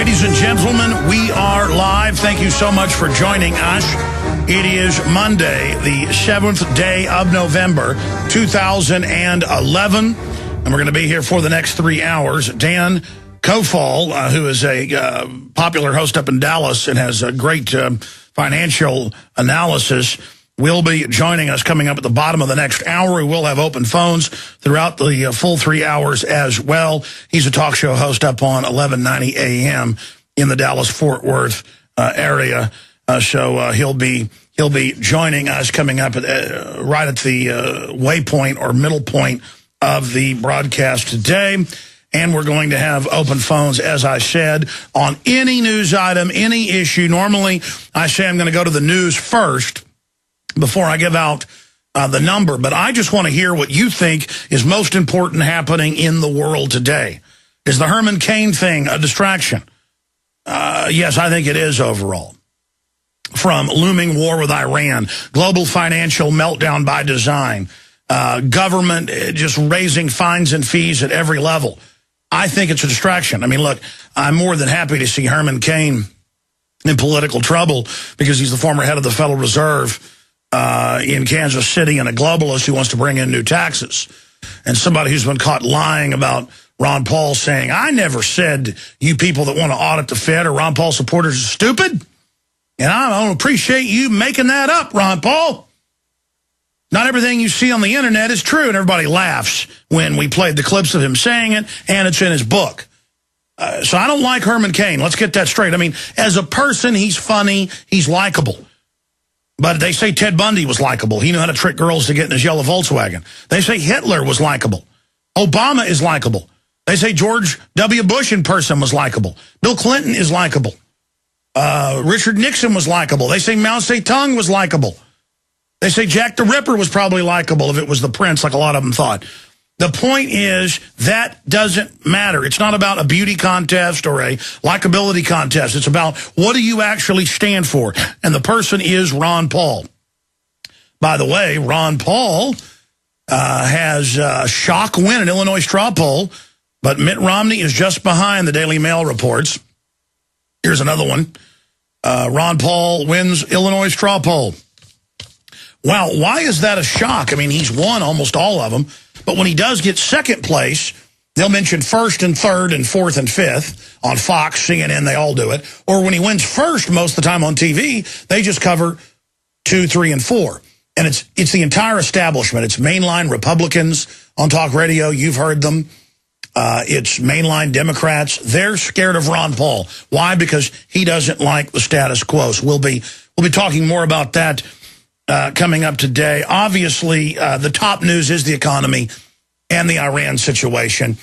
Ladies and gentlemen, we are live. Thank you so much for joining us. It is Monday, the 7th day of November, 2011. And we're going to be here for the next 3 hours. Dan Kofal, who is a popular host up in Dallas and has a great financial analysis, will be joining us coming up at the bottom of the next hour. We will have open phones throughout the full 3 hours as well. He's a talk show host up on 1190 AM in the Dallas-Fort Worth area. So he'll be joining us coming up right at the waypoint or middle point of the broadcast today. And we're going to have open phones, as I said, on any news item, any issue. Normally, I say I'm going to go to the news first before I give out the number. But I just want to hear what you think is most important happening in the world today. Is the Herman Cain thing a distraction? Yes, I think it is overall. From looming war with Iran, global financial meltdown by design, government just raising fines and fees at every level. I think it's a distraction. I mean, look, I'm more than happy to see Herman Cain in political trouble because he's the former head of the Federal Reserve in Kansas City and a globalist who wants to bring in new taxes. And somebody who's been caught lying about Ron Paul saying, I never said you people that want to audit the Fed or Ron Paul supporters are stupid. And I don't appreciate you making that up, Ron Paul. Not everything you see on the internet is true, and everybody laughs when we played the clips of him saying it, and it's in his book. So I don't like Herman Cain. Let's get that straight. I mean, as a person, he's funny, he's likable. But they say Ted Bundy was likable. He knew how to trick girls to get in his yellow Volkswagen. They say Hitler was likable. Obama is likable. They say George W. Bush in person was likable. Bill Clinton is likable. Richard Nixon was likable. They say Mao Zedong was likable. They say Jack the Ripper was probably likable if it was the prince, like a lot of them thought. The point is, that doesn't matter. It's not about a beauty contest or a likability contest. It's about what do you actually stand for? And the person is Ron Paul. By the way, Ron Paul has a shock win in Illinois straw poll, but Mitt Romney is just behind, the Daily Mail reports. Here's another one. Ron Paul wins Illinois straw poll. Wow, why is that a shock? I mean, he's won almost all of them. But when he does get second place, they'll mention first and third and fourth and fifth on Fox, CNN, they all do it. Or when he wins first most of the time on TV, they just cover 2, 3, and 4. And it's the entire establishment. It's mainline Republicans on talk radio. You've heard them. It's mainline Democrats. They're scared of Ron Paul. Why? Because he doesn't like the status quo. So we'll be talking more about that coming up today. Obviously, the top news is the economy and the Iran situation.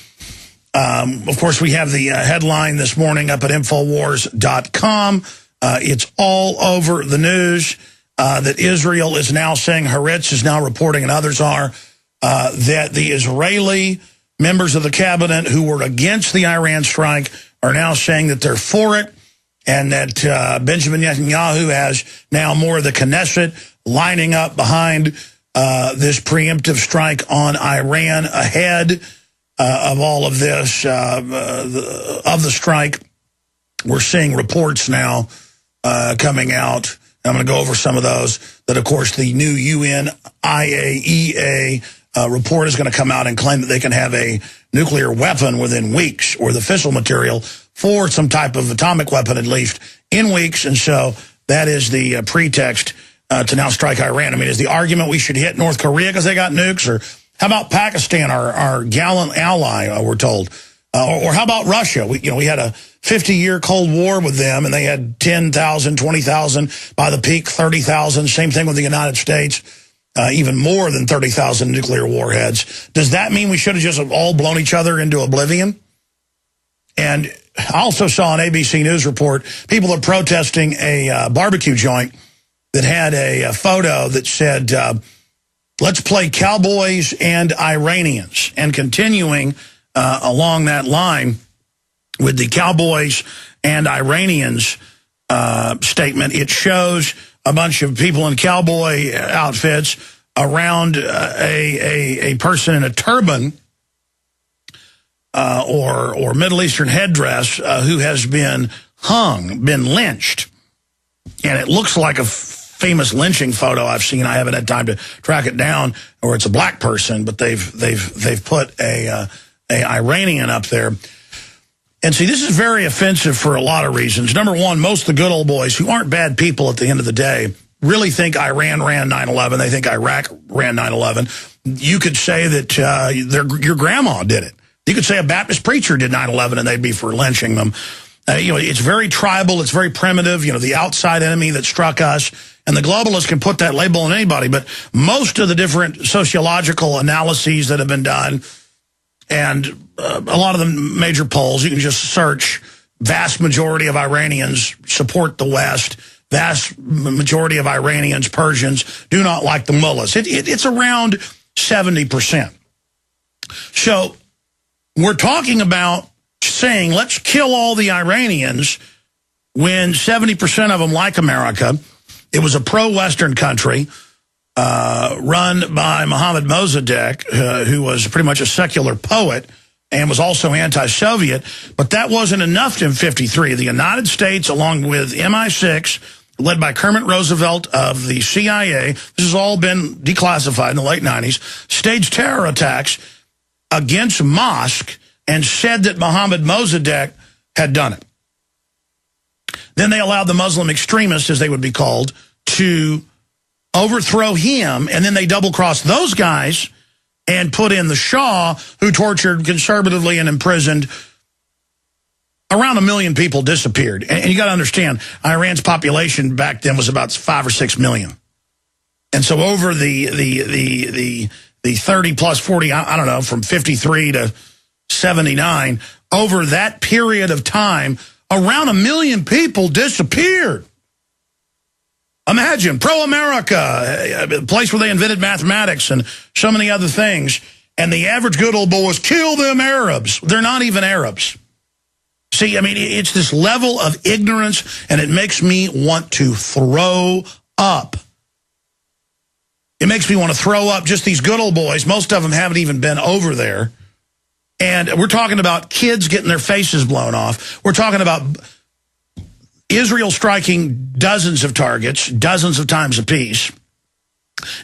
Of course, we have the headline this morning up at Infowars.com. It's all over the news that Israel is now saying, Haaretz is now reporting, and others are, that the Israeli members of the cabinet who were against the Iran strike are now saying that they're for it, and that Benjamin Netanyahu has now more of the Knesset lining up behind this preemptive strike on Iran ahead of all of this, of the strike. We're seeing reports now coming out. I'm going to go over some of those. That, of course, the new UN IAEA report is going to come out and claim that they can have a nuclear weapon within weeks, or the fissile material for some type of atomic weapon at least in weeks. And so that is the pretext to now strike Iran. I mean, is the argument we should hit North Korea because they got nukes? Or how about Pakistan, our gallant ally, we're told? Or how about Russia? We had a 50-year Cold War with them, and they had 10,000, 20,000, by the peak 30,000. Same thing with the United States, even more than 30,000 nuclear warheads. Does that mean we should have just all blown each other into oblivion? And I also saw an ABC News report, people are protesting a barbecue joint that had a photo that said, let's play cowboys and Iranians. And continuing along that line with the cowboys and Iranians statement, it shows a bunch of people in cowboy outfits around a person in a turban or Middle Eastern headdress who has been hung, been lynched. And it looks like a famous lynching photo I've seen. I haven't had time to track it down, or it's a black person, but they've put a Iranian up there. And see, this is very offensive for a lot of reasons. Number one, most of the good old boys, who aren't bad people at the end of the day, really think Iran ran 9/11. They think Iraq ran 9/11. You could say that your grandma did it. You could say a Baptist preacher did 9/11, and they'd be for lynching them. It's very tribal. It's very primitive. The outside enemy that struck us. And the globalists can put that label on anybody. But most of the different sociological analyses that have been done, and a lot of the major polls, you can just search, vast majority of Iranians support the West. Vast majority of Iranians, Persians, do not like the mullahs. It's around 70%. So we're talking about saying, let's kill all the Iranians when 70% of them like America. It was a pro-Western country run by Mohammad Mossadegh, who was pretty much a secular poet and was also anti-Soviet. But that wasn't enough in '53. The United States, along with MI6, led by Kermit Roosevelt of the CIA, this has all been declassified in the late 90s, staged terror attacks against mosques and said that Mohammad Mossadegh had done it. Then they allowed the Muslim extremists, as they would be called, to overthrow him, and then they double-crossed those guys and put in the Shah, who tortured conservatively and imprisoned. Around 1 million people disappeared. And you got to understand, Iran's population back then was about 5 or 6 million. And so over the 30 plus 40, I don't know, from 53 to 79, over that period of time, around 1 million people disappeared. Imagine, pro-America, a place where they invented mathematics and so many other things, and the average good old boy was, kill them Arabs. They're not even Arabs. See, I mean, it's this level of ignorance, and it makes me want to throw up. It makes me want to throw up just these good old boys. Most of them haven't even been over there. And we're talking about kids getting their faces blown off. We're talking about Israel striking dozens of targets, dozens of times apiece.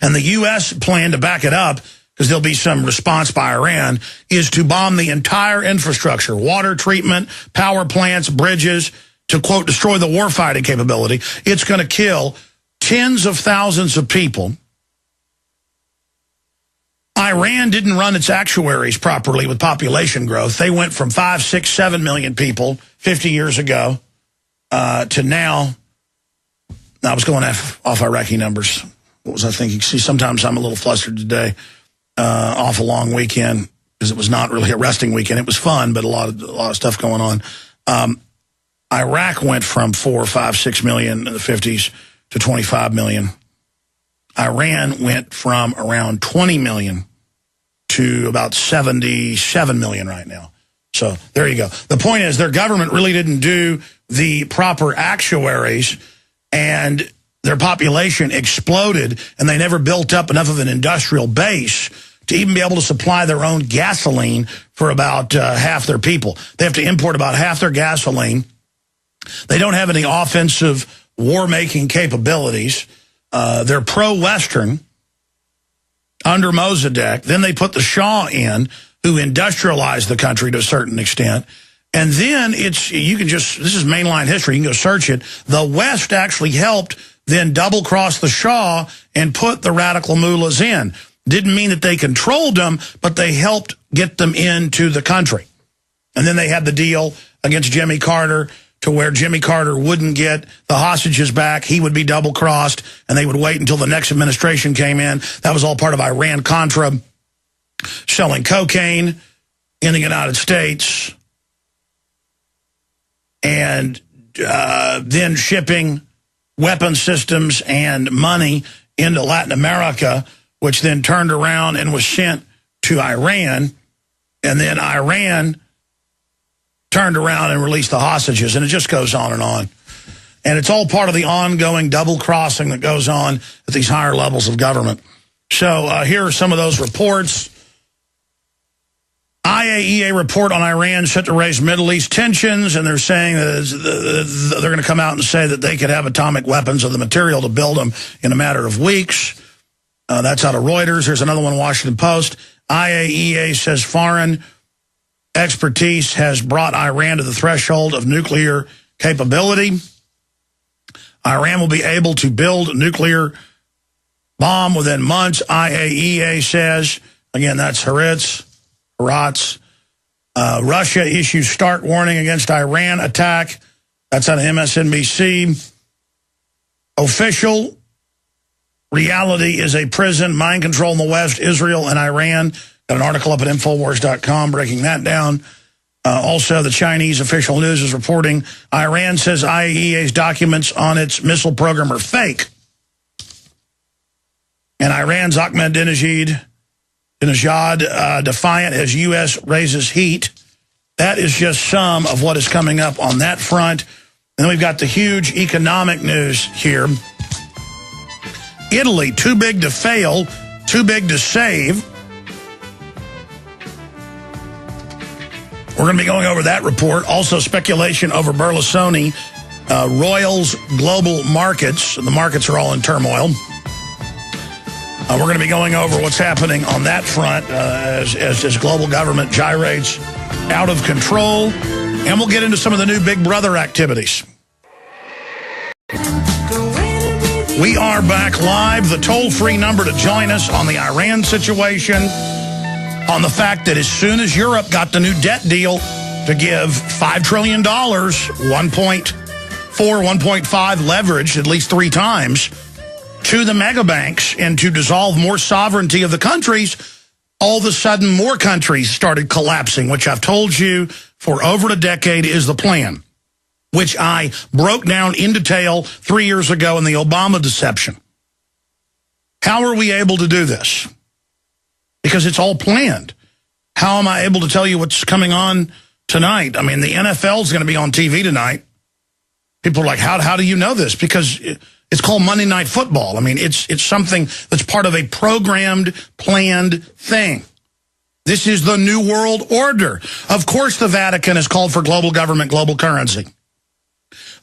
And the U.S. plan to back it up, because there'll be some response by Iran, is to bomb the entire infrastructure, water treatment, power plants, bridges, to, quote, destroy the warfighting capability. It's going to kill tens of thousands of people. Iran didn't run its actuaries properly with population growth. They went from 5, 6, 7 million people 50 years ago to now. I was going off Iraqi numbers. What was I thinking? See, sometimes I'm a little flustered today. Off a long weekend, because it was not really a resting weekend. It was fun, but a lot of stuff going on. Iraq went from 4, 5, 6 million in the 50s to 25 million. Iran went from around 20 million to about 77 million right now. So there you go. The point is, their government really didn't do the proper actuaries, and their population exploded, and they never built up enough of an industrial base to even be able to supply their own gasoline for about half their people. They have to import about half their gasoline. They don't have any offensive war-making capabilities. They're pro-Western under Mossadegh. Then they put the Shah in, who industrialized the country to a certain extent. And then this is mainline history. You can go search it. The West actually helped then double-cross the Shah and put the radical mullahs in. Didn't mean that they controlled them, but they helped get them into the country. And then they had the deal against Jimmy Carter, to where Jimmy Carter wouldn't get the hostages back. He would be double-crossed, and they would wait until the next administration came in. That was all part of Iran-Contra, selling cocaine in the United States, and then shipping weapon systems and money into Latin America, which then turned around and was sent to Iran, and then Iran turned around and released the hostages, and it just goes on. And it's all part of the ongoing double-crossing that goes on at these higher levels of government. So here are some of those reports. IAEA report on Iran set to raise Middle East tensions, and they're saying that they're going to come out and say that they could have atomic weapons or the material to build them in a matter of weeks. That's out of Reuters. Here's another one, Washington Post. IAEA says foreign expertise has brought Iran to the threshold of nuclear capability. Iran will be able to build a nuclear bomb within months, IAEA says. Again, that's Haaretz. Russia issues stark warning against Iran attack. That's out of MSNBC. Official reality is a prison, mind control in the West, Israel and Iran. Got an article up at Infowars.com breaking that down. Also, the Chinese official news is reporting Iran says IAEA's documents on its missile program are fake. And Iran's Ahmadinejad defiant as U.S. raises heat. That is just some of what is coming up on that front. And then we've got the huge economic news here. Italy, too big to fail, too big to save. We're going to be going over that report. Also, speculation over Berlusconi, Royals Global Markets. The markets are all in turmoil. We're going to be going over what's happening on that front as this global government gyrates out of control. And we'll get into some of the new Big Brother activities. We are back live. The toll-free number to join us on the Iran situation, on the fact that as soon as Europe got the new debt deal to give $5 trillion, 1.4, 1.5 leverage at least 3 times, to the mega banks and to dissolve more sovereignty of the countries, all of a sudden more countries started collapsing, which I've told you for over a decade is the plan, which I broke down in detail 3 years ago in the Obama deception. How are we able to do this? Because it's all planned. How am I able to tell you what's coming on tonight? I mean, the NFL is going to be on TV tonight. People are like, how do you know this? Because it's called Monday Night Football. I mean, it's something that's part of a programmed, planned thing. This is the New World Order. Of course, the Vatican has called for global government, global currency.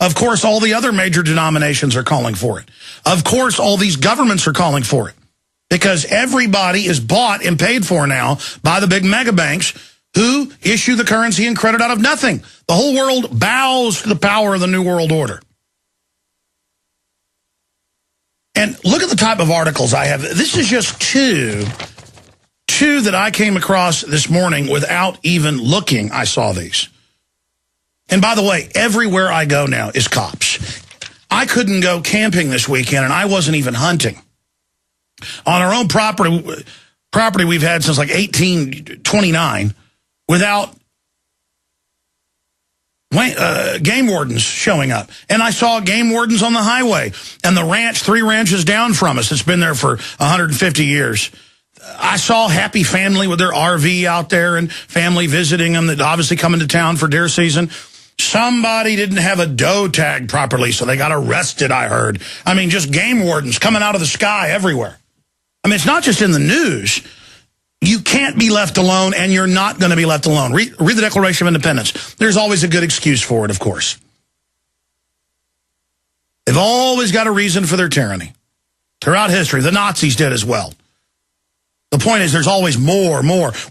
Of course, all the other major denominations are calling for it. Of course, all these governments are calling for it. Because everybody is bought and paid for now by the big mega banks who issue the currency and credit out of nothing. The whole world bows to the power of the New World Order. And look at the type of articles I have. This is just two that I came across this morning without even looking. I saw these. And by the way, everywhere I go now is cops. I couldn't go camping this weekend, and I wasn't even hunting. On our own property we've had since like 1829 without game wardens showing up. And I saw game wardens on the highway. And the ranch, 3 ranches down from us, that's been there for 150 years. I saw happy family with their RV out there and family visiting them that obviously come into town for deer season. Somebody didn't have a doe tag properly, so they got arrested, I heard. I mean, just game wardens coming out of the sky everywhere. I mean, it's not just in the news. You can't be left alone, and you're not going to be left alone. Read the Declaration of Independence. There's always a good excuse for it, of course. They've always got a reason for their tyranny. Throughout history, the Nazis did as well. The point is there's always more.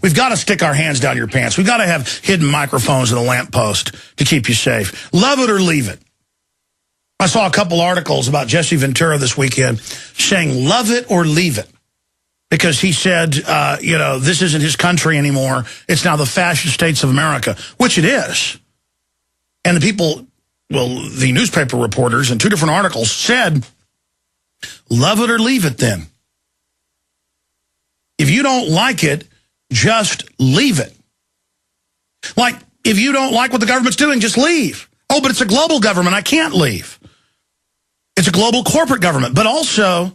We've got to stick our hands down your pants. We've got to have hidden microphones in a lamppost to keep you safe. Love it or leave it. I saw a couple articles about Jesse Ventura this weekend saying love it or leave it. Because he said, this isn't his country anymore. It's now the fascist states of America, which it is. And the people, the newspaper reporters in 2 different articles said, love it or leave it then. If you don't like it, just leave it. Like, if you don't like what the government's doing, just leave. Oh, but it's a global government. I can't leave. It's a global corporate government. But also,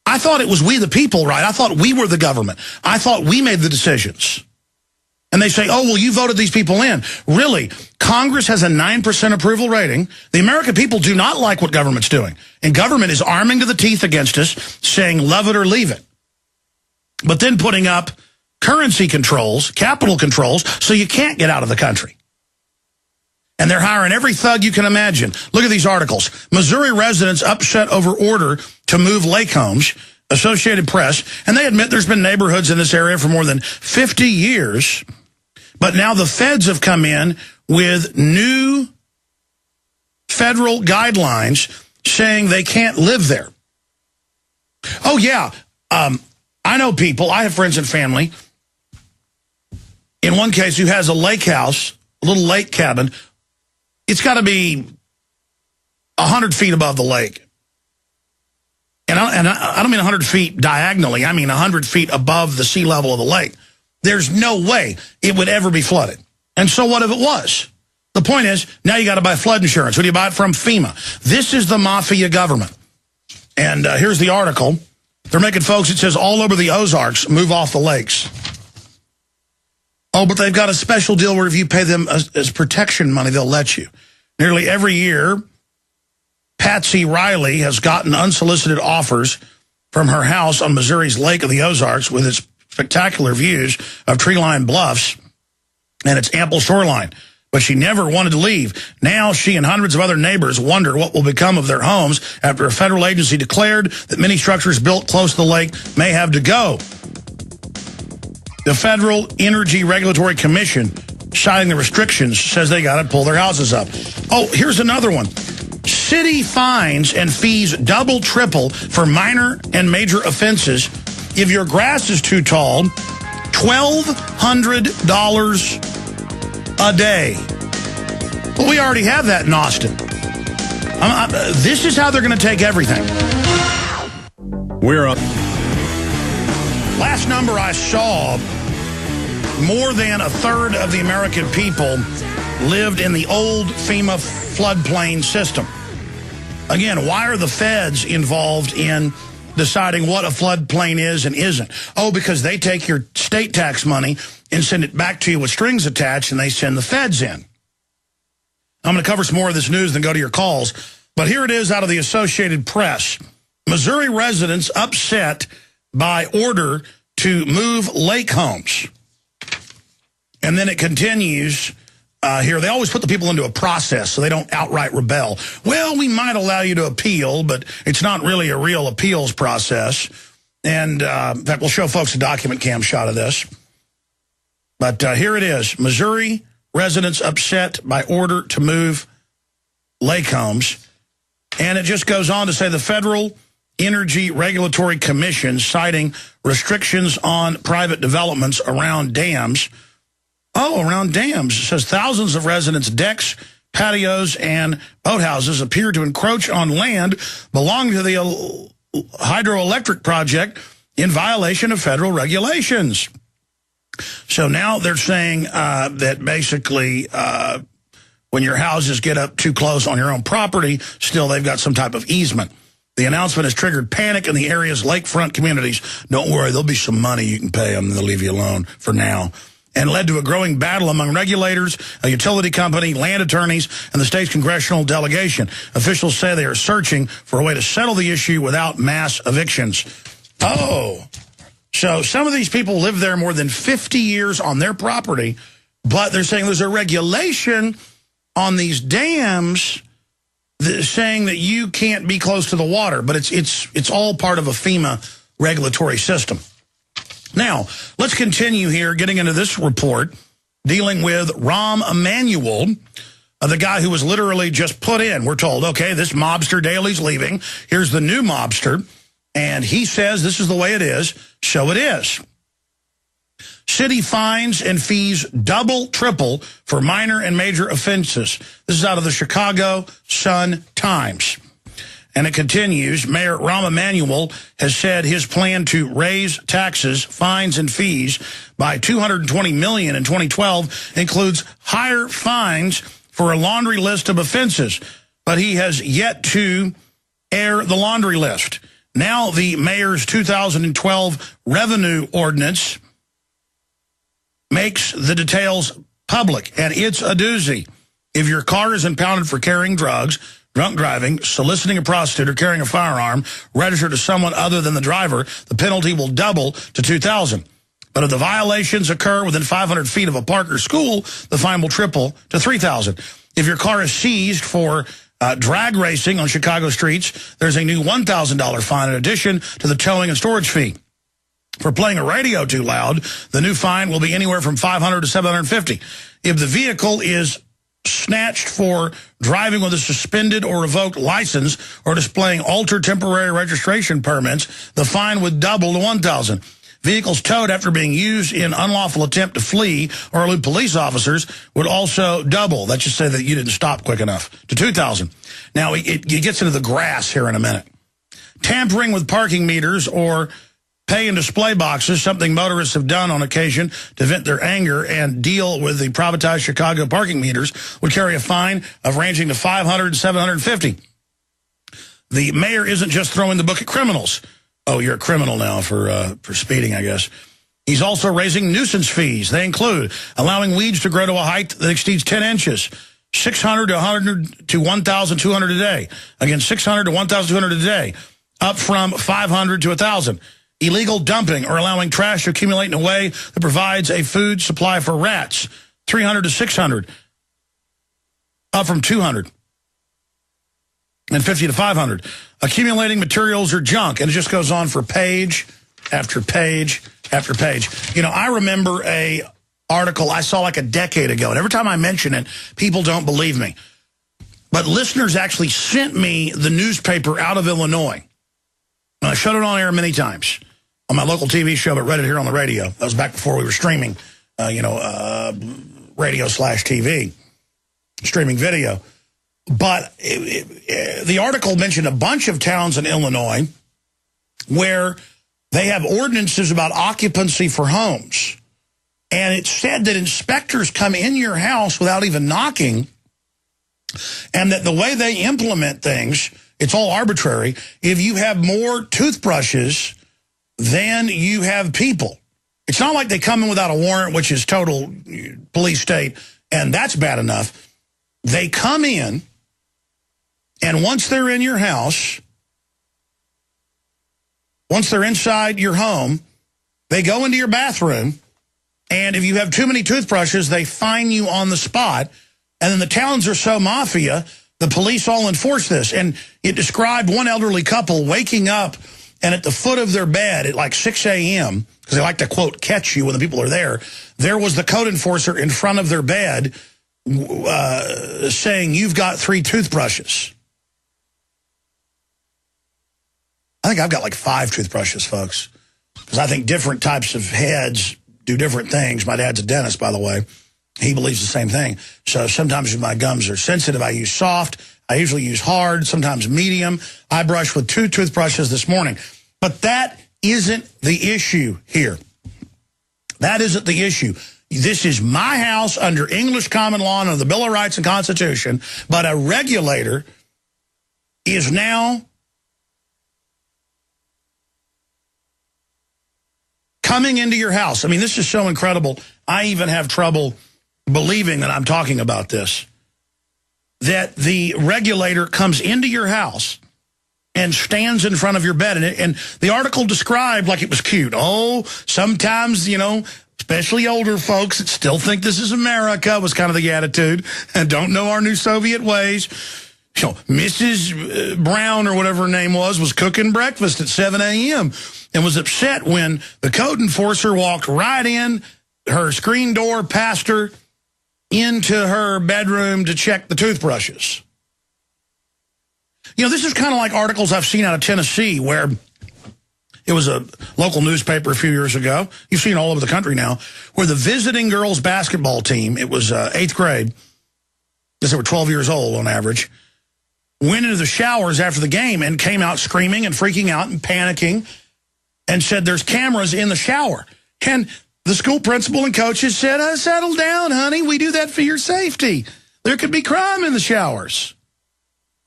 I thought it was we the people, right? I thought we were the government. I thought we made the decisions. And they say, oh, well, you voted these people in. Really? Congress has a 9% approval rating. The American people do not like what government's doing. And government is arming to the teeth against us, saying love it or leave it. But then putting up currency controls, capital controls, so you can't get out of the country. And they're hiring every thug you can imagine. Look at these articles. Missouri residents upset over order to move lake homes, Associated Press, and they admit there's been neighborhoods in this area for more than 50 years, but now the feds have come in with new federal guidelines saying they can't live there. Oh, yeah. I know people, I have friends and family, in one case who has a lake house, a little lake cabin. It's got to be 100 feet above the lake. And I don't mean 100 feet diagonally. I mean 100 feet above the sea level of the lake. There's no way it would ever be flooded. And so what if it was? The point is, now you got to buy flood insurance. Who do you buy it from? FEMA. This is the mafia government. And here's the article. They're making folks, it says, all over the Ozarks, move off the lakes. Oh, but they've got a special deal where if you pay them as protection money, they'll let you. Nearly every year, Patsy Riley has gotten unsolicited offers from her house on Missouri's Lake of the Ozarks with its spectacular views of tree-lined bluffs and its ample shoreline. But she never wanted to leave. Now she and hundreds of other neighbors wonder what will become of their homes after a federal agency declared that many structures built close to the lake may have to go. The Federal Energy Regulatory Commission, citing the restrictions, says they got to pull their houses up. Oh, here's another one. City fines and fees double, triple for minor and major offenses. If your grass is too tall, $1,200 a day. Well, we already have that in Austin. This is how they're going to take everything. We're up. Last number I saw, more than a third of the American people lived in the old FEMA floodplain system. Again, why are the feds involved in deciding what a floodplain is and isn't? Oh, because they take your state tax money and send it back to you with strings attached, and they send the feds in. I'm going to cover some more of this news and go to your calls. But here it is out of the Associated Press. Missouri residents upset by order to move lake homes. And then it continues here. They always put the people into a process so they don't outright rebel. Well, we might allow you to appeal, but it's not really a real appeals process. And in fact, we'll show folks a document cam shot of this. But here it is. Missouri residents upset by order to move lake homes. And it just goes on to say the Federal Energy Regulatory Commission, citing restrictions on private developments around dams. Oh, around dams. It says thousands of residents' decks, patios, and boathouses appear to encroach on land belonging to the hydroelectric project in violation of federal regulations. So now they're saying that basically when your houses get up too close on your own property, still they've got some type of easement. The announcement has triggered panic in the area's lakefront communities. Don't worry, there'll be some money you can pay them. They'll leave you alone for now. And led to a growing battle among regulators, a utility company, land attorneys, and the state's congressional delegation. Officials say they are searching for a way to settle the issue without mass evictions. Oh, so some of these people live there more than 50 years on their property, but they're saying there's a regulation on these dams saying that you can't be close to the water, but it's all part of a FEMA regulatory system. Now, let's continue here, getting into this report, dealing with Rahm Emanuel, the guy who was literally just put in. We're told, okay, this mobster Daley's leaving. Here's the new mobster, and he says this is the way it is, so it is. City fines and fees double, triple for minor and major offenses. This is out of the Chicago Sun-Times. And it continues, Mayor Rahm Emanuel has said his plan to raise taxes, fines, and fees by $220 million in 2012 includes higher fines for a laundry list of offenses. But he has yet to air the laundry list. Now the mayor's 2012 revenue ordinance makes the details public, and it's a doozy. If your car is impounded for carrying drugs, drunk driving, soliciting a prostitute, or carrying a firearm registered to someone other than the driver, the penalty will double to $2,000. But if the violations occur within 500 feet of a park or school, the fine will triple to $3,000. If your car is seized for drag racing on Chicago streets, there's a new $1,000 fine in addition to the towing and storage fee. For playing a radio too loud, the new fine will be anywhere from $500 to $750. If the vehicle is snatched for driving with a suspended or revoked license or displaying altered temporary registration permits, the fine would double to $1,000. Vehicles towed after being used in unlawful attempt to flee or elude police officers would also double. Let's just say that you didn't stop quick enough, to $2,000. Now, it gets into the grass here in a minute. Tampering with parking meters or pay and display boxes, something motorists have done on occasion to vent their anger and deal with the privatized Chicago parking meters, would carry a fine of ranging to $500 to $750. The mayor isn't just throwing the book at criminals. Oh, you're a criminal now for speeding, I guess. He's also raising nuisance fees. They include allowing weeds to grow to a height that exceeds 10 inches, $600 to $100 to $1,200 a day. Again, $600 to $1,200 a day, up from $500 to $1,000. Illegal dumping or allowing trash to accumulate in a way that provides a food supply for rats, $300 to $600, up from $200. And $50 to $500. Accumulating materials or junk. And it just goes on for page after page after page. You know, I remember a article I saw like a decade ago, and every time I mention it, people don't believe me. But listeners actually sent me the newspaper out of Illinois. And I showed it on air many times on my local TV show, but read it here on the radio. That was back before we were streaming, radio/TV, streaming video. But the article mentioned a bunch of towns in Illinois where they have ordinances about occupancy for homes. And it said that inspectors come in your house without even knocking, and that the way they implement things, it's all arbitrary. If you have more toothbrushes than you have people, it's not like they come in without a warrant, which is total police state, and that's bad enough. They come in, and once they're in your house, once they're inside your home, they go into your bathroom, and if you have too many toothbrushes, they fine you on the spot. And then the towns are so mafia, the police all enforce this. And it described one elderly couple waking up, and at the foot of their bed at like 6 a.m., because they like to, quote, catch you when the people are there was the code enforcer in front of their bed saying, "You've got 3 toothbrushes." I think I've got like 5 toothbrushes, folks, because I think different types of heads do different things. My dad's a dentist, by the way. He believes the same thing. So sometimes if my gums are sensitive, I use soft. I usually use hard, sometimes medium. I brushed with 2 toothbrushes this morning. But that isn't the issue here. That isn't the issue. This is my house under English common law and under the Bill of Rights and Constitution, but a regulator is now coming into your house. I mean, this is so incredible. I even have trouble believing that I'm talking about this. That the regulator comes into your house and stands in front of your bed. And the article described like it was cute. Oh, sometimes, you know, especially older folks that still think this is America was kind of the attitude and don't know our new Soviet ways. You know, Mrs. Brown or whatever her name was cooking breakfast at 7 a.m. and was upset when the code enforcer walked right in her screen door, past her, into her bedroom to check the toothbrushes. You know, this is kind of like articles I've seen out of Tennessee where it was a local newspaper a few years ago. You've seen all over the country now, where the visiting girls basketball team, it was 8th grade, because they were 12 years old on average, went into the showers after the game and came out screaming and freaking out and panicking and said there's cameras in the shower. And the school principal and coaches said, settle down, honey. We do that for your safety. There could be crime in the showers.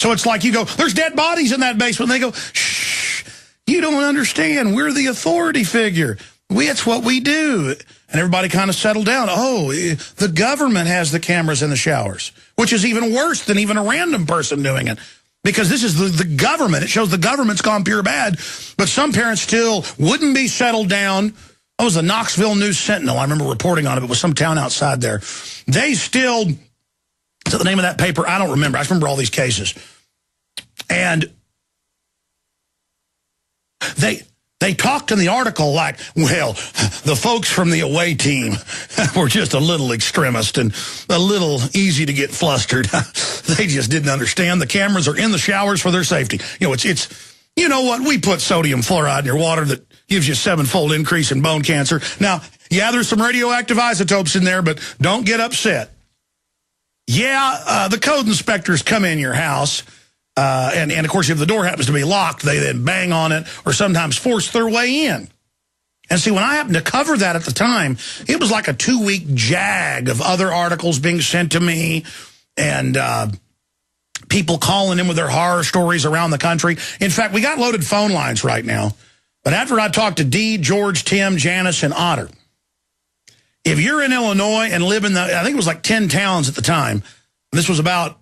So it's like you go, there's dead bodies in that basement. And they go, shh, you don't understand. We're the authority figure. It's what we do. And everybody kind of settled down. Oh, the government has the cameras in the showers, which is even worse than even a random person doing it. Because this is the government. It shows the government's gone pure bad. But some parents still wouldn't be settled down It was the Knoxville News Sentinel. I remember reporting on it. It was some town outside there. They still, is that the name of that paper? I don't remember. I just remember all these cases. And they talked in the article like, well, the folks from the away team were just a little extremist and a little easy to get flustered. They just didn't understand. The cameras are in the showers for their safety. You know, it's you know what? We put sodium fluoride in your water that gives you a 7-fold increase in bone cancer. Now, yeah, there's some radioactive isotopes in there, but don't get upset. Yeah, the code inspectors come in your house. And of course, if the door happens to be locked, they then bang on it or sometimes force their way in. And see, when I happened to cover that at the time, it was like a 2-week jag of other articles being sent to me and people calling in with their horror stories around the country. In fact, we got loaded phone lines right now. But after I talked to Dee, George, Tim, Janice, and Otter, if you're in Illinois and live in the, I think it was like 10 towns at the time, this was about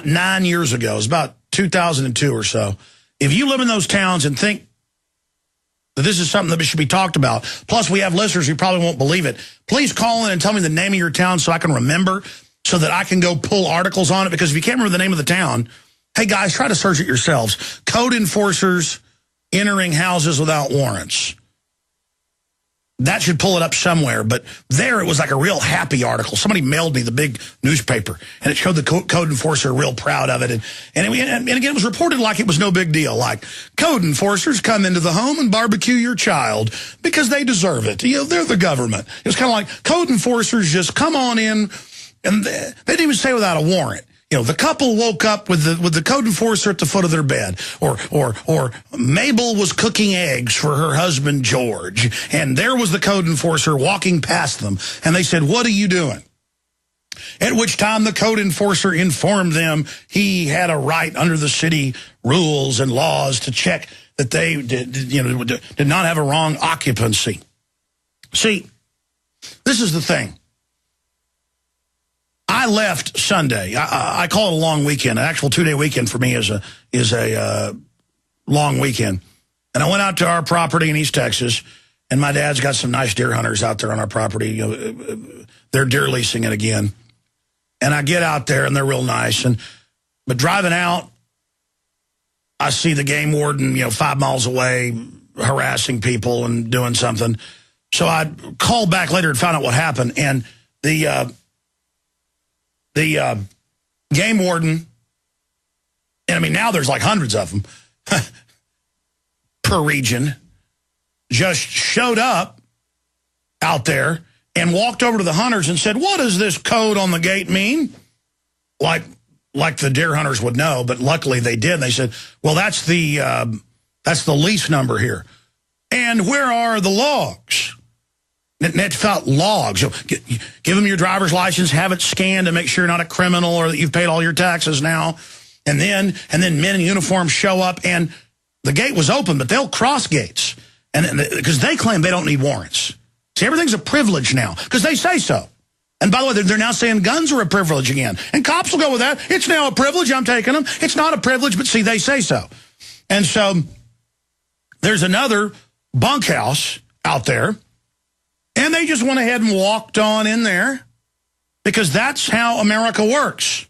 9 years ago. It was about 2002 or so. If you live in those towns and think that this is something that should be talked about, plus we have listeners who probably won't believe it, please call in and tell me the name of your town so I can remember, so that I can go pull articles on it. Because if you can't remember the name of the town, hey, guys, try to search it yourselves. Code enforcers entering houses without warrants. That should pull it up somewhere. But there, it was like a real happy article. Somebody mailed me the big newspaper, and it showed the code enforcer real proud of it. And again, it was reported like it was no big deal. Like, code enforcers come into the home and barbecue your child because they deserve it. You know, they're the government. It was kind of like code enforcers just come on in, and they didn't even say without a warrant. You know, the couple woke up with the code enforcer at the foot of their bed, or Mabel was cooking eggs for her husband George, and there was the code enforcer walking past them, and they said, "What are you doing?" At which time the code enforcer informed them he had a right under the city rules and laws to check that they did not have a wrong occupancy. See, this is the thing. I left Sunday. I call it a long weekend. An actual 2-day weekend for me is a long weekend. And I went out to our property in East Texas, and my dad's got some nice deer hunters out there on our property. You know, they're deer leasing it again. And I get out there, and they're real nice. But driving out, I see the game warden, 5 miles away, harassing people and doing something. So I called back later and found out what happened. And the game warden, and I mean, now there's like hundreds of them per region, just showed up out there and walked over to the hunters and said, "What does this code on the gate mean?" Like the deer hunters would know, but luckily they did. They said, "Well, that's the lease number here." And where are the logs? Net felt logs. Give them your driver's license, have it scanned to make sure you're not a criminal or that you've paid all your taxes now. And then men in uniform show up, and the gate was open, but they'll cross gates. And because they claim they don't need warrants. See, everything's a privilege now because they say so. And by the way, they're now saying guns are a privilege again. And cops will go with that. It's now a privilege. I'm taking them. It's not a privilege, but see, they say so. And so there's another bunkhouse out there. And they just went ahead and walked on in there because that's how America works.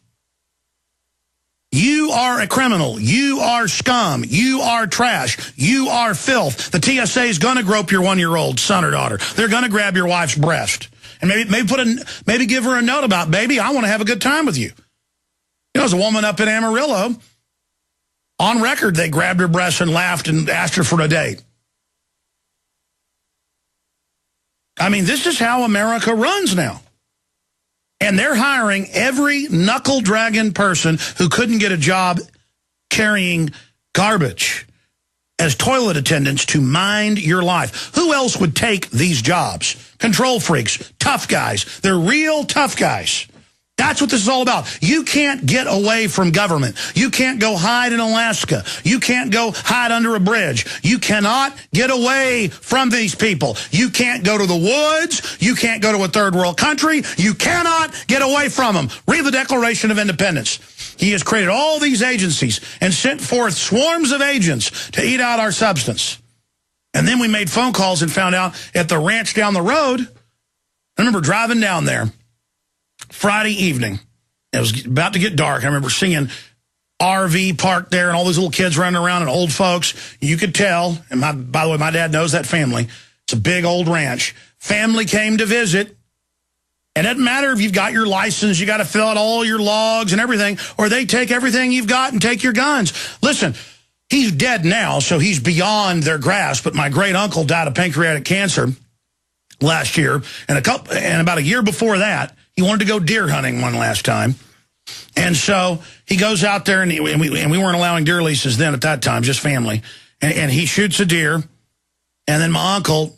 You are a criminal. You are scum. You are trash. You are filth. The TSA is going to grope your 1-year-old son or daughter. They're going to grab your wife's breast. And maybe give her a note about, "Baby, I want to have a good time with you." There's a woman up in Amarillo. On record, they grabbed her breast and laughed and asked her for a date. I mean, this is how America runs now. And they're hiring every knuckle-dragging person who couldn't get a job carrying garbage as toilet attendants to mind your life. Who else would take these jobs? Control freaks, tough guys. They're real tough guys. That's what this is all about. You can't get away from government. You can't go hide in Alaska. You can't go hide under a bridge. You cannot get away from these people. You can't go to the woods. You can't go to a third world country. You cannot get away from them. Read the Declaration of Independence. He has created all these agencies and sent forth swarms of agents to eat out our substance. And then we made phone calls and found out at the ranch down the road, I remember driving down there Friday evening. It was about to get dark. I remember seeing RV parked there and all these little kids running around and old folks. You could tell, and by the way, my dad knows that family. It's a big old ranch. Family came to visit. And it doesn't matter if you've got your license, you got to fill out all your logs and everything, or they take everything you've got and take your guns. Listen, he's dead now, so he's beyond their grasp, but my great-uncle died of pancreatic cancer last year, and about a year before that, he wanted to go deer hunting one last time. And so he goes out there, and we weren't allowing deer leases then at that time, just family. And he shoots a deer, and then my uncle,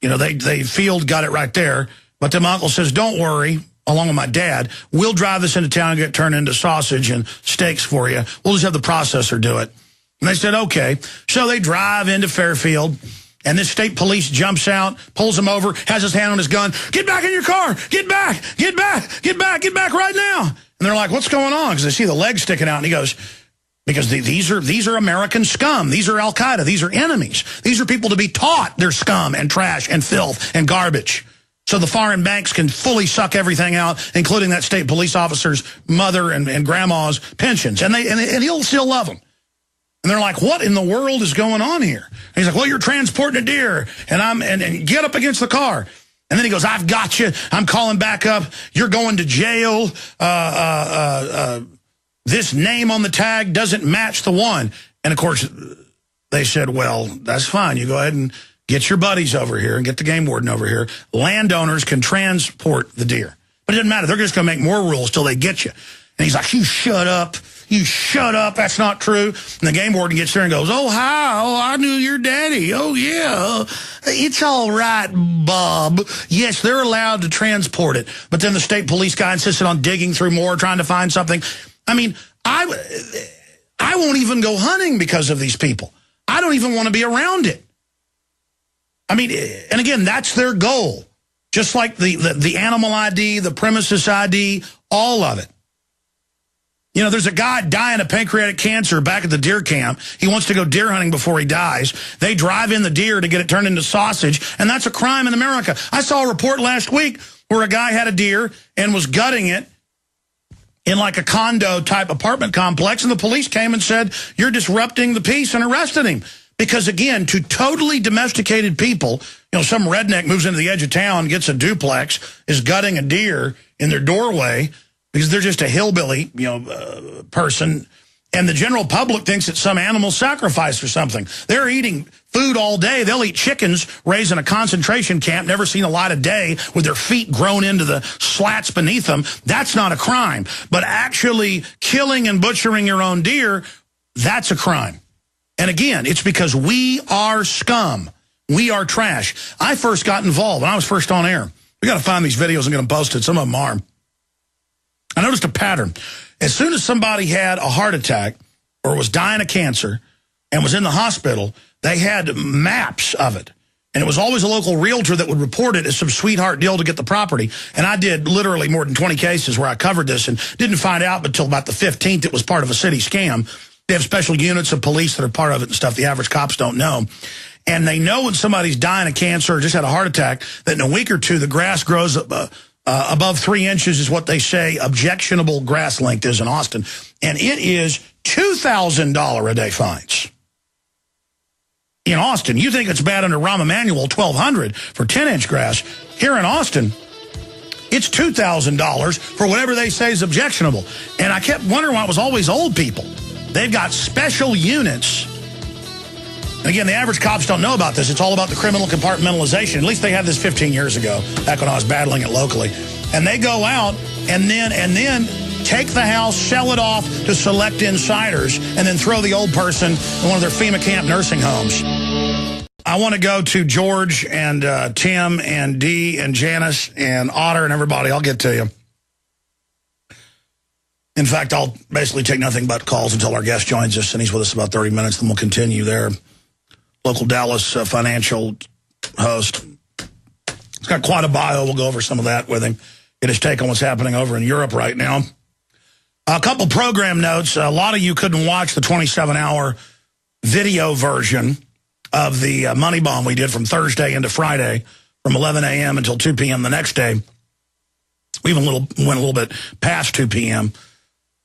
you know, they field got it right there. But then my uncle says, don't worry, along with my dad, we'll drive this into town and get it turned into sausage and steaks for you. We'll just have the processor do it. And they said, okay. So they drive into Fairfield, and this state police jumps out, pulls him over, has his hand on his gun. Get back in your car. Get back. Get back. Get back. Get back right now. And they're like, what's going on? Because they see the legs sticking out. And he goes, because these are American scum. These are Al-Qaeda. These are enemies. These are people to be taught they're scum and trash and filth and garbage. So the foreign banks can fully suck everything out, including that state police officer's mother and grandma's pensions. And he'll still love them. And they're like, what in the world is going on here? And he's like, well, you're transporting a deer, and get up against the car. And then he goes, I've got you. I'm calling back up. You're going to jail. This name on the tag doesn't match the one. And, of course, they said, well, that's fine. You go ahead and get your buddies over here and get the game warden over here. Landowners can transport the deer. But it doesn't matter. They're just going to make more rules till they get you. And he's like, you shut up. You shut up. That's not true. And the game warden gets there and goes, oh, how? I knew your daddy. Oh, yeah. It's all right, Bob. Yes, they're allowed to transport it. But then the state police guy insisted on digging through more, trying to find something. I mean, I won't even go hunting because of these people. I don't even want to be around it. I mean, and again, that's their goal. Just like the animal ID, the premises ID, all of it. You know, there's a guy dying of pancreatic cancer back at the deer camp. He wants to go deer hunting before he dies. They drive in the deer to get it turned into sausage, and that's a crime in America. I saw a report last week where a guy had a deer and was gutting it in like a condo-type apartment complex, and the police came and said, you're disrupting the peace, and arrested him. Because, again, to totally domesticated people, you know, some redneck moves into the edge of town, gets a duplex, is gutting a deer in their doorway because they're just a hillbilly, you know, person, and the general public thinks it's some animal sacrifice or something. They're eating food all day. They'll eat chickens raised in a concentration camp, never seen a light of day, with their feet grown into the slats beneath them. That's not a crime. But actually killing and butchering your own deer, that's a crime. And again, it's because we are scum. We are trash. I first got involved when I was first on air. We got to find these videos and get them posted. Some of them are. I noticed a pattern. As soon as somebody had a heart attack or was dying of cancer and was in the hospital, they had maps of it. And it was always a local realtor that would report it as some sweetheart deal to get the property. And I did literally more than 20 cases where I covered this and didn't find out until about the 15th it was part of a city scam. They have special units of police that are part of it and stuff the average cops don't know. And they know when somebody's dying of cancer or just had a heart attack that in a week or two the grass grows above 3 inches is what they say objectionable grass length is in Austin. And it is $2,000 a day fines. In Austin, you think it's bad under Rahm Emanuel, $1,200 for 10-inch grass. Here in Austin, it's $2,000 for whatever they say is objectionable. And I kept wondering why it was always old people. They've got special units. And again, the average cops don't know about this. It's all about the criminal compartmentalization. At least they had this 15 years ago, back when I was battling it locally. And they go out and then take the house, sell it off to select insiders, and then throw the old person in one of their FEMA camp nursing homes. I want to go to George and Tim and Dee and Janice and Otter and everybody. I'll get to you. In fact, I'll basically take nothing but calls until our guest joins us, and he's with us about 30 minutes, then we'll continue there. Local Dallas financial host. He's got quite a bio. We'll go over some of that with him, get his take on what's happening over in Europe right now. A couple program notes. A lot of you couldn't watch the 27-hour video version of the money bomb we did from Thursday into Friday, from 11 a.m. until 2 p.m. the next day. We even went a little bit past 2 p.m.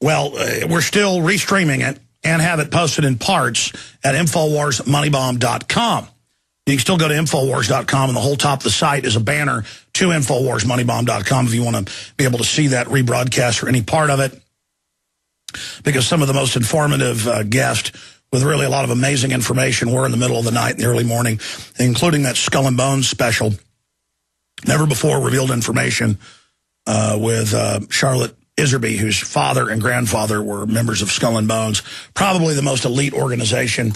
Well, we're still restreaming it and have it posted in parts at InfoWarsMoneyBomb.com. You can still go to Infowars.com, and the whole top of the site is a banner to InfoWarsMoneyBomb.com if you want to be able to see that rebroadcast or any part of it, because some of the most informative guests with really a lot of amazing information were in the middle of the night and the early morning, including that Skull and Bones special, never before revealed information with Charlotte Iserby, whose father and grandfather were members of Skull and Bones, probably the most elite organization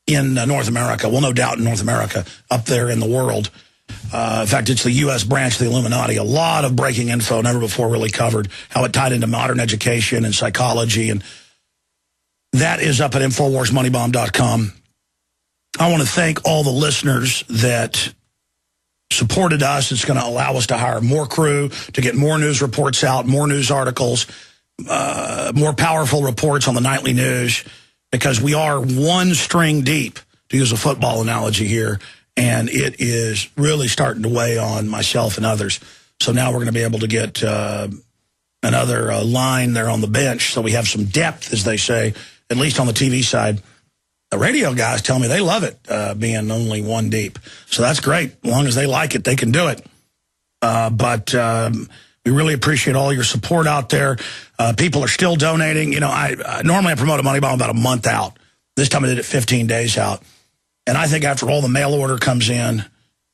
in North America. Well, no doubt in North America, up there in the world. In fact, it's the U.S. branch of the Illuminati. A lot of breaking info, never before really covered, how it tied into modern education and psychology. And that is up at InfoWarsMoneyBomb.com. I want to thank all the listeners that supported us. It's going to allow us to hire more crew, to get more news reports out, more news articles, more powerful reports on the nightly news, because we are one string deep, to use a football analogy here, and it is really starting to weigh on myself and others. So now we're going to be able to get another line there on the bench, so we have some depth, as they say, at least on the TV side. The radio guys tell me they love it, being only one deep. So that's great. As long as they like it, they can do it. But we really appreciate all your support out there. People are still donating. You know, normally I promote a money bomb about a month out. This time I did it 15 days out. And I think after all the mail order comes in,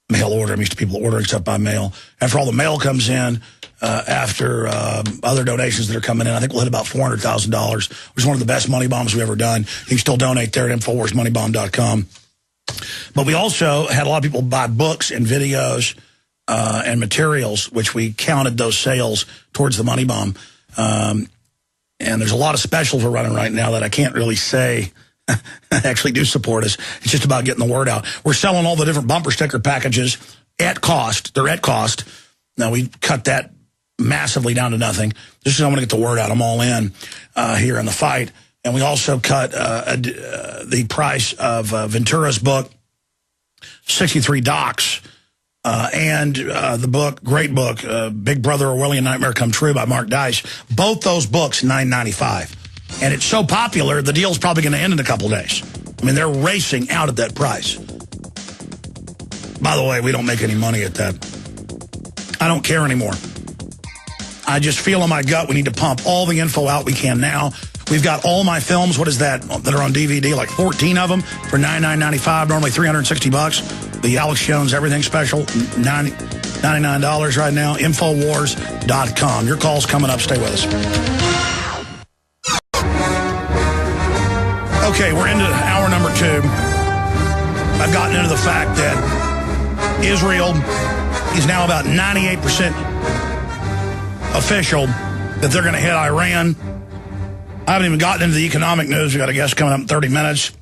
I'm used to people ordering stuff by mail. After all the mail comes in, after other donations that are coming in, I think we'll hit about $400,000, which is one of the best money bombs we've ever done. You can still donate there at InfoWarsMoneyBomb.com. But we also had a lot of people buy books and videos and materials, which we counted those sales towards the money bomb. And there's a lot of specials we're running right now that I can't really say actually do support us. It's just about getting the word out. We're selling all the different bumper sticker packages at cost. They're at cost. Now, we cut that massively down to nothing. Just because I want to get the word out. I'm all in here in the fight. And we also cut the price of Ventura's book, 63 Docs, and the book, great book, Big Brother Orwellian Nightmare Come True by Mark Dice. Both those books, $9.95. And it's so popular, the deal's probably going to end in a couple days. I mean, they're racing out at that price. By the way, we don't make any money at that. I don't care anymore. I just feel in my gut we need to pump all the info out we can now. We've got all my films, what is that are on DVD, like 14 of them for $99.95, normally $360. The Alex Jones Everything Special, $99 right now, Infowars.com. Your call's coming up. Stay with us. Okay, we're into hour number 2. I've gotten into the fact that Israel is now about 98% official that they're going to hit Iran. I haven't even gotten into the economic news. We've got a guest coming up in 30 minutes.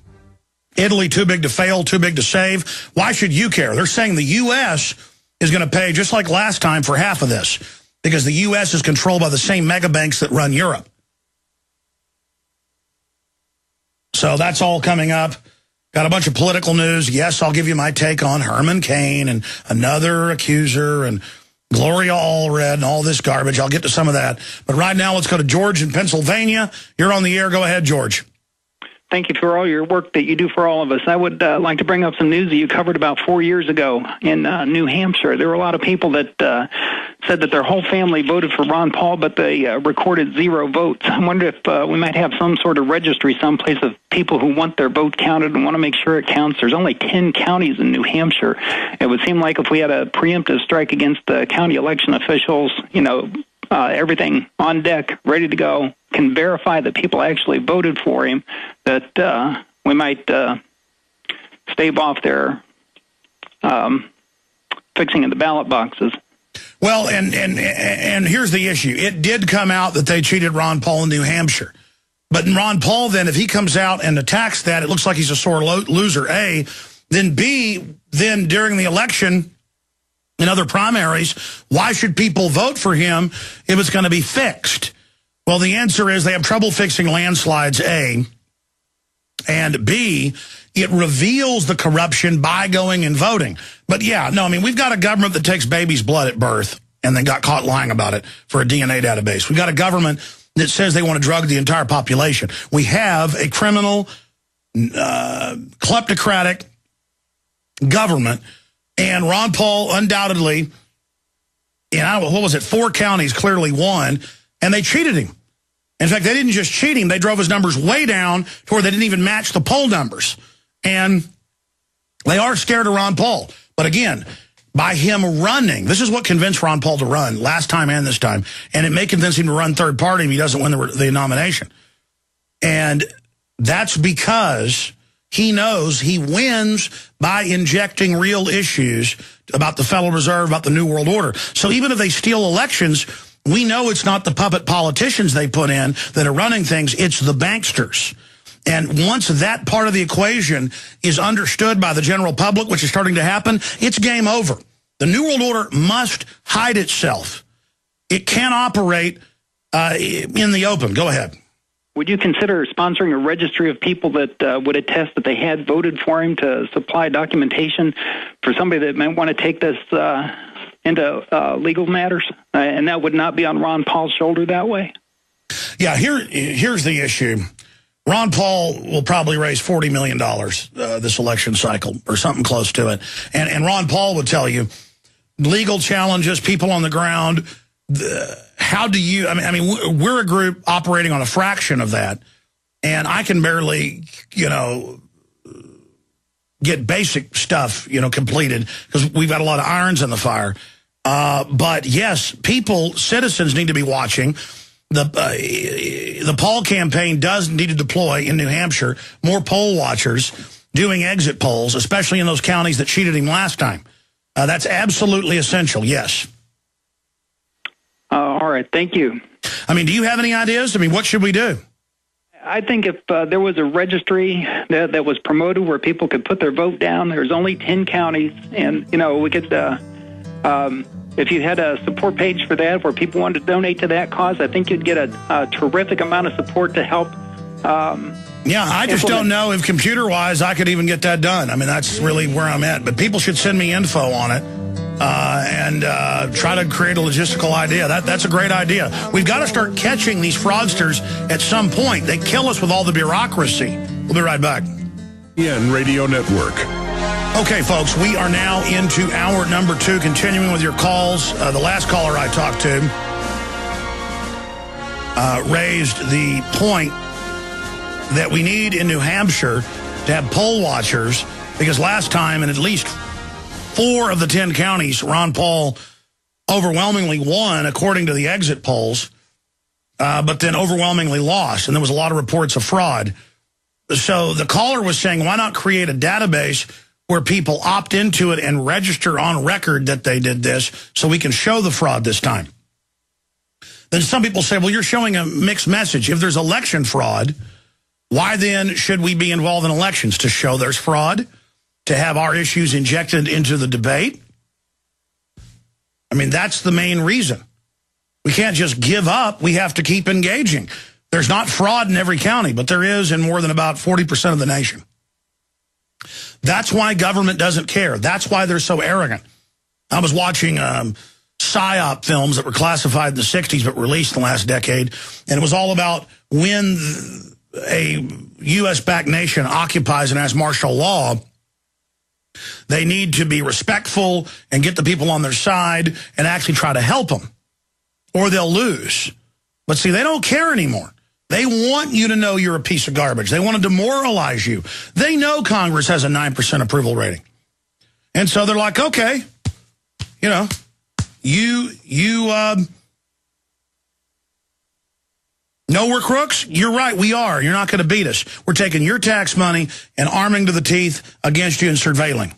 Italy, too big to fail, too big to save. Why should you care? They're saying the U.S. is going to pay, just like last time, for half of this, because the U.S. is controlled by the same mega banks that run Europe. So that's all coming up. Got a bunch of political news. Yes, I'll give you my take on Herman Cain and another accuser and Gloria Allred and all this garbage. I'll get to some of that. But right now, let's go to George in Pennsylvania. You're on the air. Go ahead, George. Thank you for all your work that you do for all of us. I would like to bring up some news that you covered about 4 years ago in New Hampshire. There were a lot of people that said that their whole family voted for Ron Paul, but they recorded 0 votes. I wonder if we might have some sort of registry someplace of people who want their vote counted and want to make sure it counts. There's only 10 counties in New Hampshire. It would seem like if we had a preemptive strike against the county election officials, you know, everything on deck, ready to go, can verify that people actually voted for him, that we might stave off their fixing of the ballot boxes. Well, and here's the issue. It did come out that they cheated Ron Paul in New Hampshire. But Ron Paul, then, if he comes out and attacks that, it looks like he's a sore loser, A. Then B, then during the election, in other primaries, why should people vote for him if it's going to be fixed? Well, the answer is they have trouble fixing landslides, A. And B, it reveals the corruption by going and voting. But yeah, no, I mean, we've got a government that takes baby's blood at birth and then got caught lying about it for a DNA database. We've got a government that says they want to drug the entire population. We have a criminal, kleptocratic government, and Ron Paul undoubtedly, what was it, 4 counties clearly won, and they cheated him. In fact, they didn't just cheat him, they drove his numbers way down to where they didn't even match the poll numbers. And they are scared of Ron Paul. But again, by him running, this is what convinced Ron Paul to run last time and this time, and it may convince him to run third party if he doesn't win the nomination. And that's because he knows he wins by injecting real issues about the Federal Reserve, about the New World Order. So even if they steal elections, we know it's not the puppet politicians they put in that are running things, it's the banksters. And once that part of the equation is understood by the general public, which is starting to happen, it's game over. The New World Order must hide itself. It can't operate in the open. Go ahead. Would you consider sponsoring a registry of people that would attest that they had voted for him, to supply documentation for somebody that might want to take this into legal matters? And that would not be on Ron Paul's shoulder that way? Yeah, here's the issue. Ron Paul will probably raise $40 million this election cycle or something close to it. And Ron Paul would tell you, legal challenges, people on the ground, how do you, I mean, we're a group operating on a fraction of that, and I can barely, get basic stuff, completed because we've got a lot of irons in the fire. But yes, citizens need to be watching. The Paul campaign does need to deploy in New Hampshire more poll watchers doing exit polls, especially in those counties that cheated him last time. That's absolutely essential, yes. All right, thank you. I mean, do you have any ideas? I mean, what should we do? I think if there was a registry that was promoted where people could put their vote down, there's only 10 counties, and, we could... if you had a support page for that where people wanted to donate to that cause, I think you'd get a terrific amount of support to help. Yeah, I just don't know if computer-wise I could even get that done. I mean, that's really where I'm at. But people should send me info on it and try to create a logistical idea. That's a great idea. We've got to start catching these fraudsters at some point. They kill us with all the bureaucracy. We'll be right back. Radio Network. Okay, folks, we are now into hour number 2, continuing with your calls. The last caller I talked to raised the point that we need in New Hampshire to have poll watchers, because last time in at least 4 of the 10 counties, Ron Paul overwhelmingly won, according to the exit polls, but then overwhelmingly lost, and there was a lot of reports of fraud. So the caller was saying, why not create a database where people opt into it and register on record that they did this so we can show the fraud this time? Then some people say, well, you're showing a mixed message. If there's election fraud, why then should we be involved in elections? To show there's fraud? To have our issues injected into the debate? I mean, that's the main reason. We can't just give up. We have to keep engaging. There's not fraud in every county, but there is in more than about 40% of the nation. That's why government doesn't care. That's why they're so arrogant. I was watching PSYOP films that were classified in the 60s but released in the last decade, and it was all about when a U.S.-backed nation occupies and has martial law, they need to be respectful and get the people on their side and actually try to help them, or they'll lose. But see, they don't care anymore. They want you to know you're a piece of garbage. They want to demoralize you. They know Congress has a 9% approval rating. And so they're like, okay, you know we're crooks? You're right, we are. You're not going to beat us. We're taking your tax money and arming to the teeth against you and surveilling.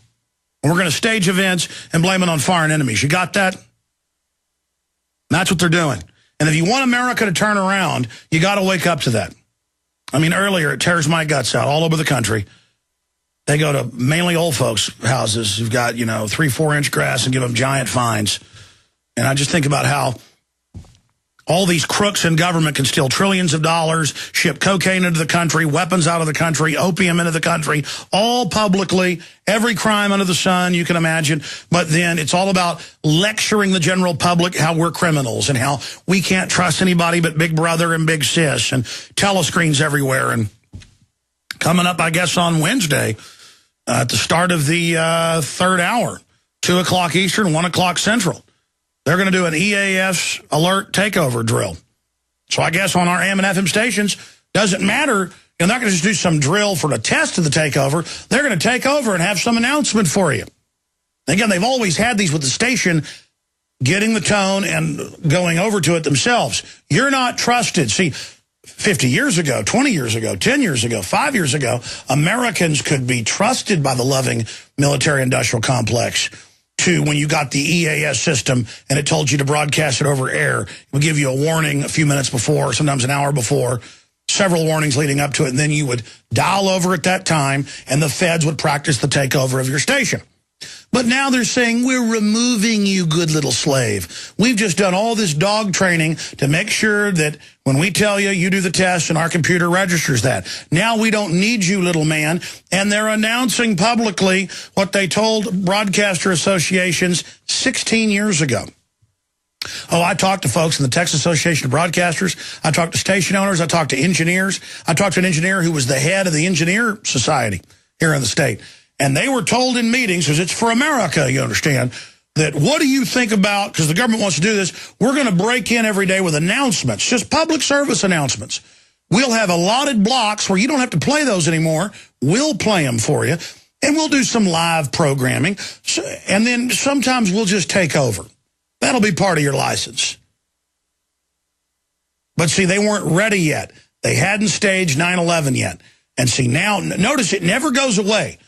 And we're going to stage events and blame it on foreign enemies. You got that? That's what they're doing. And if you want America to turn around, you got to wake up to that. I mean, earlier, it tears my guts out all over the country. They go to mainly old folks' houses who've got, 3-4 inch grass and give them giant fines. And I just think about how all these crooks in government can steal trillions of dollars, ship cocaine into the country, weapons out of the country, opium into the country, all publicly, every crime under the sun you can imagine. But then it's all about lecturing the general public how we're criminals and how we can't trust anybody but Big Brother and Big Sis and telescreens everywhere. And coming up, I guess, on Wednesday, at the start of the third hour, 2 o'clock Eastern, 1 o'clock Central, they're going to do an EAS alert takeover drill. So I guess on our AM and FM stations, doesn't matter. You're not going to just do some drill for the test of the takeover. They're going to take over and have some announcement for you. Again, they've always had these with the station getting the tone and going over to it themselves. You're not trusted. See, 50 years ago, 20 years ago, 10 years ago, 5 years ago, Americans could be trusted by the loving military-industrial complex to when you got the EAS system and it told you to broadcast it over air. It would give you a warning a few minutes before, sometimes an hour before, several warnings leading up to it, and then you would dial over at that time, and the feds would practice the takeover of your station. But now they're saying, we're removing you, good little slave. We've just done all this dog training to make sure that when we tell you, you do the test and our computer registers that. Now we don't need you, little man. And they're announcing publicly what they told broadcaster associations 16 years ago. Oh, I talked to folks in the Texas Association of Broadcasters. I talked to station owners. I talked to engineers. I talked to an engineer who was the head of the Engineer Society here in the state. And they were told in meetings, because it's for America, you understand, that what do you think about, because the government wants to do this, we're going to break in every day with announcements, just public service announcements. We'll have allotted blocks where you don't have to play those anymore. We'll play them for you, and we'll do some live programming, and then sometimes we'll just take over. That'll be part of your license. But see, they weren't ready yet. They hadn't staged 9/11 yet. And see, now, notice it never goes away.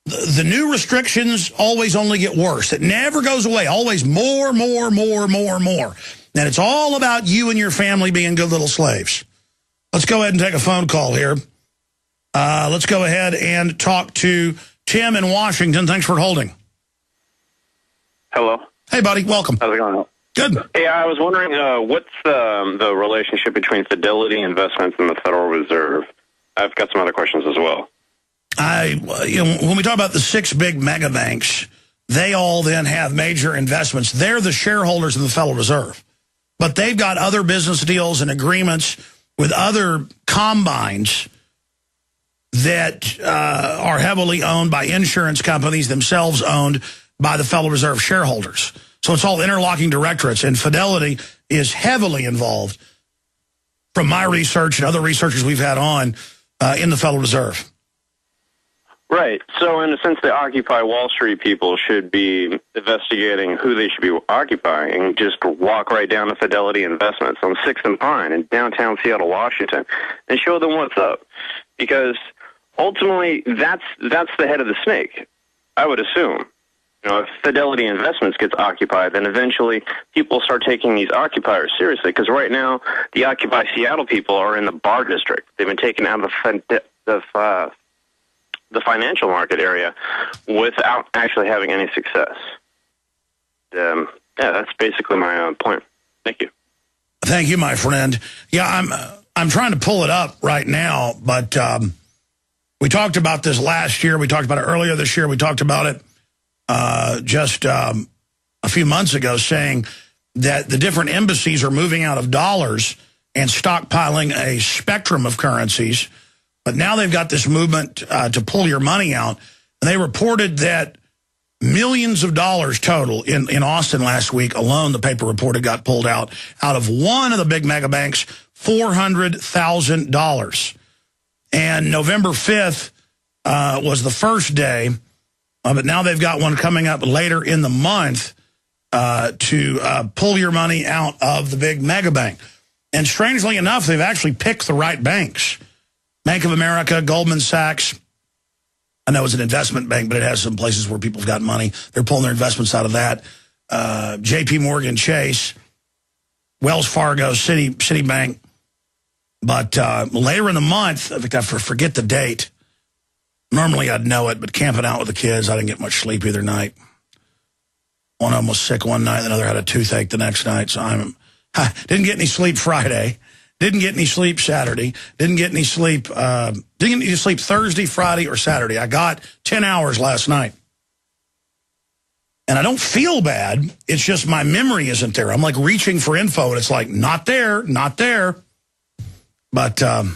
The new restrictions always only get worse. It never goes away. Always more. And it's all about you and your family being good little slaves. Let's go ahead and take a phone call here. Let's go ahead and talk to Tim in Washington. Thanks for holding. Hello. Hey, buddy. Welcome. How's it going? Good. Hey, I was wondering, what's the relationship between Fidelity Investments and the Federal Reserve? I've got some other questions as well. When we talk about the 6 big mega banks, they all then have major investments. They're the shareholders of the Federal Reserve. But they've got other business deals and agreements with other combines that are heavily owned by insurance companies, themselves owned by the Federal Reserve shareholders. So it's all interlocking directorates, and Fidelity is heavily involved, from my research and other researchers we've had on, in the Federal Reserve. Right. So in a sense, the Occupy Wall Street people should be investigating who they should be occupying and just walk right down to Fidelity Investments on 6th and Pine in downtown Seattle, Washington, and show them what's up. Because ultimately, that's the head of the snake, I would assume. You know, if Fidelity Investments gets occupied, then eventually people start taking these occupiers seriously. Because right now, the Occupy Seattle people are in the bar district. They've been taken out of the financial market area without actually having any success. Yeah, that's basically my point. Thank you. Thank you, my friend. Yeah, I'm trying to pull it up right now, but we talked about this last year. We talked about it earlier this year. We talked about it just a few months ago, saying that the different embassies are moving out of dollars and stockpiling a spectrum of currencies. But now they've got this movement to pull your money out. And they reported that millions of dollars total in Austin last week alone, the paper reported, got pulled out of one of the big mega banks, $400,000. And November 5th was the first day, but now they've got one coming up later in the month to pull your money out of the big mega bank. And strangely enough, they've actually picked the right banks. Bank of America, Goldman Sachs. I know it's an investment bank, but it has some places where people have got money. They're pulling their investments out of that. J.P. Morgan Chase, Wells Fargo, Citibank. But later in the month, I think I forget the date. Normally I'd know it, but camping out with the kids, I didn't get much sleep either night. One of them was sick one night, the other had a toothache the next night, so I'm Didn't get any sleep Friday. Didn't get any sleep Saturday. Didn't get any sleep. Didn't get any sleep Thursday, Friday, or Saturday. I got 10 hours last night. And I don't feel bad. It's just my memory isn't there. I'm like reaching for info, and it's like, not there, not there. But, and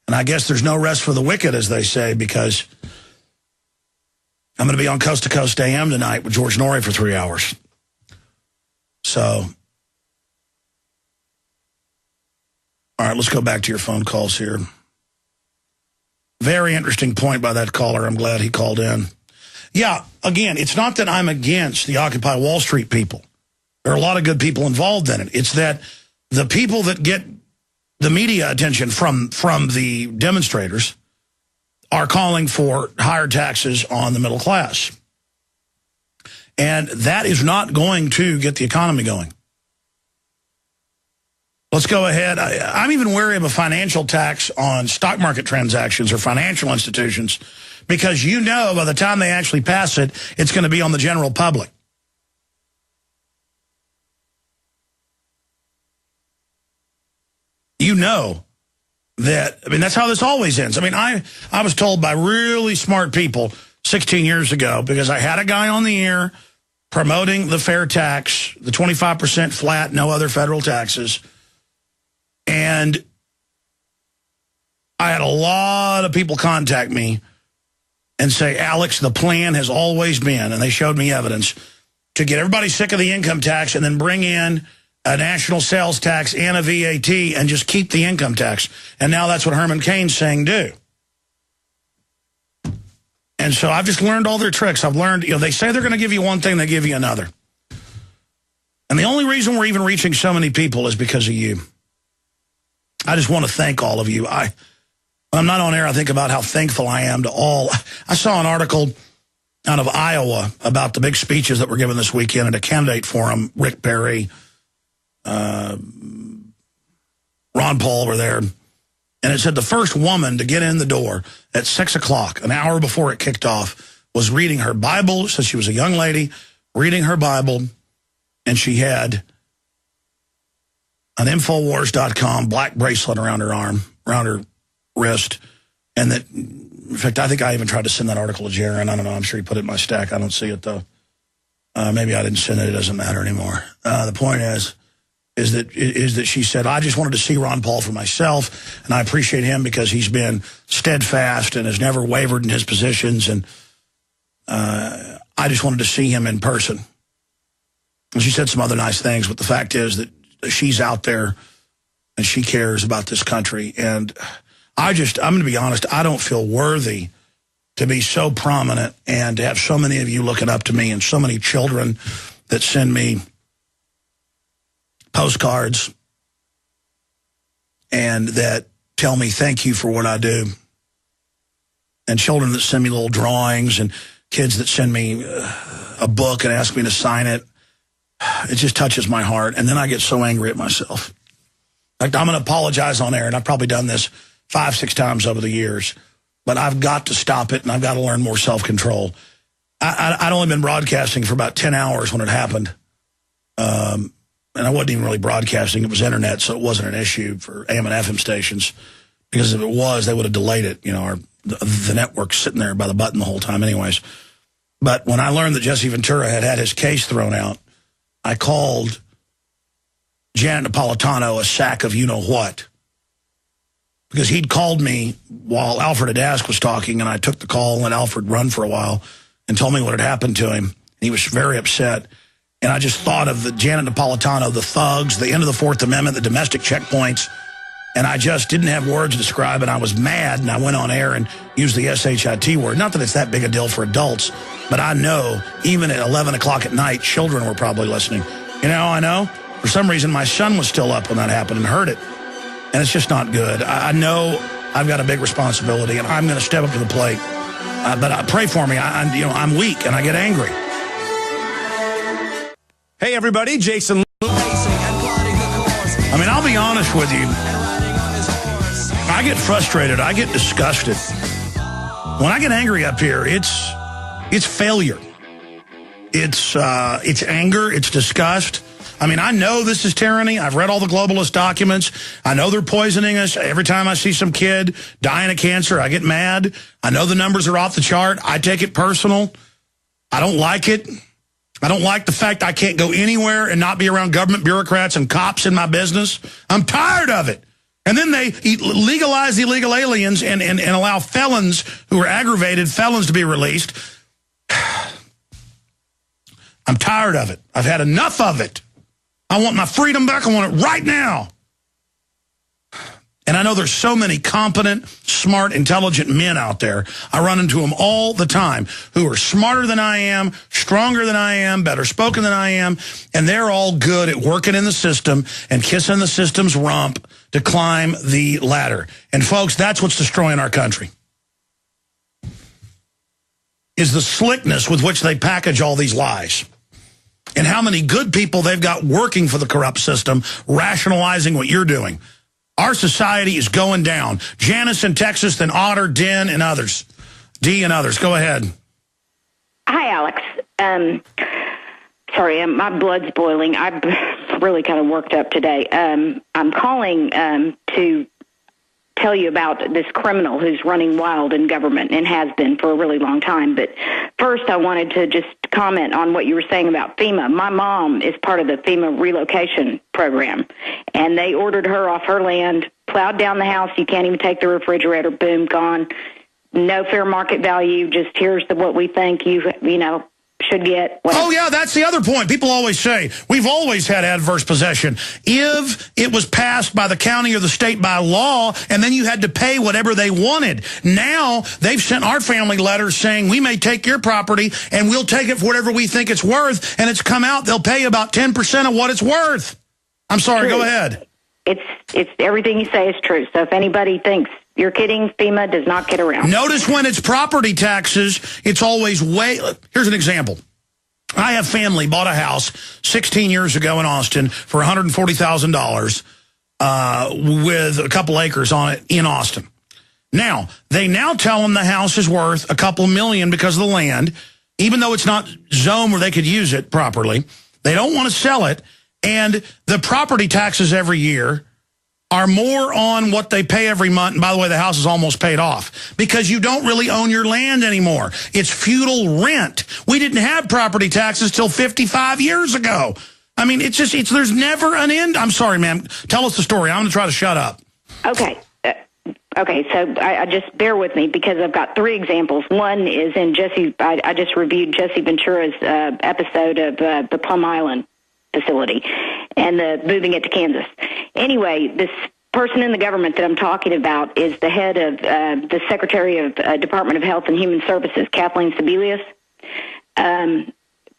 I guess there's no rest for the wicked, as they say, because I'm going to be on Coast to Coast AM tonight with George Norrie for 3 hours. So, all right, let's go back to your phone calls here. Very interesting point by that caller. I'm glad he called in. Yeah, again, it's not that I'm against the Occupy Wall Street people. There are a lot of good people involved in it. It's that the people that get the media attention from the demonstrators are calling for higher taxes on the middle class. And that is not going to get the economy going. Let's go ahead. I'm even wary of a financial tax on stock market transactions or financial institutions, because you know by the time they actually pass it, it's going to be on the general public. You know that, I mean, that's how this always ends. I mean, I was told by really smart people 16 years ago, because I had a guy on the air promoting the fair tax, the 25% flat, no other federal taxes. And I had a lot of people contact me and say, Alex, the plan has always been, and they showed me evidence, to get everybody sick of the income tax and then bring in a national sales tax and a VAT and just keep the income tax. And now that's what Herman Cain's saying do. And so I've just learned all their tricks. I've learned, you know, they say they're going to give you one thing, they give you another. And the only reason we're even reaching so many people is because of you. I just want to thank all of you. When I'm not on air, I think about how thankful I am to all. I saw an article out of Iowa about the big speeches that were given this weekend at a candidate forum. Rick Perry, Ron Paul were there. And it said the first woman to get in the door at 6 o'clock, an hour before it kicked off, was reading her Bible. So she was a young lady reading her Bible, and she had an Infowars.com black bracelet around her arm, around her wrist. And that, in fact, I think I even tried to send that article to Jaron. I don't know. I'm sure he put it in my stack. I don't see it, though. Maybe I didn't send it. It doesn't matter anymore. The point is that she said, I just wanted to see Ron Paul for myself, and I appreciate him because he's been steadfast and has never wavered in his positions, and I just wanted to see him in person. And she said some other nice things, but the fact is that she's out there and she cares about this country. And I'm going to be honest, I don't feel worthy to be so prominent and to have so many of you looking up to me and so many children that send me postcards and that tell me thank you for what I do, and children that send me little drawings, and kids that send me a book and ask me to sign it. It just touches my heart, and then I get so angry at myself. Like, I'm going to apologize on air, and I've probably done this 5-6 times over the years, but I've got to stop it, and I've got to learn more self-control. I'd only been broadcasting for about 10 hours when it happened. And I wasn't even really broadcasting. It was internet, so it wasn't an issue for AM and FM stations. Because if it was, they would have delayed it. You know, the network's sitting there by the button the whole time anyways. But when I learned that Jesse Ventura had his case thrown out, I called Janet Napolitano a sack of you-know-what. Because he'd called me while Alfred Adask was talking, and I took the call and let Alfred run for a while and told me what had happened to him. And he was very upset. And I just thought of the Janet Napolitano, the thugs, the end of the Fourth Amendment, the domestic checkpoints. And I just didn't have words to describe it. I was mad, and I went on air and used the SHIT word. Not that it's that big a deal for adults, but I know even at 11 o'clock at night, children were probably listening. You know, I know. For some reason, my son was still up when that happened and heard it. And it's just not good. I know I've got a big responsibility, and I'm going to step up to the plate. But pray for me. I'm weak, and I get angry. Hey, everybody, Jason. I mean, I'll be honest with you. I get frustrated. I get disgusted. When I get angry up here, it's failure. It's anger. It's disgust. I mean, I know this is tyranny. I've read all the globalist documents. I know they're poisoning us. Every time I see some kid dying of cancer, I get mad. I know the numbers are off the chart. I take it personal. I don't like it. I don't like the fact I can't go anywhere and not be around government bureaucrats and cops in my business. I'm tired of it. And then they legalize illegal aliens and allow felons who are aggravated felons to be released. I'm tired of it. I've had enough of it. I want my freedom back. I want it right now. And I know there's so many competent, smart, intelligent men out there. I run into them all the time who are smarter than I am, stronger than I am, better spoken than I am, and they're all good at working in the system and kissing the system's rump to climb the ladder. And folks, that's what's destroying our country, is the slickness with which they package all these lies. And how many good people they've got working for the corrupt system, rationalizing what you're doing. Our society is going down. Janice in Texas, then Otter, Den, and others. D and others. Go ahead. Hi, Alex. Sorry, my blood's boiling. I'm really kind of worked up today. I'm calling to tell you about this criminal who's running wild in government and has been for a really long time. But first, I wanted to just comment on what you were saying about FEMA. My mom is part of the FEMA relocation program, and they ordered her off her land, plowed down the house. You can't even take the refrigerator. Boom, gone. No fair market value. Just here's what we think you should get. Whatever. Oh, yeah, that's the other point. People always say, we've always had adverse possession. If it was passed by the county or the state by law, and then you had to pay whatever they wanted. Now, they've sent our family letters saying, we may take your property, and we'll take it for whatever we think it's worth, and it's come out, they'll pay about 10% of what it's worth. I'm sorry, True. Go ahead. It's everything you say is true. So if anybody thinks you're kidding, FEMA does not kid around. Notice when it's property taxes, it's always way... Here's an example. I have family bought a house 16 years ago in Austin for $140,000 with a couple acres on it in Austin. Now, they now tell them the house is worth a couple million because of the land, even though it's not zoned where they could use it properly. They don't want to sell it, and the property taxes every year are more on what they pay every month. And by the way, the house is almost paid off because you don't really own your land anymore. It's feudal rent. We didn't have property taxes till 55 years ago. I mean, there's never an end. I'm sorry, ma'am. Tell us the story. I'm going to try to shut up. Okay. So I just bear with me because I've got three examples. One is in I just reviewed Jesse Ventura's episode of the Plum Island facility and moving it to Kansas. Anyway, this person in the government that I'm talking about is the head of the Secretary of Department of Health and Human Services, Kathleen Sebelius.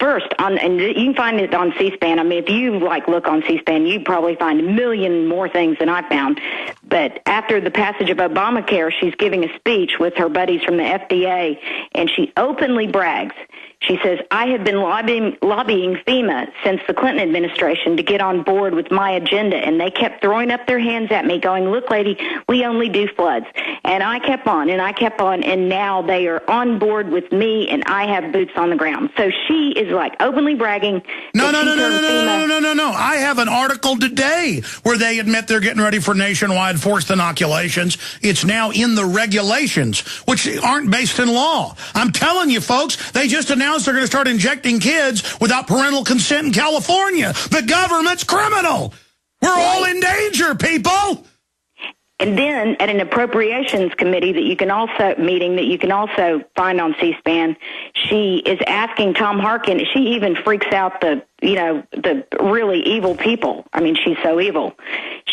First, and you can find it on C-SPAN. I mean, if you look on C-SPAN, you probably find a million more things than I found. But after the passage of Obamacare, she's giving a speech with her buddies from the FDA, and she openly brags. She says, I have been lobbying FEMA since the Clinton administration to get on board with my agenda, and they kept throwing up their hands at me going, look, lady, we only do floods. And I kept on, and now they are on board with me, and I have boots on the ground. So she is openly bragging. No. I have an article today where they admit they're getting ready for nationwide forced inoculations. It's now in the regulations, which aren't based in law. I'm telling you, folks, they just announced they're going to start injecting kids without parental consent in California. The government's criminal. We're all in danger, people. And then at an appropriations committee that you can also find on C-SPAN, she is asking Tom Harkin. She even freaks out the really evil people. I mean, she's so evil.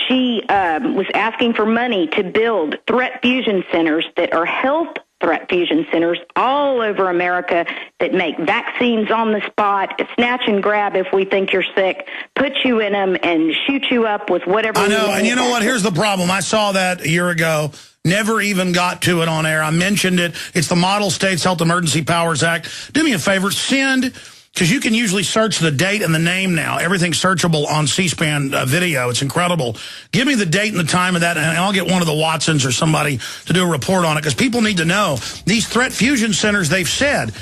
She was asking for money to build threat fusion centers that are health threat fusion centers all over America that make vaccines on the spot, snatch and grab if we think you're sick, put you in them and shoot you up with whatever. I know, and you know what? Here's the problem. I saw that a year ago. Never even got to it on air. I mentioned it. It's the Model States Health Emergency Powers Act. Do me a favor, send... Because you can usually search the date and the name now. Everything's searchable on C-SPAN video. It's incredible. Give me the date and the time of that, and I'll get one of the Watsons or somebody to do a report on it, because people need to know. These threat fusion centers, they've said,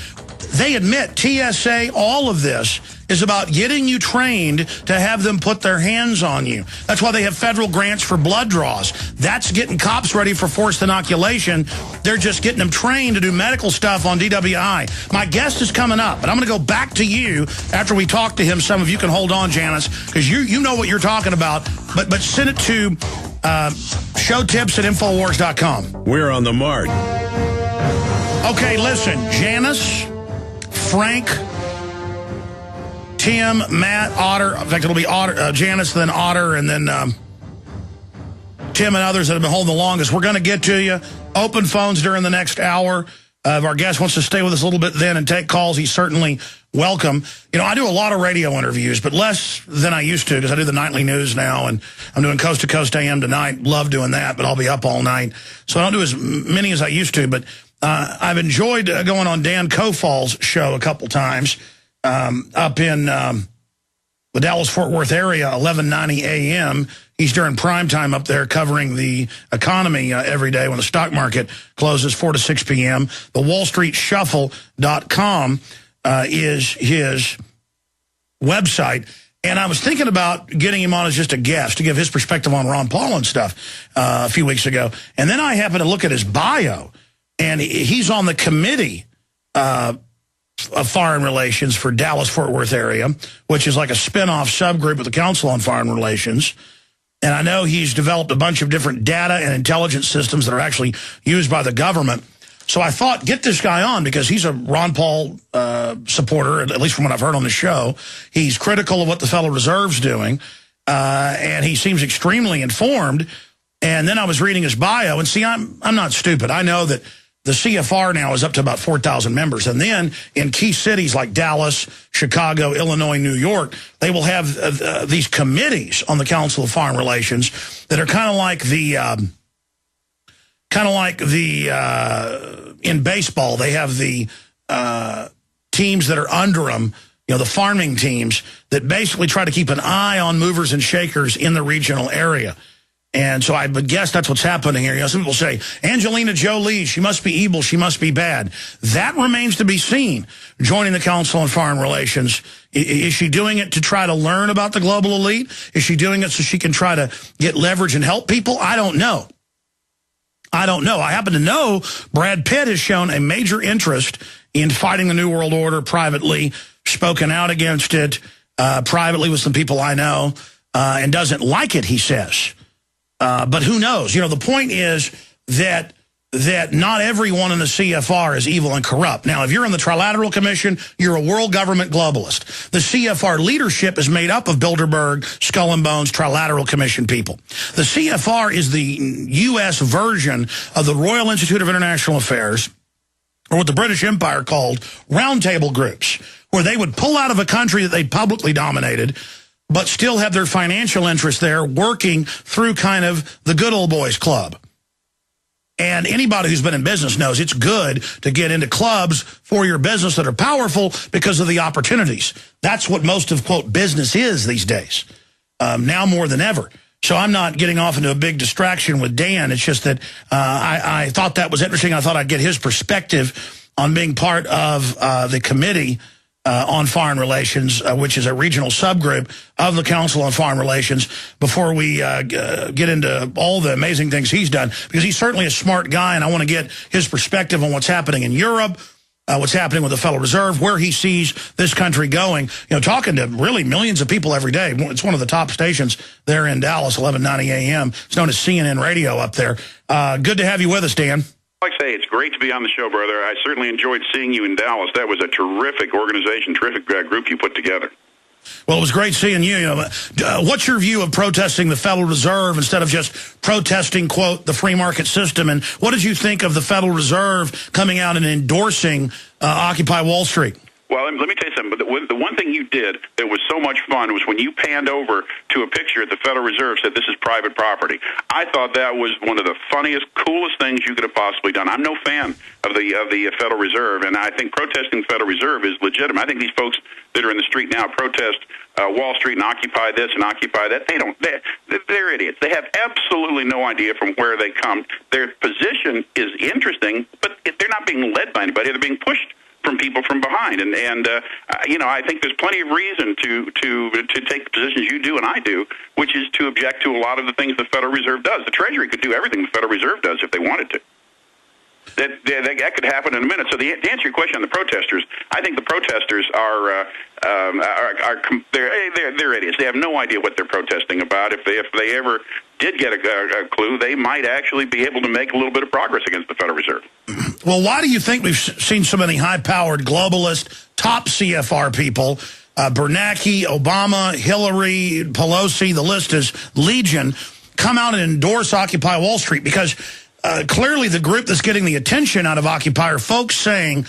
they admit, TSA, all of this is about getting you trained to have them put their hands on you. That's why they have federal grants for blood draws. That's getting cops ready for forced inoculation. They're just getting them trained to do medical stuff on DWI. My guest is coming up, but I'm going to go back to you after we talk to him. Some of you can hold on, Janice, because you know what you're talking about. But send it to showtips@infowars.com. We're on the mark. Okay, listen, Janice, Frank, Tim, Matt, Otter. In fact, it'll be Otter, Janice, then Otter, and then Tim and others that have been holding the longest. We're going to get to you. Open phones during the next hour. If our guest wants to stay with us a little bit then and take calls, he's certainly welcome. You know, I do a lot of radio interviews, but less than I used to because I do the nightly news now, and I'm doing Coast to Coast AM tonight. Love doing that, but I'll be up all night. So I don't do as many as I used to, but I've enjoyed going on Dan Kofall's show a couple times up in the Dallas-Fort Worth area, 1190 a.m., He's during prime time up there covering the economy every day when the stock market closes 4 to 6 p.m. The WallStreetShuffle.com is his website. And I was thinking about getting him on as just a guest to give his perspective on Ron Paul and stuff a few weeks ago. And then I happened to look at his bio, and he's on the committee of Foreign Relations for Dallas-Fort Worth area, which is like a spinoff subgroup of the Council on Foreign Relations. And I know he's developed a bunch of different data and intelligence systems that are actually used by the government. So I thought, get this guy on because he's a Ron Paul supporter, at least from what I've heard on the show. He's critical of what the Federal Reserve's doing, and he seems extremely informed. And then I was reading his bio, and see, I'm not stupid. I know that the CFR now is up to about 4,000 members. And then in key cities like Dallas, Chicago, Illinois, New York, they will have these committees on the Council of Foreign Relations that are kind of like the in baseball, they have the teams that are under them, you know, the farming teams that basically try to keep an eye on movers and shakers in the regional area. And so I would guess that's what's happening here. You know, some people say, Angelina Jolie, she must be evil, she must be bad. That remains to be seen, joining the Council on Foreign Relations. Is she doing it to try to learn about the global elite? Is she doing it so she can try to get leverage and help people? I don't know. I don't know. I happen to know Brad Pitt has shown a major interest in fighting the New World Order privately, spoken out against it privately with some people I know, and doesn't like it, he says. But who knows? You know, the point is that not everyone in the CFR is evil and corrupt. Now, if you're in the Trilateral Commission, you're a world government globalist. The CFR leadership is made up of Bilderberg, Skull and Bones, Trilateral Commission people. The CFR is the U.S. version of the Royal Institute of International Affairs, or what the British Empire called roundtable groups, where they would pull out of a country that they'd publicly dominated, but still have their financial interests there working through kind of the good old boys club. And anybody who's been in business knows it's good to get into clubs for your business that are powerful because of the opportunities. That's what most of, quote, business is these days, now more than ever. So I'm not getting off into a big distraction with Dan. It's just that I thought that was interesting. I thought I'd get his perspective on being part of the committee on Foreign Relations, which is a regional subgroup of the Council on Foreign Relations, before we get into all the amazing things he's done, because he's certainly a smart guy, and I want to get his perspective on what's happening in Europe, what's happening with the Federal Reserve, where he sees this country going. You know, talking to really millions of people every day. It's one of the top stations there in Dallas, 1190 a.m. It's known as CNN Radio up there. Good to have you with us, Dan. Like I say, it's great to be on the show, brother. I certainly enjoyed seeing you in Dallas. That was a terrific organization, terrific group you put together. Well, it was great seeing you. You know, what's your view of protesting the Federal Reserve instead of just protesting, quote, the free market system? And what did you think of the Federal Reserve coming out and endorsing Occupy Wall Street? Well, let me tell you something. But the one thing you did that was so much fun was when you panned over to a picture at the Federal Reserve, said this is private property. I thought that was one of the funniest, coolest things you could have possibly done. I'm no fan of the Federal Reserve, and I think protesting the Federal Reserve is legitimate. I think these folks that are in the street now protest Wall Street and occupy this and occupy that. They're idiots. They have absolutely no idea from where they come. Their position is interesting, but they're not being led by anybody. They're being pushed from people from behind. And I think there's plenty of reason to take the positions you do and I do, which is to object to a lot of the things the Federal Reserve does. The Treasury could do everything the Federal Reserve does if they wanted to. That could happen in a minute. So to answer your question on the protesters, I think the protesters are they're idiots. They have no idea what they're protesting about. If they ever did get a clue, they might actually be able to make a little bit of progress against the Federal Reserve. Well, why do you think we've seen so many high-powered globalist top CFR people, Bernanke, Obama, Hillary, Pelosi, the list is legion, come out and endorse Occupy Wall Street? Because clearly the group that's getting the attention out of Occupy are folks saying,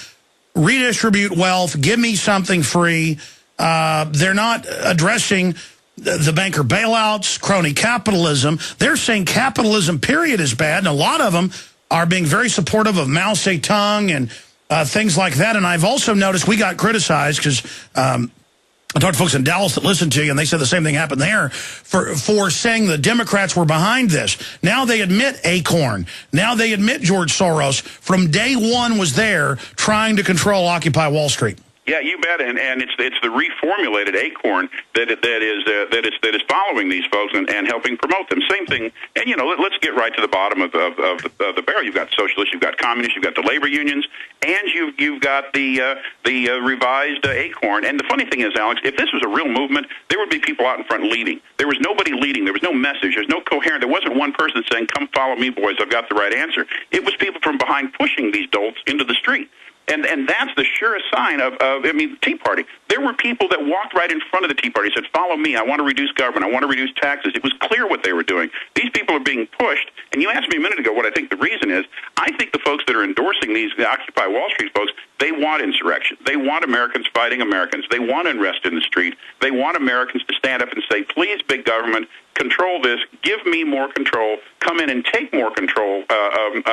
redistribute wealth, give me something free. They're not addressing the banker bailouts, crony capitalism. They're saying capitalism, period, is bad, and a lot of them are being very supportive of Mao Zedong and things like that. And I've also noticed we got criticized because I talked to folks in Dallas that listened to you, and they said the same thing happened there, for saying the Democrats were behind this. Now they admit Acorn. Now they admit George Soros from day one was there trying to control Occupy Wall Street. Yeah, you bet, and it's the reformulated Acorn that is following these folks and helping promote them. Same thing, and let's get right to the bottom of the barrel. You've got socialists, you've got communists, you've got the labor unions, and you've got the revised Acorn. And the funny thing is, Alex, if this was a real movement, there would be people out in front leading. There was nobody leading. There was no message. There's no coherent. There wasn't one person saying, "Come follow me, boys. I've got the right answer." It was people from behind pushing these dolts into the street. And that's the surest sign of the Tea Party. There were people that walked right in front of the Tea Party and said, "Follow me. I want to reduce government. I want to reduce taxes." It was clear what they were doing. These people are being pushed. And you asked me a minute ago what I think the reason is. I think the folks that are endorsing these Occupy Wall Street folks, they want insurrection. They want Americans fighting Americans. They want unrest in the street. They want Americans to stand up and say, "Please, big government, control this. Give me more control. Come in and take more control of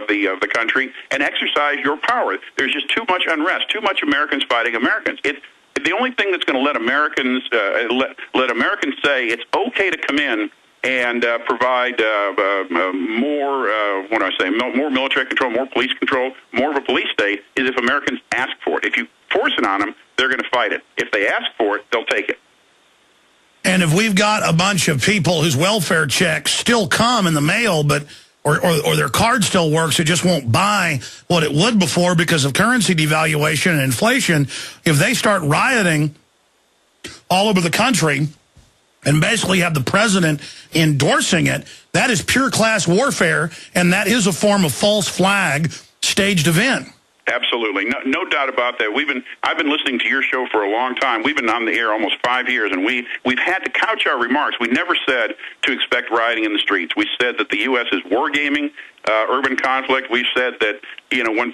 the country and exercise your power." There's just too much unrest, too much Americans fighting Americans. The only thing that's going to let Americans let Americans say it's okay to come in and provide more military control, more police control, more of a police state is if Americans ask for it. If you force it on them, they're going to fight it. If they ask for it, they'll take it. And if we've got a bunch of people whose welfare checks still come in the mail, but or their card still works, it just won't buy what it would before because of currency devaluation and inflation, if they start rioting all over the country and basically have the president endorsing it, that is pure class warfare, and that is a form of false flag staged event. Absolutely, no doubt about that. I've been listening to your show for a long time. We've been on the air almost 5 years, and we've had to couch our remarks. We never said to expect rioting in the streets. We said that the U.S. is wargaming urban conflict. We've said that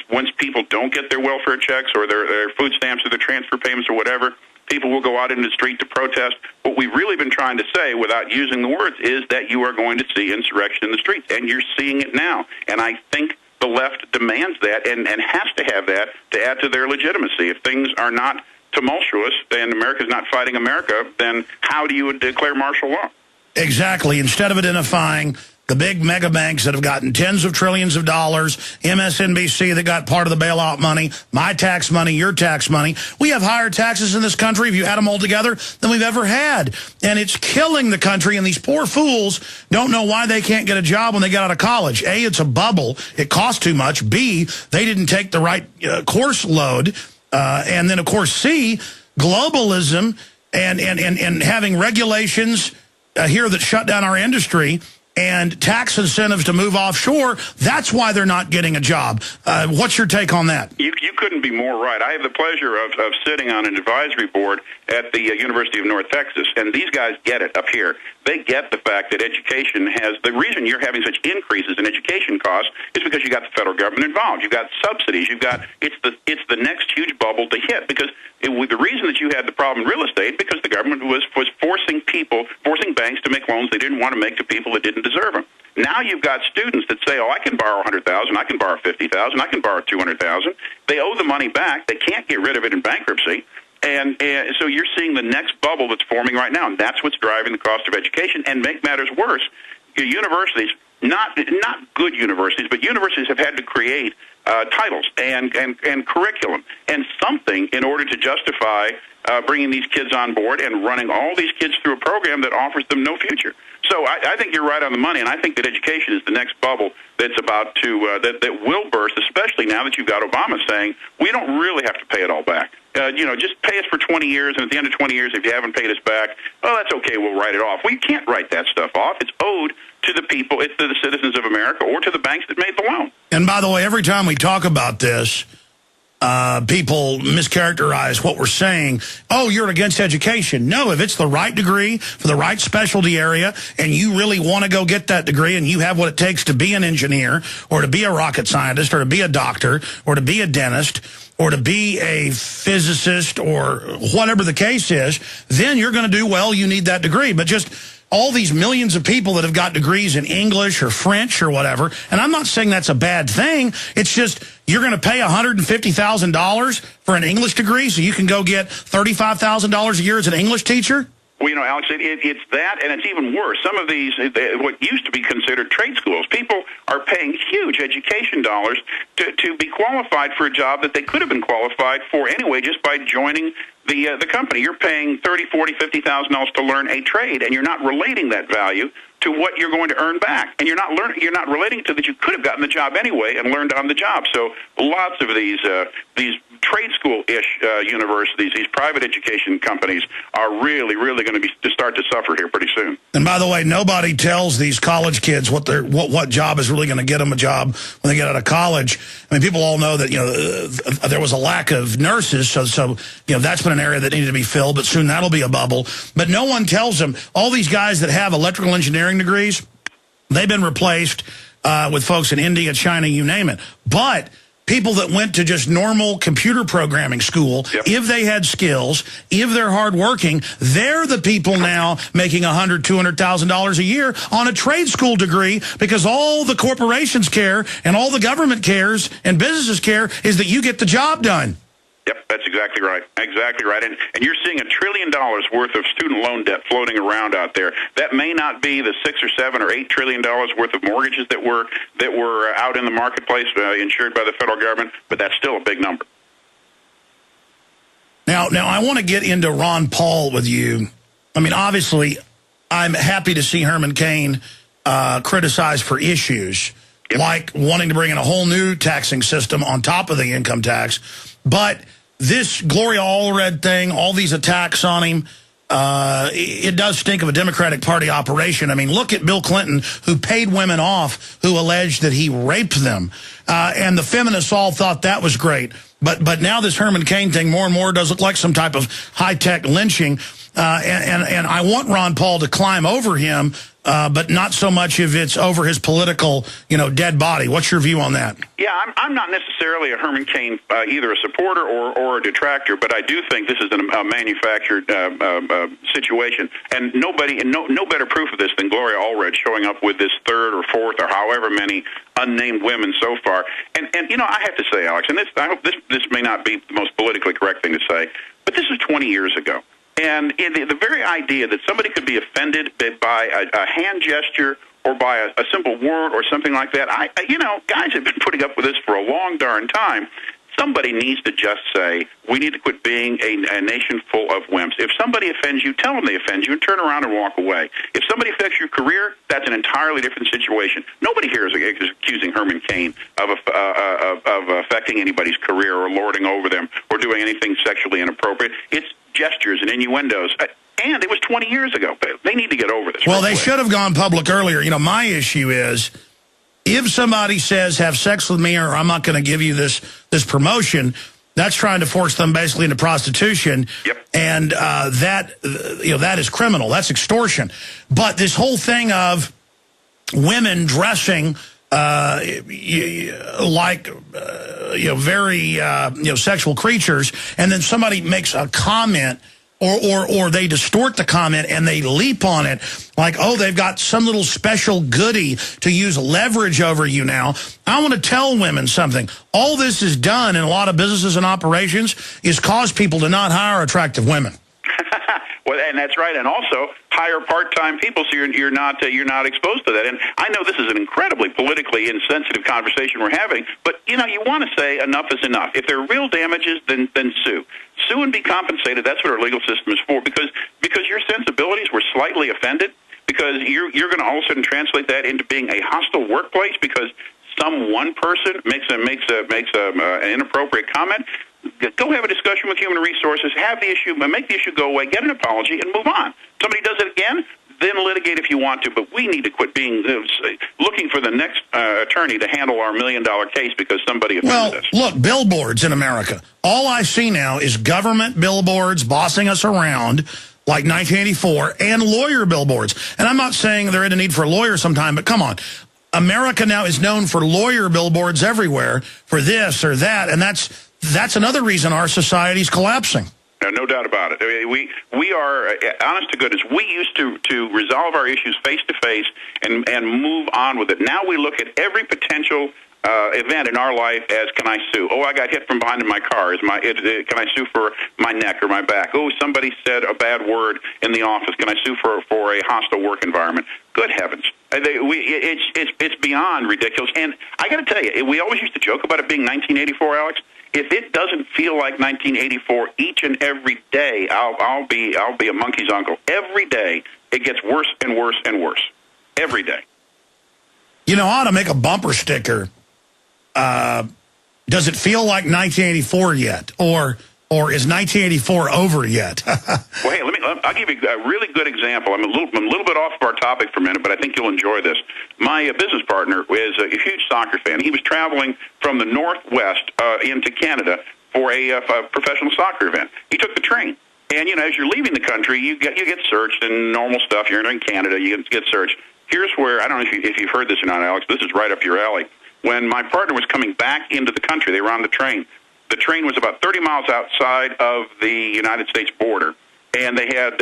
once people don't get their welfare checks or their food stamps or their transfer payments or whatever, people will go out into the street to protest. What we've really been trying to say, without using the words, is that you are going to see insurrection in the streets, and you're seeing it now. And I think the left demands that and has to have that to add to their legitimacy. If things are not tumultuous and America's not fighting America, then how do you declare martial law? Exactly. Instead of identifying the big mega banks that have gotten tens of trillions of dollars, MSNBC that got part of the bailout money, my tax money, your tax money. We have higher taxes in this country, if you add them all together, than we've ever had. And it's killing the country, and these poor fools don't know why they can't get a job when they get out of college. A, it's a bubble. It costs too much. B, they didn't take the right course load. And then, of course, C, globalism and having regulations here that shut down our industry and tax incentives to move offshore. That's why they're not getting a job. What's your take on that? You couldn't be more right. I have the pleasure of sitting on an advisory board at the University of North Texas, and these guys get it up here. They get the fact that education has, the reason you're having such increases in education costs is because you got the federal government involved. You've got subsidies. You've got, it's the next huge bubble to hit, because the reason that you had the problem in real estate, because the government was forcing banks to make loans they didn't want to make to people that didn't deserve them. Now you've got students that say, "Oh, I can borrow $100,000, I can borrow $50,000, I can borrow $200,000." They owe the money back. They can't get rid of it in bankruptcy. And so you're seeing the next bubble that's forming right now, and that's what's driving the cost of education. And make matters worse, universities, not good universities, but universities have had to create titles and curriculum and something in order to justify bringing these kids on board and running all these kids through a program that offers them no future. So I think you're right on the money, and I think that education is the next bubble that's about to that will burst, especially now that you've got Obama saying we don't really have to pay it all back. Just pay us for 20 years, and at the end of 20 years, if you haven't paid us back, oh, that's okay, we'll write it off. We can't write that stuff off. It's owed to the people, it's to the citizens of America, or to the banks that made the loan. And by the way, every time we talk about this, people mischaracterize what we're saying. Oh, you're against education. No, if it's the right degree for the right specialty area and you really want to go get that degree and you have what it takes to be an engineer or to be a rocket scientist or to be a doctor or to be a dentist or to be a physicist or whatever the case is, then you're going to do well. You need that degree. But just all these millions of people that have got degrees in English or French or whatever, and I'm not saying that's a bad thing. It's just you're going to pay $150,000 for an English degree so you can go get $35,000 a year as an English teacher? Well, Alex, it's that, and it's even worse. Some of these, what used to be considered trade schools, people are paying huge education dollars to be qualified for a job that they could have been qualified for anyway just by joining the company. You're paying $30,000, $40,000, $50,000 to learn a trade, and you're not relating that value to what you're going to earn back, and you're not relating to that you could have gotten the job anyway and learned on the job. So lots of these trade school-ish universities, these private education companies, are really going to start to suffer here pretty soon. And by the way, nobody tells these college kids what job is really going to get them a job when they get out of college. I mean, people all know that there was a lack of nurses, so that's been an area that needed to be filled, but soon that'll be a bubble. But no one tells them all these guys that have electrical engineering degrees, they've been replaced with folks in India, China, you name it. But people that went to just normal computer programming school, yep, if they had skills, if they're hardworking, they're the people now making $100,000, $200,000 a year on a trade school degree, because all the corporations care and all the government cares and businesses care is that you get the job done. Yep, that's exactly right. Exactly right. And you're seeing $1 trillion worth of student loan debt floating around out there. That may not be the $6 or $7 or $8 trillion worth of mortgages that were out in the marketplace insured by the federal government, but that's still a big number. Now I want to get into Ron Paul with you. I mean, obviously, I'm happy to see Herman Cain criticized for issues, yep, like wanting to bring in a whole new taxing system on top of the income tax. But this Gloria Allred thing, all these attacks on him, it does stink of a Democratic Party operation. I mean, look at Bill Clinton, who paid women off who alleged that he raped them. And the feminists all thought that was great. But now this Herman Cain thing more and more does look like some type of high-tech lynching. And I want Ron Paul to climb over him, but not so much if it's over his political, dead body. What's your view on that? Yeah, I'm not necessarily a Herman Cain, either a supporter or a detractor, but I do think this is a manufactured situation. And no better proof of this than Gloria Allred showing up with this third or fourth or however many unnamed women so far. And I have to say, Alex, and I hope this may not be the most politically correct thing to say, but this was 20 years ago. And the very idea that somebody could be offended by a hand gesture or by a simple word or something like that, guys have been putting up with this for a long darn time. Somebody needs to just say, we need to quit being a nation full of wimps. If somebody offends you, tell them they offend you and turn around and walk away. If somebody affects your career, that's an entirely different situation. Nobody here is accusing Herman Cain of affecting anybody's career or lording over them or doing anything sexually inappropriate. It's gestures and innuendos. And it was 20 years ago. They need to get over this. Well, they should have gone public earlier. My issue is, if somebody says, have sex with me or I'm not going to give you this promotion, that's trying to force them basically into prostitution. Yep. And that is criminal. That's extortion. But this whole thing of women dressing like very sexual creatures, and then somebody makes a comment or they distort the comment and they leap on it like, oh, they've got some little special goodie to use leverage over you now. I want to tell women something. All this is done in a lot of businesses and operations is cause people to not hire attractive women. Well, and that's right. And also hire part-time people so you're not exposed to that. And I know this is an incredibly politically insensitive conversation we're having, but you want to say enough is enough. If there are real damages, then sue. Sue and be compensated. That's what our legal system is for. Because your sensibilities were slightly offended, because you're going to all of a sudden translate that into being a hostile workplace because some one person makes an inappropriate comment. Go have a discussion with Human Resources, have the issue, make the issue go away, get an apology, and move on. Somebody does it again, then litigate if you want to, but we need to quit looking for the next attorney to handle our $1 million case because somebody offended us. Well, look, billboards in America. All I see now is government billboards bossing us around like 1984, and lawyer billboards. And I'm not saying there isn't a need for a lawyer sometime, but come on. America now is known for lawyer billboards everywhere for this or that, and that's another reason our society's collapsing. No doubt about it. I mean, we are, honest to goodness, we used to resolve our issues face-to-face and move on with it. Now we look at every potential event in our life as, can I sue? Oh, I got hit from behind in my car. Can I sue for my neck or my back? Oh, somebody said a bad word in the office. Can I sue for a hostile work environment? Good heavens. It's beyond ridiculous. And I got to tell you, we always used to joke about it being 1984, Alex. If it doesn't feel like 1984 each and every day, I'll be a monkey's uncle. Every day, it gets worse and worse and worse. Every day. I ought to make a bumper sticker. Does it feel like 1984 yet, or is 1984 over yet? Well, hey, I'll give you a really good example. I'm a little bit off of our topic for a minute, but I think you'll enjoy this. My business partner is a huge soccer fan. He was traveling from the Northwest into Canada for a professional soccer event. He took the train. And, as you're leaving the country, you get searched and normal stuff. You're in Canada, you get searched. Here's where, I don't know if you've heard this or not, Alex, this is right up your alley. When my partner was coming back into the country, they were on the train. The train was about 30 miles outside of the United States border, and they had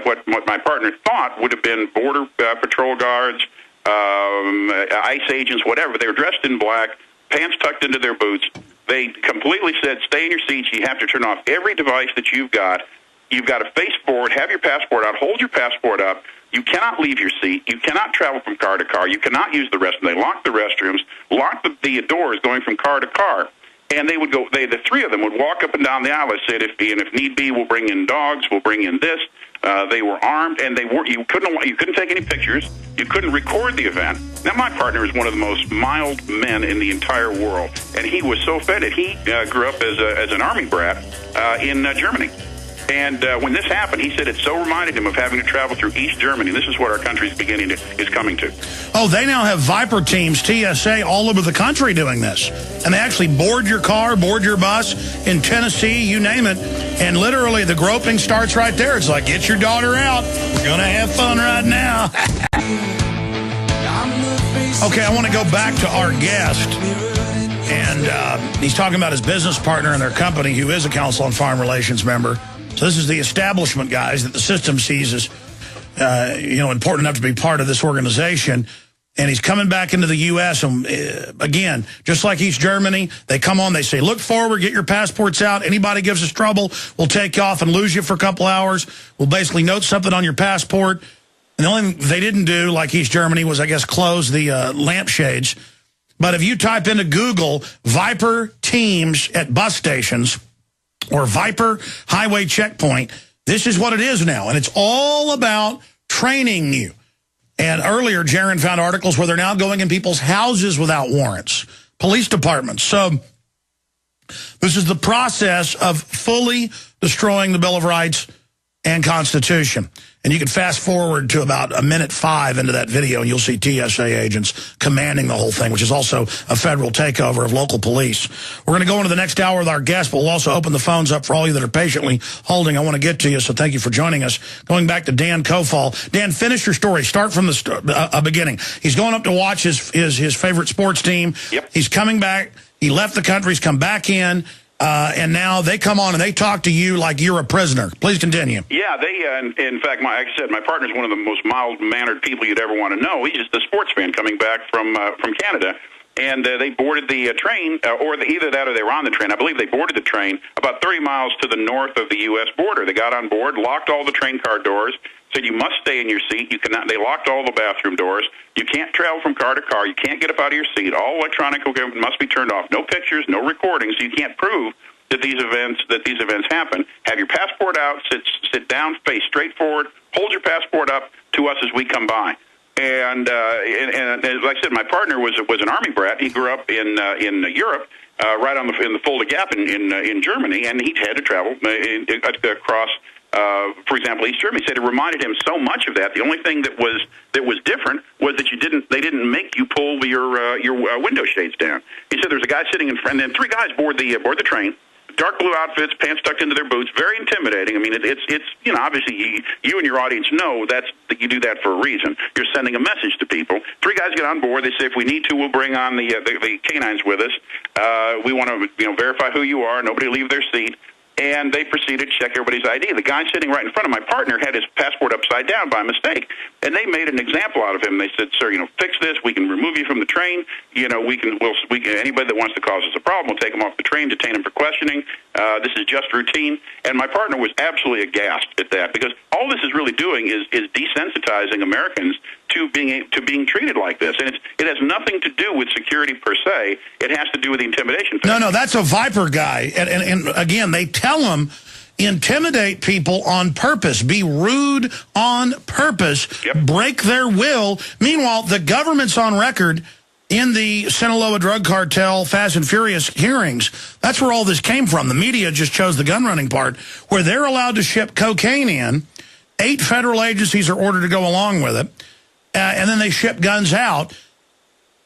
what my partner thought would have been border patrol guards, ICE agents, whatever. They were dressed in black, pants tucked into their boots. They completely said, stay in your seats. You have to turn off every device that you've got. You've got to face forward, have your passport out, hold your passport up. You cannot leave your seat. You cannot travel from car to car. You cannot use the restroom. They locked the restrooms, locked the doors going from car to car. And they would go. The three of them would walk up and down the aisle. They said, if need be, we'll bring in dogs. We'll bring in this. They were armed, and you couldn't take any pictures. You couldn't record the event. Now, my partner is one of the most mild men in the entire world, and he was so offended. He grew up as an army brat in Germany. And when this happened, he said it so reminded him of having to travel through East Germany. This is what our country is coming to. Oh, they now have Viper teams, TSA, all over the country doing this. And they actually board your car, board your bus in Tennessee, you name it. And literally the groping starts right there. It's like, get your daughter out. We're going to have fun right now. Okay, I want to go back to our guest. And he's talking about his business partner and their company, who is a Council on Foreign Relations member. So this is the establishment guys that the system sees as, important enough to be part of this organization. And he's coming back into the U.S. And again, just like East Germany, they come on, they say, look forward, get your passports out. Anybody gives us trouble, we'll take you off and lose you for a couple hours. We'll basically note something on your passport. And the only thing they didn't do, like East Germany, was, I guess, close the lampshades. But if you type into Google Viper teams at bus stations, or Viper Highway Checkpoint, this is what it is now. And it's all about training you. And earlier, Jaron found articles where they're now going in people's houses without warrants, police departments. So this is the process of fully destroying the Bill of Rights and Constitution. And you can fast forward to about 1:05 into that video, and you'll see TSA agents commanding the whole thing, which is also a federal takeover of local police. We're going to go into the next hour with our guest, but we'll also open the phones up for all you that are patiently holding. I want to get to you, so thank you for joining us. Going back to Dan Kofall. Dan, finish your story. Start from the beginning. He's going up to watch his favorite sports team. Yep. He's coming back. He left the country. He's come back in. And now they come on and they talk to you like you're a prisoner. Please continue. Yeah, in fact, like I said, my partner's one of the most mild-mannered people you'd ever want to know. He's just a sports fan coming back from Canada. and they boarded the train, either that or they were on the train. I believe they boarded the train about 30 miles to the north of the U.S. border. They got on board, locked all the train car doors, said you must stay in your seat. You cannot. They locked all the bathroom doors. You can't travel from car to car. You can't get up out of your seat. All electronic equipment must be turned off. No pictures, no recordings. You can't prove that these events happen. Have your passport out. Sit down. Face straight forward. Hold your passport up to us as we come by. And like I said, my partner was an Army brat. He grew up in Europe, right in the Fulda Gap in Germany, and he had to travel across, for example, East Germany. He said it reminded him so much of that. The only thing that was different was that they didn't make you pull your window shades down. He said there's a guy sitting in front, and then three guys board the train. Dark blue outfits, pants tucked into their boots, very intimidating. I mean, it's obviously you and your audience know that you do that for a reason. You're sending a message to people. Three guys get on board. They say, if we need to, we'll bring on the canines with us. We want to verify who you are. Nobody leave their seat. And they proceeded to check everybody's ID. The guy sitting right in front of my partner had his passport upside down by mistake, and they made an example out of him. They said, "Sir, fix this. We can remove you from the train. We can anybody that wants to cause us a problem, we'll take him off the train, detain him for questioning. This is just routine." And my partner was absolutely aghast at that, because all this is really doing is desensitizing Americans to being treated like this, and it has nothing to do with security per se. It has to do with the intimidation factor. No, that's a Viper guy, and again, they tell him intimidate people on purpose, be rude on purpose, break their will. Meanwhile, the government's on record in the Sinaloa drug cartel Fast and Furious hearings. That's where all this came from. The media just chose the gun running part, where they're allowed to ship cocaine in. 8 federal agencies are ordered to go along with it. And then they ship guns out.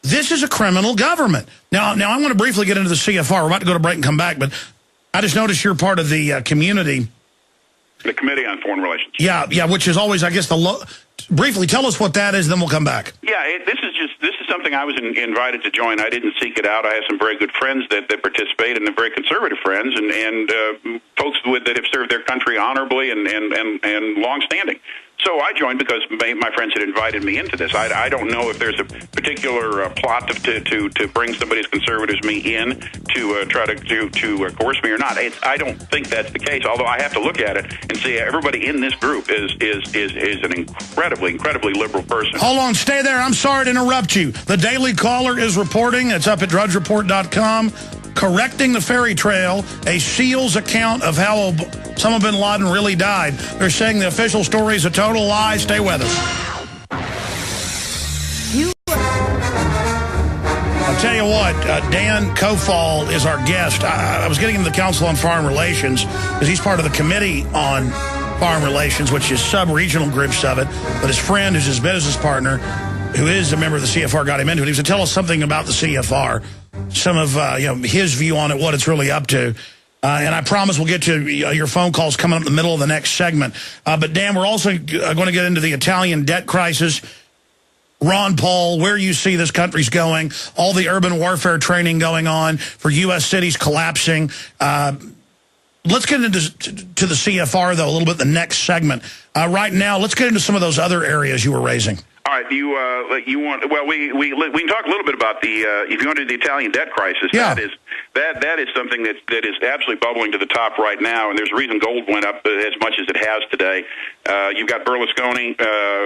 This is a criminal government. Now I want to briefly get into the CFR. We're about to go to break and come back, but I just noticed you're part of the community. The Committee on Foreign Relations. Yeah, which is always, I guess, briefly tell us what that is, then we'll come back. Yeah, this is something I was invited to join. I didn't seek it out. I have some very good friends that participate, and very conservative friends, and folks that have served their country honorably and long-standing. So I joined because my friends had invited me into this. I don't know if there's a particular plot to bring somebody as conservative as me in to try to coerce me or not. I don't think that's the case. Although I have to look at it and see everybody in this group is an incredibly liberal person. Hold on, stay there. I'm sorry to interrupt you. The Daily Caller is reporting. It's up at drudgereport.com. Correcting the Fairy Trail, a SEAL's account of how Osama bin Laden really died. They're saying the official story is a total lie. Stay with us. I'll tell you what, Dan Kofal is our guest. I was getting into the Council on Foreign Relations because he's part of the Committee on Foreign Relations, which is sub-regional groups of it. But his friend, who's his business partner, who is a member of the CFR, got him into it. He was to tell us something about the CFR. Some of his view on it, what it's really up to. And I promise we'll get to your phone calls coming up in the middle of the next segment. But, Dan, we're also going to get into the Italian debt crisis. Ron Paul, where you see this country's going, all the urban warfare training going on for U.S. cities collapsing. Let's get into the CFR, though, a little bit the next segment. Right now, let's get into some of those other areas you were raising. All right, you want? Well, we can talk a little bit about the if you want to do the Italian debt crisis. Yeah. That is something that is absolutely bubbling to the top right now, and there's a reason gold went up as much as it has today. You've got Berlusconi,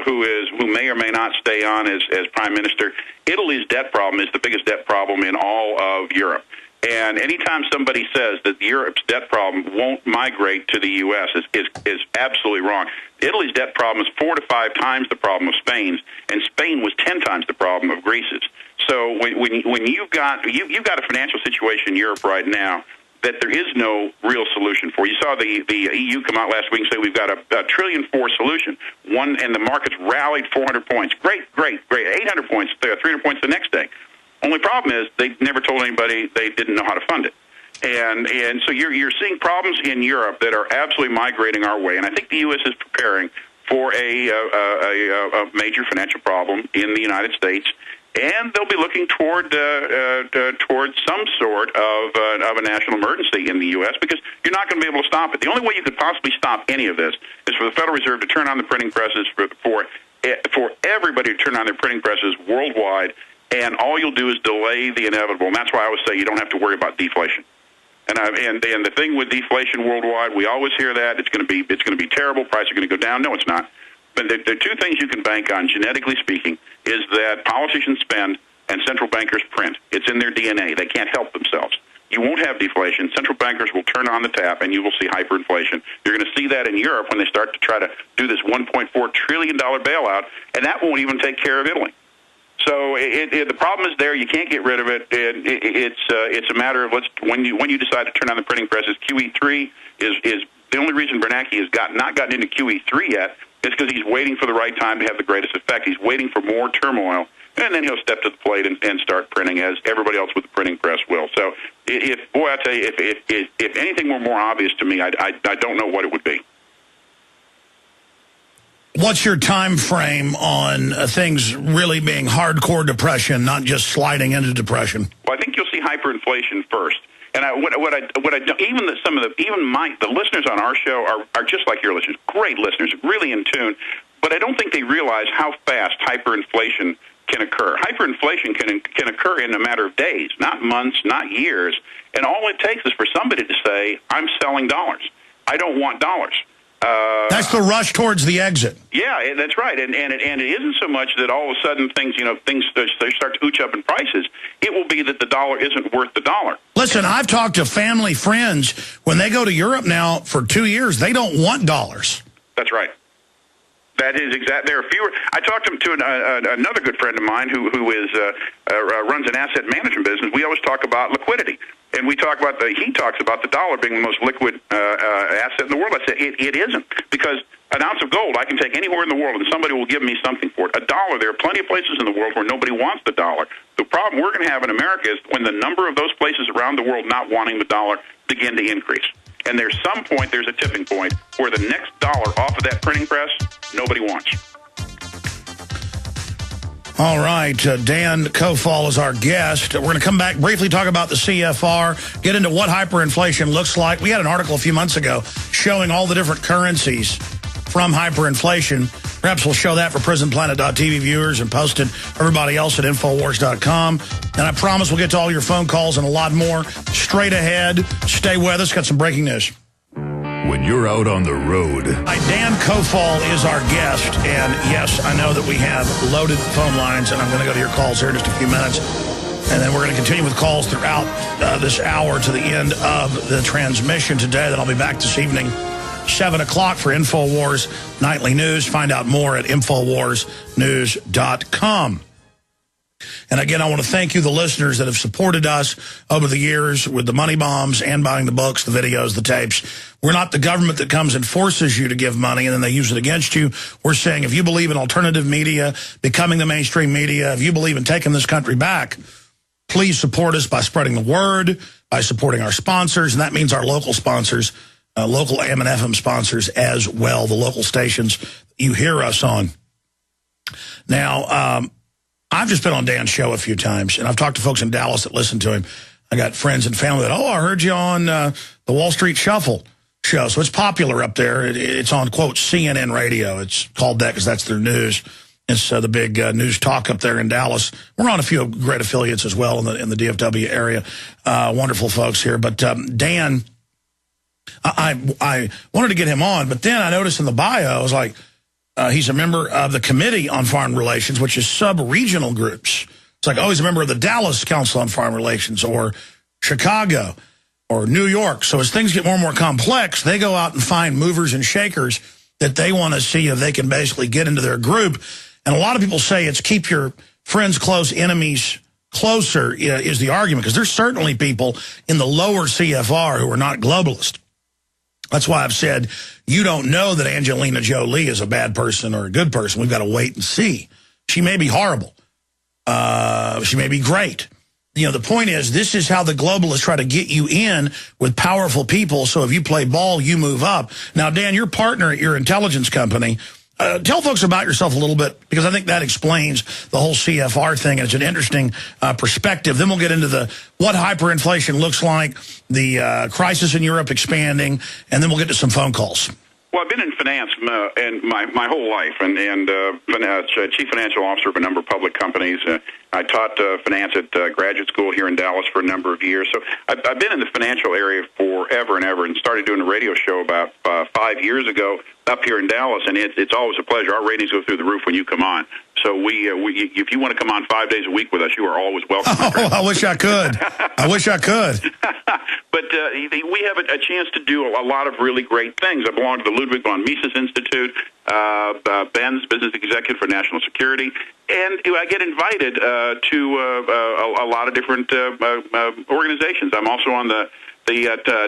who may or may not stay on as prime minister. Italy's debt problem is the biggest debt problem in all of Europe. And anytime somebody says that Europe's debt problem won't migrate to the U.S. is absolutely wrong. Italy's debt problem is 4 to 5 times the problem of Spain's, and Spain was 10 times the problem of Greece's. So when you've got a financial situation in Europe right now that there is no real solution for. You saw the EU come out last week and say we've got a $1.4 trillion solution. And the markets rallied 400 points. Great, 800 points, 300 points the next day. Only problem is they never told anybody they didn't know how to fund it. And so you're seeing problems in Europe that are absolutely migrating our way. And I think the U.S. is preparing for a major financial problem in the United States. And they'll be looking toward some sort of a national emergency in the U.S. because you're not going to be able to stop it. The only way you could possibly stop any of this is for the Federal Reserve to turn on the printing presses, for everybody to turn on their printing presses worldwide, and all you'll do is delay the inevitable. And that's why I always say you don't have to worry about deflation. And the thing with deflation worldwide, we always hear that it's going to be terrible. Prices are going to go down. No, it's not. But the two things you can bank on, genetically speaking, is that politicians spend and central bankers print. It's in their DNA. They can't help themselves. You won't have deflation. Central bankers will turn on the tap, and you will see hyperinflation. You're going to see that in Europe when they start to try to do this $1.4 trillion bailout, and that won't even take care of Italy. So the problem is there. You can't get rid of it. It's a matter of when you decide to turn on the printing presses. QE3 is the only reason Bernanke has not gotten into QE3 yet is because he's waiting for the right time to have the greatest effect. He's waiting for more turmoil, and then he'll step to the plate and start printing as everybody else with the printing press will. So, I tell you, if anything were more obvious to me, I don't know what it would be. What's your time frame on things really being hardcore depression, not just sliding into depression? Well, I think you'll see hyperinflation first. And the listeners on our show are just like your listeners, great listeners, really in tune. But I don't think they realize how fast hyperinflation can occur. Hyperinflation can occur in a matter of days, not months, not years. And all it takes is for somebody to say, "I'm selling dollars. I don't want dollars." That's the rush towards the exit. Yeah, that's right. And it isn't so much that all of a sudden things they start to ooch up in prices. It will be that the dollar isn't worth the dollar. Listen, I've talked to family friends. When they go to Europe now for 2 years, they don't want dollars. That's right. That is exact. There are fewer. I talked to another good friend of mine who runs an asset management business. We always talk about liquidity, and he talks about the dollar being the most liquid asset in the world. I said it isn't, because an ounce of gold I can take anywhere in the world and somebody will give me something for it. A dollar, there are plenty of places in the world where nobody wants the dollar. The problem we're going to have in America is when the number of those places around the world not wanting the dollar begin to increase. And there's a tipping point where the next dollar off of that printing press, nobody wants. All right, Dan Kofal is our guest. We're going to come back, briefly talk about the CFR, get into what hyperinflation looks like. We had an article a few months ago showing all the different currencies from hyperinflation. Perhaps we'll show that for PrisonPlanet.tv viewers and post it for everybody else at Infowars.com. And I promise we'll get to all your phone calls and a lot more straight ahead. Stay with us. Got some breaking news. When you're out on the road. Dan Kofal is our guest. And yes, I know that we have loaded phone lines, and I'm going to go to your calls here in just a few minutes. And then we're going to continue with calls throughout this hour to the end of the transmission today. Then I'll be back this evening, 7 o'clock for InfoWars Nightly News. Find out more at InfoWarsNews.com. And again, I want to thank you, the listeners that have supported us over the years with the money bombs and buying the books, the videos, the tapes. We're not the government that comes and forces you to give money and then they use it against you. We're saying if you believe in alternative media, becoming the mainstream media, if you believe in taking this country back, please support us by spreading the word, by supporting our sponsors. And that means our local sponsors, local AM and FM sponsors as well, the local stations you hear us on. Now, I've just been on Dan's show a few times, and I've talked to folks in Dallas that listen to him. I got friends and family that, I heard you on the Wall Street Shuffle show. So it's popular up there. It's on, quote, CNN radio. It's called that because that's their news. It's the big news talk up there in Dallas. We're on a few great affiliates as well in the DFW area. Wonderful folks here. But Dan, I wanted to get him on, but then I noticed in the bio, I was like, he's a member of the Committee on Foreign Relations, which is sub-regional groups. It's like, he's a member of the Dallas Council on Foreign Relations or Chicago or New York. So as things get more and more complex, they go out and find movers and shakers that they want to see if they can basically get into their group. And a lot of people say it's keep your friends close, enemies closer is the argument, because there's certainly people in the lower CFR who are not globalist. That's why I've said you don't know that Angelina Jolie is a bad person or a good person. We've got to wait and see. She may be horrible. She may be great. The point is, this is how the globalists try to get you in with powerful people. So if you play ball, you move up. Now, Dan, your partner at your intelligence company, tell folks about yourself a little bit, because I think that explains the whole CFR thing. And it's an interesting perspective. Then we'll get into what hyperinflation looks like, the crisis in Europe expanding, and then we'll get to some phone calls. Well, I've been in finance and my whole life, and chief financial officer of a number of public companies. I taught finance at graduate school here in Dallas for a number of years. So I've been in the financial area forever and ever, and started doing a radio show about 5 years ago up here in Dallas, and it's always a pleasure. Our ratings go through the roof when you come on. So we if you want to come on 5 days a week with us, you are always welcome. Oh, I wish I could. I wish I could. But we have a chance to do a lot of really great things. I belong to the Ludwig von Mises Institute, Ben's business executive for national security, and I get invited to a lot of different organizations. I'm also on the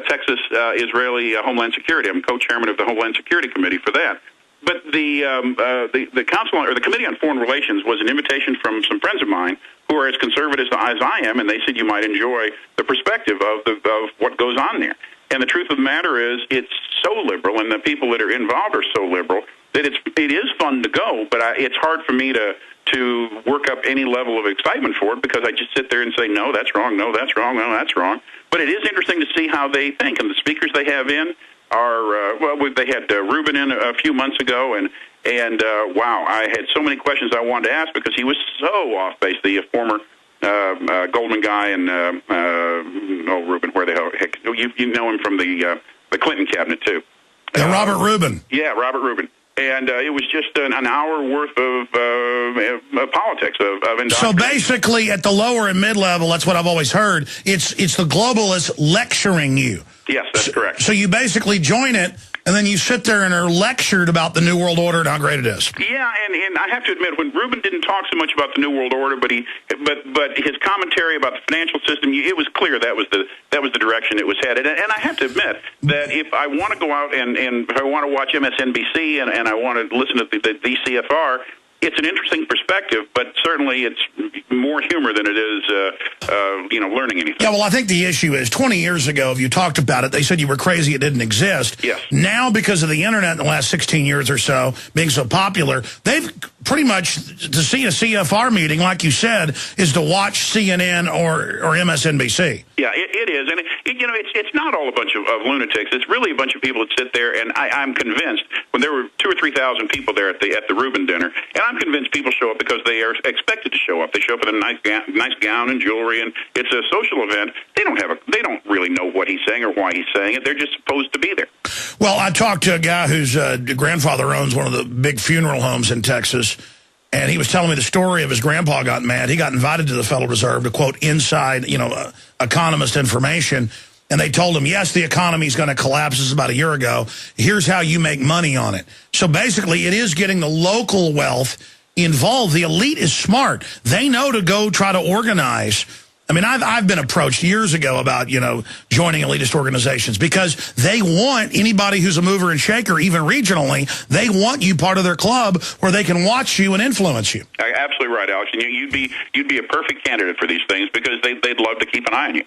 Texas Israeli Homeland Security. I'm co-chairman of the Homeland Security Committee for that. But the council or the Committee on Foreign Relations was an invitation from some friends of mine who are as conservative as I am, and they said you might enjoy the perspective of what goes on there. And the truth of the matter is, it's so liberal, and the people that are involved are so liberal that it is fun to go. But it's hard for me to work up any level of excitement for it, because I just sit there and say, no, that's wrong, no, that's wrong, no, that's wrong. But it is interesting to see how they think, and the speakers they have in are they had Rubin in a few months ago, and wow, I had so many questions I wanted to ask because he was so off base. The former Goldman guy and Rubin, where the heck you know him from the Clinton cabinet too. Robert Rubin. Yeah, Robert Rubin. And it was just an hour worth of politics, of indoctrination. So basically, at the lower and mid-level, that's what I've always heard, it's the globalists lecturing you. Yes, that's correct. So you basically join it, and then you sit there and are lectured about the New World Order and how great it is. Yeah, and I have to admit, when Rubin didn't talk so much about the New World Order, but his commentary about the financial system, it was clear that was the direction it was headed. And I have to admit that if I want to go out and if I want to watch MSNBC and I want to listen to the DCFR, it's an interesting perspective, but certainly it's more humor than it is, learning anything. Yeah, well, I think the issue is 20 years ago, if you talked about it, they said you were crazy, it didn't exist. Yes. Now, because of the internet in the last 16 years or so being so popular, they've pretty much, to see a CFR meeting, like you said, is to watch CNN or MSNBC. Yeah, it is. And, it's not all a bunch of lunatics. It's really a bunch of people that sit there, and I'm convinced, when there were 2,000 or 3,000 people there at the Rubin dinner, and I'm convinced people show up because they are expected to show up. They show up in a nice gown and jewelry, and it's a social event. They don't really know what he's saying or why he's saying it. They're just supposed to be there. Well, I talked to a guy whose grandfather owns one of the big funeral homes in Texas, and he was telling me the story of his grandpa got mad. He got invited to the Federal Reserve to quote inside, economist information, and they told him, yes, the economy's going to collapse. This is about a year ago. Here's how you make money on it. So basically, it is getting the local wealth involved. The elite is smart. They know to go try to organize. I mean, I've been approached years ago about, joining elitist organizations because they want anybody who's a mover and shaker, even regionally, they want you part of their club where they can watch you and influence you. Absolutely right, Alex. And you'd be a perfect candidate for these things because they'd love to keep an eye on you.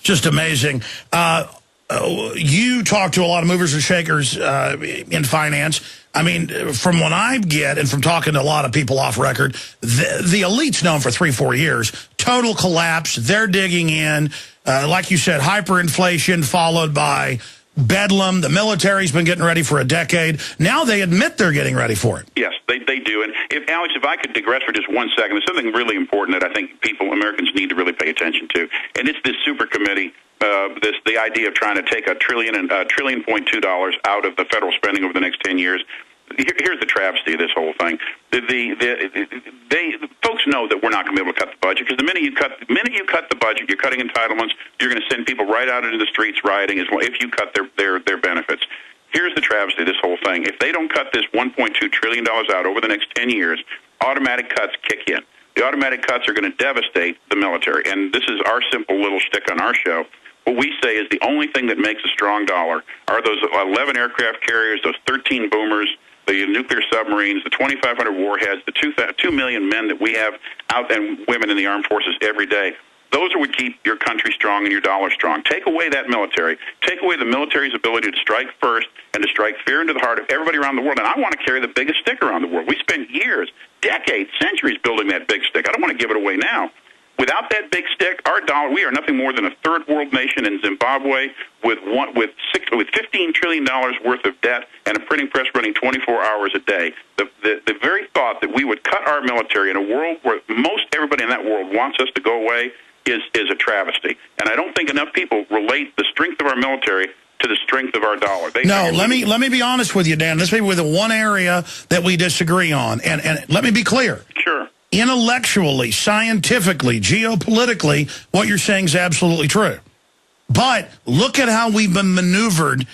Just amazing. You talk to a lot of movers and shakers in finance. I mean, from what I get and from talking to a lot of people off record, the elite's known for 3-4 years. Total collapse. They're digging in. Like you said, hyperinflation followed by bedlam. The military's been getting ready for a decade. Now they admit they're getting ready for it. Yes, they do. And Alex, if I could digress for just 1 second, there's something really important that I think Americans need to really pay attention to, and it's this super committee. The idea of trying to take $1.2 trillion out of the federal spending over the next 10 years. Here's the travesty of this whole thing. Folks know that we're not going to be able to cut the budget because the minute you cut the budget, you're cutting entitlements. You're going to send people right out into the streets rioting as well if you cut their benefits. Here's the travesty of this whole thing. If they don't cut this $1.2 trillion out over the next 10 years, automatic cuts kick in. The automatic cuts are going to devastate the military. And this is our simple little shtick on our show. What we say is the only thing that makes a strong dollar are those 11 aircraft carriers, those 13 boomers, the nuclear submarines, the 2,500 warheads, the 2 million men that we have out and women in the armed forces every day. Those are what keep your country strong and your dollar strong. Take away that military. Take away the military's ability to strike first and to strike fear into the heart of everybody around the world. And I want to carry the biggest stick around the world. We spent years, decades, centuries building that big stick. I don't want to give it away now. Without that big stick, our dollar, we are nothing more than a third world nation in Zimbabwe with $15 trillion worth of debt and a printing press running 24 hours a day. The very thought that we would cut our military in a world where most everybody in that world wants us to go away is a travesty. And I don't think enough people relate the strength of our military to the strength of our dollar. Let me be honest with you, Dan. This may be the one area that we disagree on. And let me be clear. Sure. Intellectually, scientifically, geopolitically, what you're saying is absolutely true. But look at how we've been maneuvered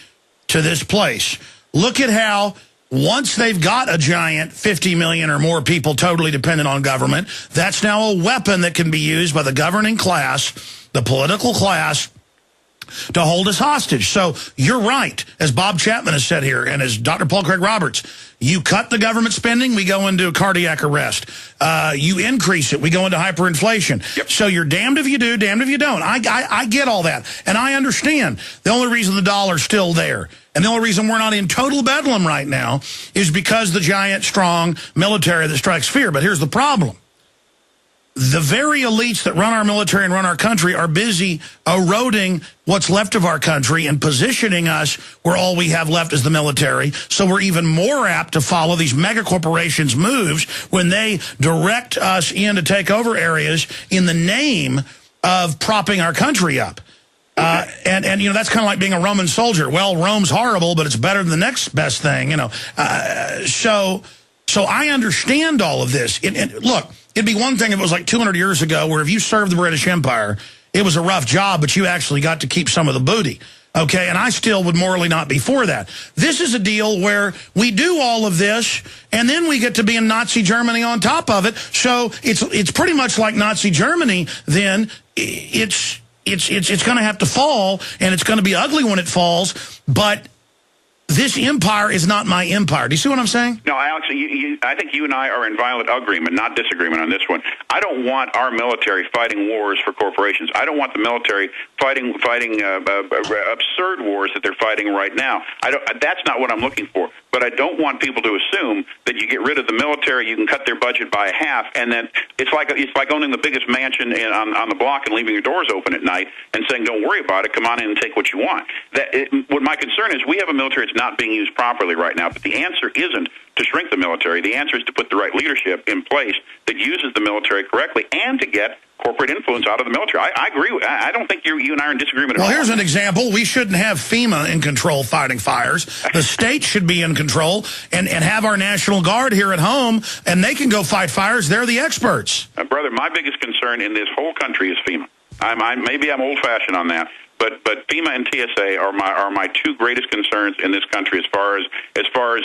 to this place. Look at how once they've got a giant 50 million or more people totally dependent on government, that's now a weapon that can be used by the governing class, the political class, to hold us hostage. So you're right, as Bob Chapman has said here, and as Dr. Paul Craig Roberts, you cut the government spending, we go into cardiac arrest. You increase it, we go into hyperinflation. Yep. So you're damned if you do, damned if you don't. I get all that, and I understand. The only reason the dollar's still there, and the only reason we're not in total bedlam right now, is because the giant, strong military that strikes fear. But here's the problem. The very elites that run our military and run our country are busy eroding what's left of our country and positioning us where all we have left is the military. So we're even more apt to follow these mega corporations' moves when they direct us in to take over areas in the name of propping our country up. And you know, that's kind of like being a Roman soldier. Well, Rome's horrible, but it's better than the next best thing, you know. So I understand all of this. And look, it'd be one thing if it was like 200 years ago where if you served the British Empire, it was a rough job, but you actually got to keep some of the booty. Okay, and I still would morally not be for that. This is a deal where we do all of this, and then we get to be in Nazi Germany on top of it. So it's pretty much like Nazi Germany. Then it's going to have to fall, and it's going to be ugly when it falls. But this empire is not my empire. Do you see what I'm saying? No, Alex, I think you and I are in violent agreement, not disagreement on this one. I don't want our military fighting wars for corporations. I don't want the military fighting absurd wars that they're fighting right now. That's not what I'm looking for. But I don't want people to assume that you get rid of the military, you can cut their budget by half, and then it's like owning the biggest mansion on the block and leaving your doors open at night and saying, "Don't worry about it. Come on in and take what you want." What my concern is, we have a military that's not being used properly right now. But the answer isn't to shrink the military. The answer is to put the right leadership in place that uses the military correctly and to get corporate influence out of the military. I agree. I don't think you and I are in disagreement at all. Well, here's an example. We shouldn't have FEMA in control fighting fires. The state should be in control and have our National Guard here at home, and they can go fight fires. They're the experts. Brother, my biggest concern in this whole country is FEMA. Maybe I'm old-fashioned on that, but FEMA and TSA are my two greatest concerns in this country as far as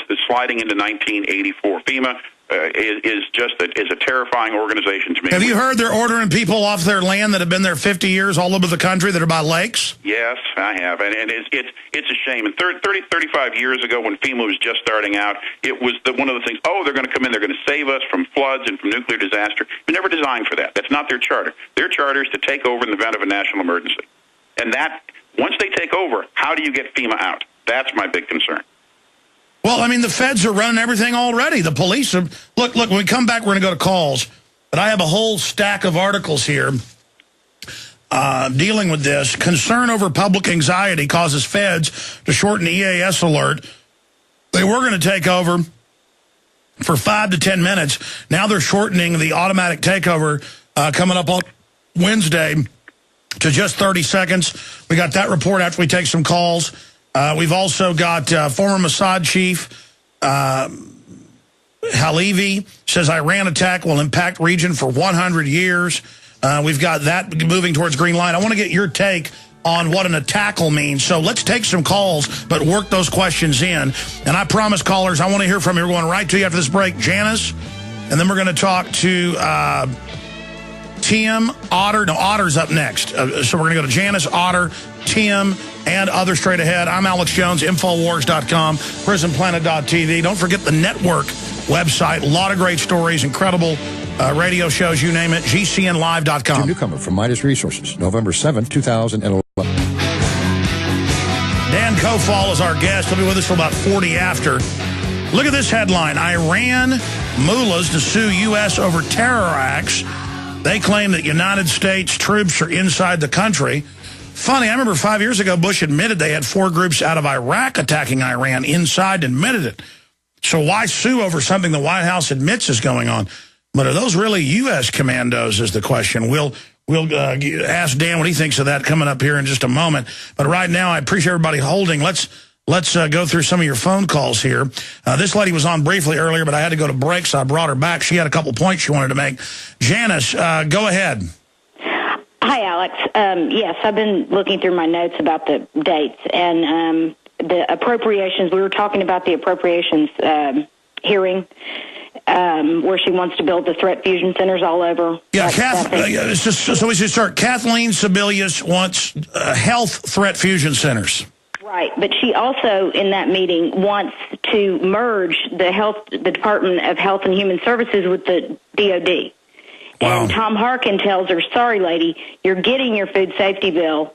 the sliding into 1984. FEMA is a terrifying organization to me. Have you heard they're ordering people off their land that have been there 50 years all over the country that are by lakes? Yes, I have, and it's a shame. And 35 years ago when FEMA was just starting out, it was one of the things, they're going to come in, they're going to save us from floods and from nuclear disaster. They're never designed for that. That's not their charter. Their charter is to take over in the event of a national emergency. And that, once they take over, how do you get FEMA out? That's my big concern. Well, I mean, the feds are running everything already. The police are... Look, when we come back, we're going to go to calls. But I have a whole stack of articles here dealing with this. Concern over public anxiety causes feds to shorten EAS alert. They were going to take over for 5 to 10 minutes. Now they're shortening the automatic takeover coming up on Wednesday to just 30 seconds. We got that report after we take some calls. We've also got former Mossad chief Halevi says Iran attack will impact region for 100 years. We've got that moving towards green light. I want to get your take on what an attackle means. So let's take some calls, but work those questions in. And I promise, callers, I want to hear from you. We're going right to you after this break. Janice, and then we're going to talk to Tim, Otter. No, Otter's up next. So we're going to go to Janice, Otter, Tim, and others straight ahead. I'm Alex Jones, Infowars.com, PrisonPlanet.tv. Don't forget the network website. A lot of great stories, incredible radio shows, you name it. GCNlive.com. Jim Newcomer from Midas Resources, November 7th, 2011. Dan Kofal is our guest. He'll be with us till about 40 after. Look at this headline. Iran mullahs to sue U.S. over terror acts. They claim that United States troops are inside the country. Funny, I remember 5 years ago, Bush admitted they had 4 groups out of Iraq attacking Iran inside, admitted it. So why sue over something the White House admits is going on? But are those really U.S. commandos is the question. We'll ask Dan what he thinks of that coming up here in just a moment. But right now, I appreciate everybody holding. Let's go through some of your phone calls here. This lady was on briefly earlier, but I had to go to break, so I brought her back. She had a couple points she wanted to make. Janice, go ahead. Hi, Alex. Yes, I've been looking through my notes about the dates and the appropriations. We were talking about the appropriations hearing where she wants to build the threat fusion centers all over. Yeah, so we should start. Kathleen Sebelius wants health threat fusion centers. Right, but she also, in that meeting, wants to merge the Department of Health and Human Services with the DOD. Wow. And Tom Harkin tells her, sorry, lady, you're getting your food safety bill.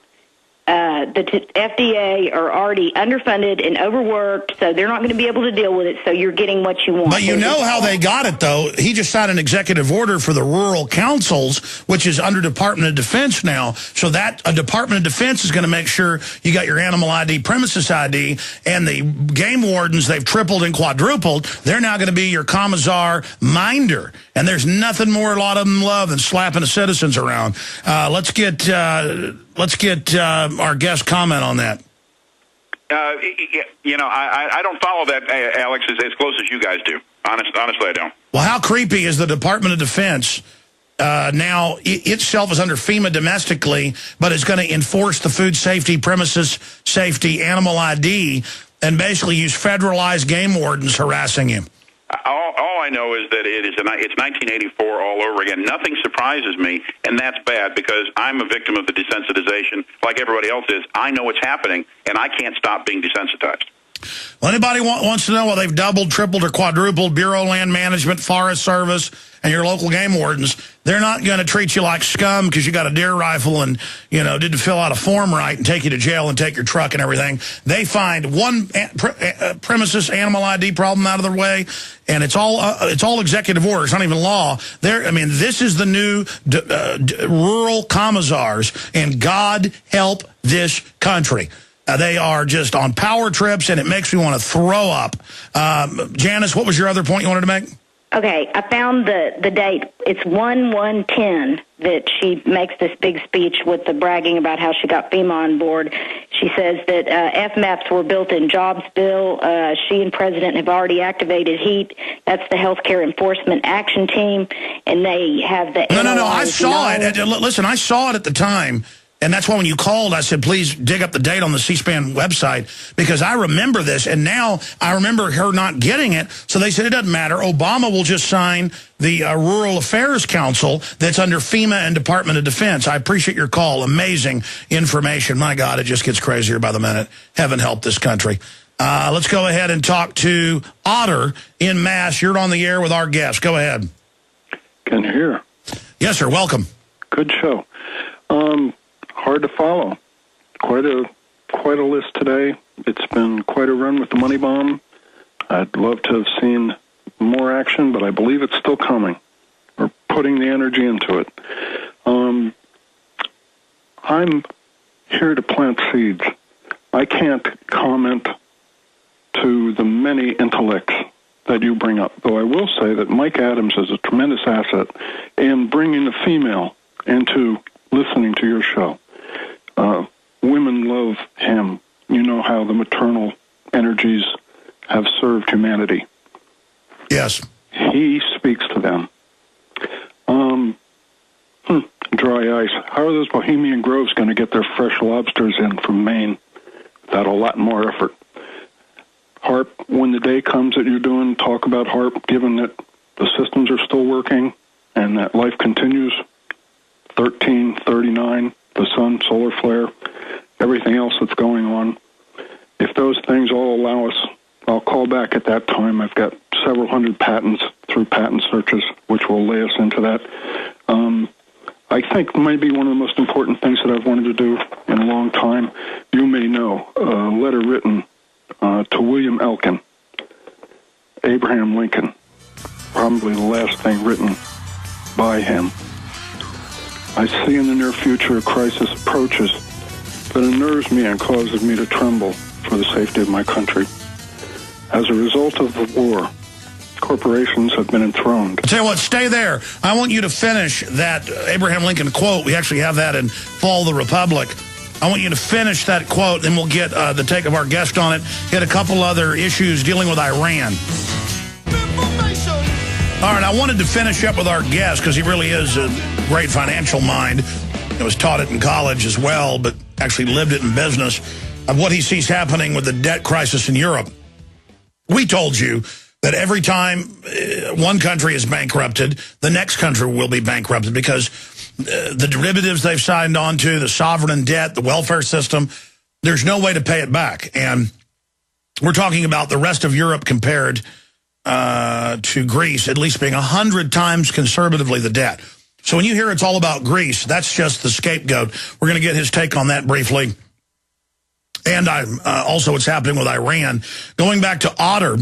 The FDA are already underfunded and overworked, so they're not going to be able to deal with it, so you're getting what you want. But you know how they got it, though. He just signed an executive order for the rural councils, which is under Department of Defense now, so that a Department of Defense is going to make sure you got your animal ID, premises ID, and the game wardens, they've tripled and quadrupled. They're now going to be your commissar minder, and there's nothing more a lot of them love than slapping the citizens around. Let's get our guest comment on that. I don't follow that, Alex, as close as you guys do. Honestly, I don't. Well, how creepy is the Department of Defense now itself is under FEMA domestically, but is going to enforce the food safety, premises safety, animal ID, and basically use federalized game wardens harassing you? All I know is that it's 1984 all over again. Nothing surprises me, and that's bad because I'm a victim of the desensitization like everybody else is. I know what's happening, and I can't stop being desensitized. Well, anybody wants to know why they've doubled, tripled, or quadrupled Bureau of Land Management, Forest Service, and your local game wardens? They're not going to treat you like scum because you got a deer rifle and, didn't fill out a form right and take you to jail and take your truck and everything. They find one premises animal ID problem out of their way, and it's all executive order. It's not even law. This is the new rural commissars, and God help this country. They are just on power trips, and it makes me want to throw up. Janice, what was your other point you wanted to make? Okay, I found the date. It's 1/1/10 that she makes this big speech with the bragging about how she got FEMA on board. She says that FMAPs were built in jobs bill. She and President have already activated HEAT. That's the Healthcare Enforcement Action Team, and they have the... No, I saw it. Listen, I saw it at the time. And that's why when you called, I said, please dig up the date on the C-SPAN website, because I remember this, and now I remember her not getting it. So they said it doesn't matter. Obama will just sign the Rural Affairs Council that's under FEMA and Department of Defense. I appreciate your call. Amazing information. My God, it just gets crazier by the minute. Heaven help this country. Let's go ahead and talk to Otter in Mass. You're on the air with our guest. Go ahead. Can you hear? Yes, sir. Welcome. Good show. Hard to follow. Quite a list today. It's been quite a run with the money bomb. I'd love to have seen more action, but I believe it's still coming. We're putting the energy into it. I'm here to plant seeds. I can't comment to the many intellects that you bring up, though I will say that Mike Adams is a tremendous asset in bringing the female into listening to your show. Women love him. You know how the maternal energies have served humanity. Yes. He speaks to them. Dry ice. How are those Bohemian Groves going to get their fresh lobsters in from Maine without a lot more effort? HARP, when the day comes that you're doing, talk about HARP, given that the systems are still working and that life continues. 1339, the sun, solar flare, everything else that's going on. If those things all allow us, I'll call back at that time. I've got several hundred patents through patent searches, which will lay us into that. I think maybe one of the most important things that I've wanted to do in a long time, you may know, a letter written to William Elkin, Abraham Lincoln, probably the last thing written by him. I see in the near future a crisis approaches that unnerves me and causes me to tremble for the safety of my country. As a result of the war, corporations have been enthroned. I'll tell you what, stay there. I want you to finish that Abraham Lincoln quote. We actually have that in Fall of the Republic. I want you to finish that quote, then we'll get the take of our guest on it, get a couple other issues dealing with Iran. All right, I wanted to finish up with our guest because he really is a great financial mind. He was taught it in college as well, but actually lived it in business, of what he sees happening with the debt crisis in Europe. We told you that every time one country is bankrupted, the next country will be bankrupted because the derivatives they've signed on to, the sovereign debt, the welfare system, there's no way to pay it back. And we're talking about the rest of Europe compared to Greece, at least being 100 times conservatively the debt. So when you hear it's all about Greece, that's just the scapegoat. We're going to get his take on that briefly. And also what's happening with Iran. Going back to Otter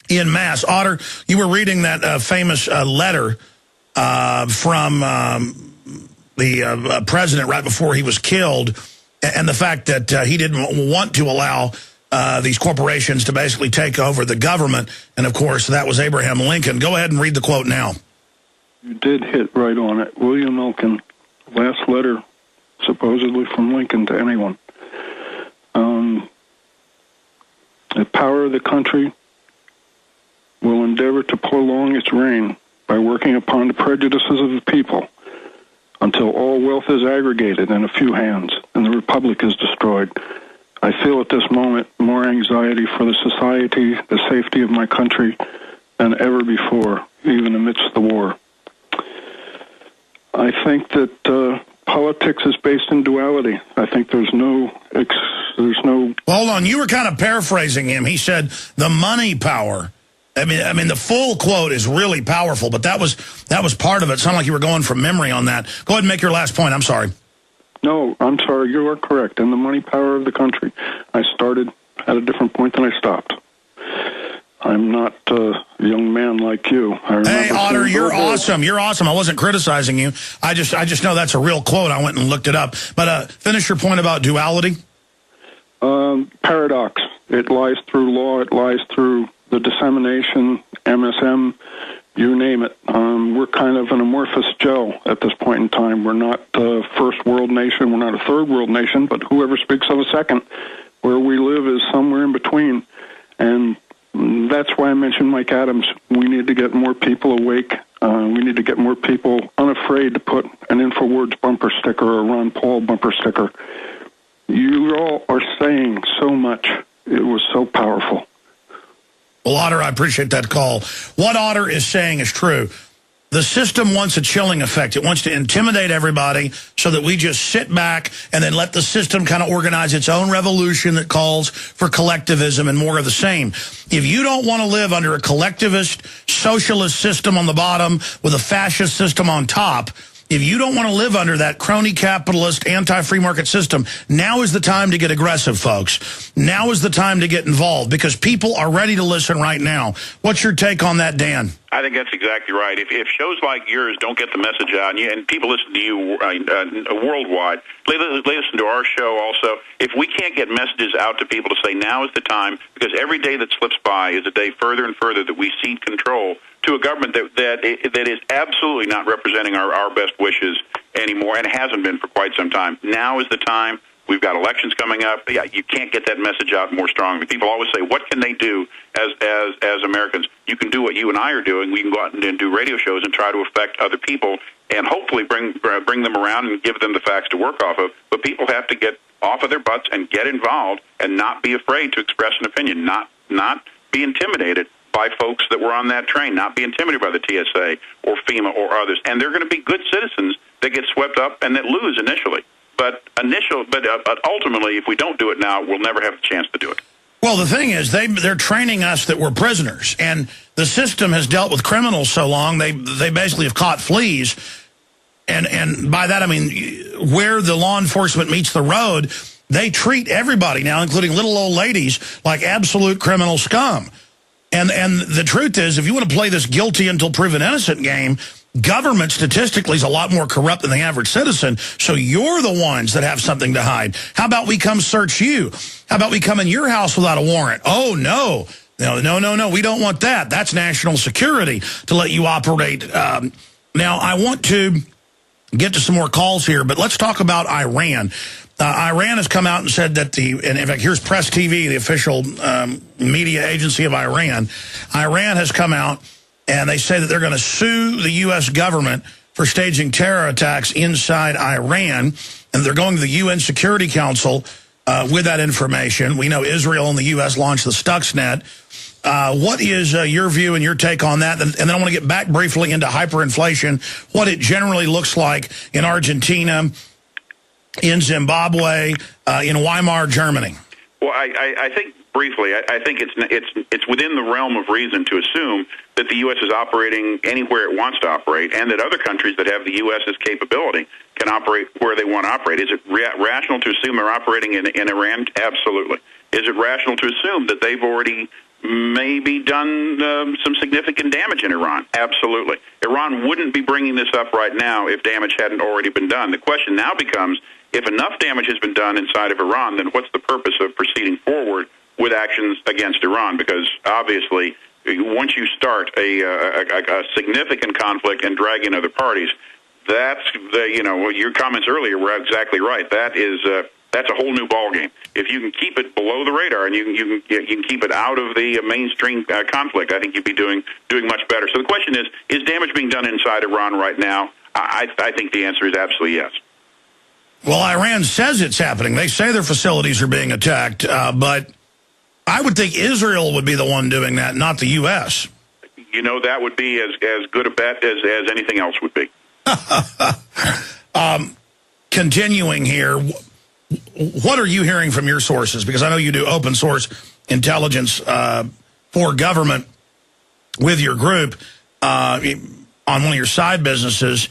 in Mass. Otter, you were reading that famous letter from the president right before he was killed, and the fact that he didn't want to allow these corporations to basically take over the government. And, of course, that was Abraham Lincoln. Go ahead and read the quote now. You did hit right on it. William Lincoln, last letter supposedly from Lincoln to anyone. The power of the country will endeavor to prolong its reign by working upon the prejudices of the people until all wealth is aggregated in a few hands and the republic is destroyed. I feel at this moment more anxiety for the society, the safety of my country than ever before, even amidst the war. I think that politics is based in duality. I think there's no... Well, hold on, you were kind of paraphrasing him. He said the money power. I mean, the full quote is really powerful, but that was part of it. It sounded like you were going from memory on that. Go ahead and make your last point. I'm sorry. No, I'm sorry. You are correct. And the money power of the country. I started at a different point than I stopped. I'm not a young man like you. Hey, Otter, you're awesome. You're awesome. I wasn't criticizing you. I just know that's a real quote. I went and looked it up. But finish your point about duality. Paradox. It lies through law. It lies through the dissemination, MSM, you name it. We're kind of an amorphous gel at this point in time. We're not a first world nation. We're not a third world nation. But whoever speaks of a second, where we live is somewhere in between. And that's why I mentioned Mike Adams. We need to get more people awake. We need to get more people unafraid to put an InfoWords bumper sticker or a Ron Paul bumper sticker. You all are saying so much. It was so powerful. Well, Otter, I appreciate that call. What Otter is saying is true. The system wants a chilling effect. It wants to intimidate everybody so that we just sit back and then let the system kind of organize its own revolution that calls for collectivism and more of the same. If you don't want to live under a collectivist, socialist system on the bottom with a fascist system on top, if you don't want to live under that crony capitalist, anti-free market system, now is the time to get aggressive, folks. Now is the time to get involved because people are ready to listen right now. What's your take on that, Dan? I think that's exactly right. If shows like yours don't get the message out, and people listen to you worldwide, they listen to our show also. If we can't get messages out to people to say now is the time, because every day that slips by is a day further and further that we cede control to a government that is absolutely not representing our best wishes anymore, and hasn't been for quite some time. Now is the time. We've got elections coming up. Yeah, you can't get that message out more strongly. People always say, what can they do as Americans? You can do what you and I are doing. We can go out and do radio shows and try to affect other people and hopefully bring them around and give them the facts to work off of. But people have to get off of their butts and get involved and not be afraid to express an opinion, not be intimidated by folks that were on that train, not be intimidated by the TSA or FEMA or others. And they're going to be good citizens that get swept up and that lose initially. But ultimately, if we don't do it now, we'll never have the chance to do it. Well, the thing is, they're training us that we're prisoners, and the system has dealt with criminals so long, they basically have caught fleas. And by that, I mean, where the law enforcement meets the road, they treat everybody now, including little old ladies, like absolute criminal scum. And the truth is, if you want to play this guilty until proven innocent game, government statistically is a lot more corrupt than the average citizen, so you're the ones that have something to hide. How about we come search you? How about we come in your house without a warrant? Oh, no. No, we don't want that. That's national security to let you operate. Now, I want to get to some more calls here, but let's talk about Iran. Iran has come out and said that and in fact, here's Press TV, the official media agency of Iran. Iran has come out and they say that they're going to sue the U.S. government for staging terror attacks inside Iran, and they're going to the UN Security Council with that information. We know Israel and the U.S. launched the Stuxnet. What is your view and your take on that? And then I want to get back briefly into hyperinflation, what it generally looks like in Argentina, in Zimbabwe, in Weimar, Germany. Well, I think briefly, I think it's within the realm of reason to assume that the U.S. is operating anywhere it wants to operate, and that other countries that have the U.S.'s capability can operate where they want to operate. Is it rational to assume they're operating in Iran? Absolutely. Is it rational to assume that they've already maybe done some significant damage in Iran? Absolutely. Iran wouldn't be bringing this up right now if damage hadn't already been done. The question now becomes, if enough damage has been done inside of Iran, then what's the purpose of proceeding forward with actions against Iran? Because obviously, once you start a significant conflict and drag in other parties, that's your comments earlier were exactly right. That's a whole new ballgame. If you can keep it below the radar and you can keep it out of the mainstream conflict, I think you'd be doing much better. So the question is damage being done inside Iran right now? I think the answer is absolutely yes. Well, Iran says it's happening. They say their facilities are being attacked, but I would think Israel would be the one doing that, not the U.S. That would be as good a bet as anything else would be. Continuing here, what are you hearing from your sources? Because I know you do open source intelligence for government with your group on one of your side businesses.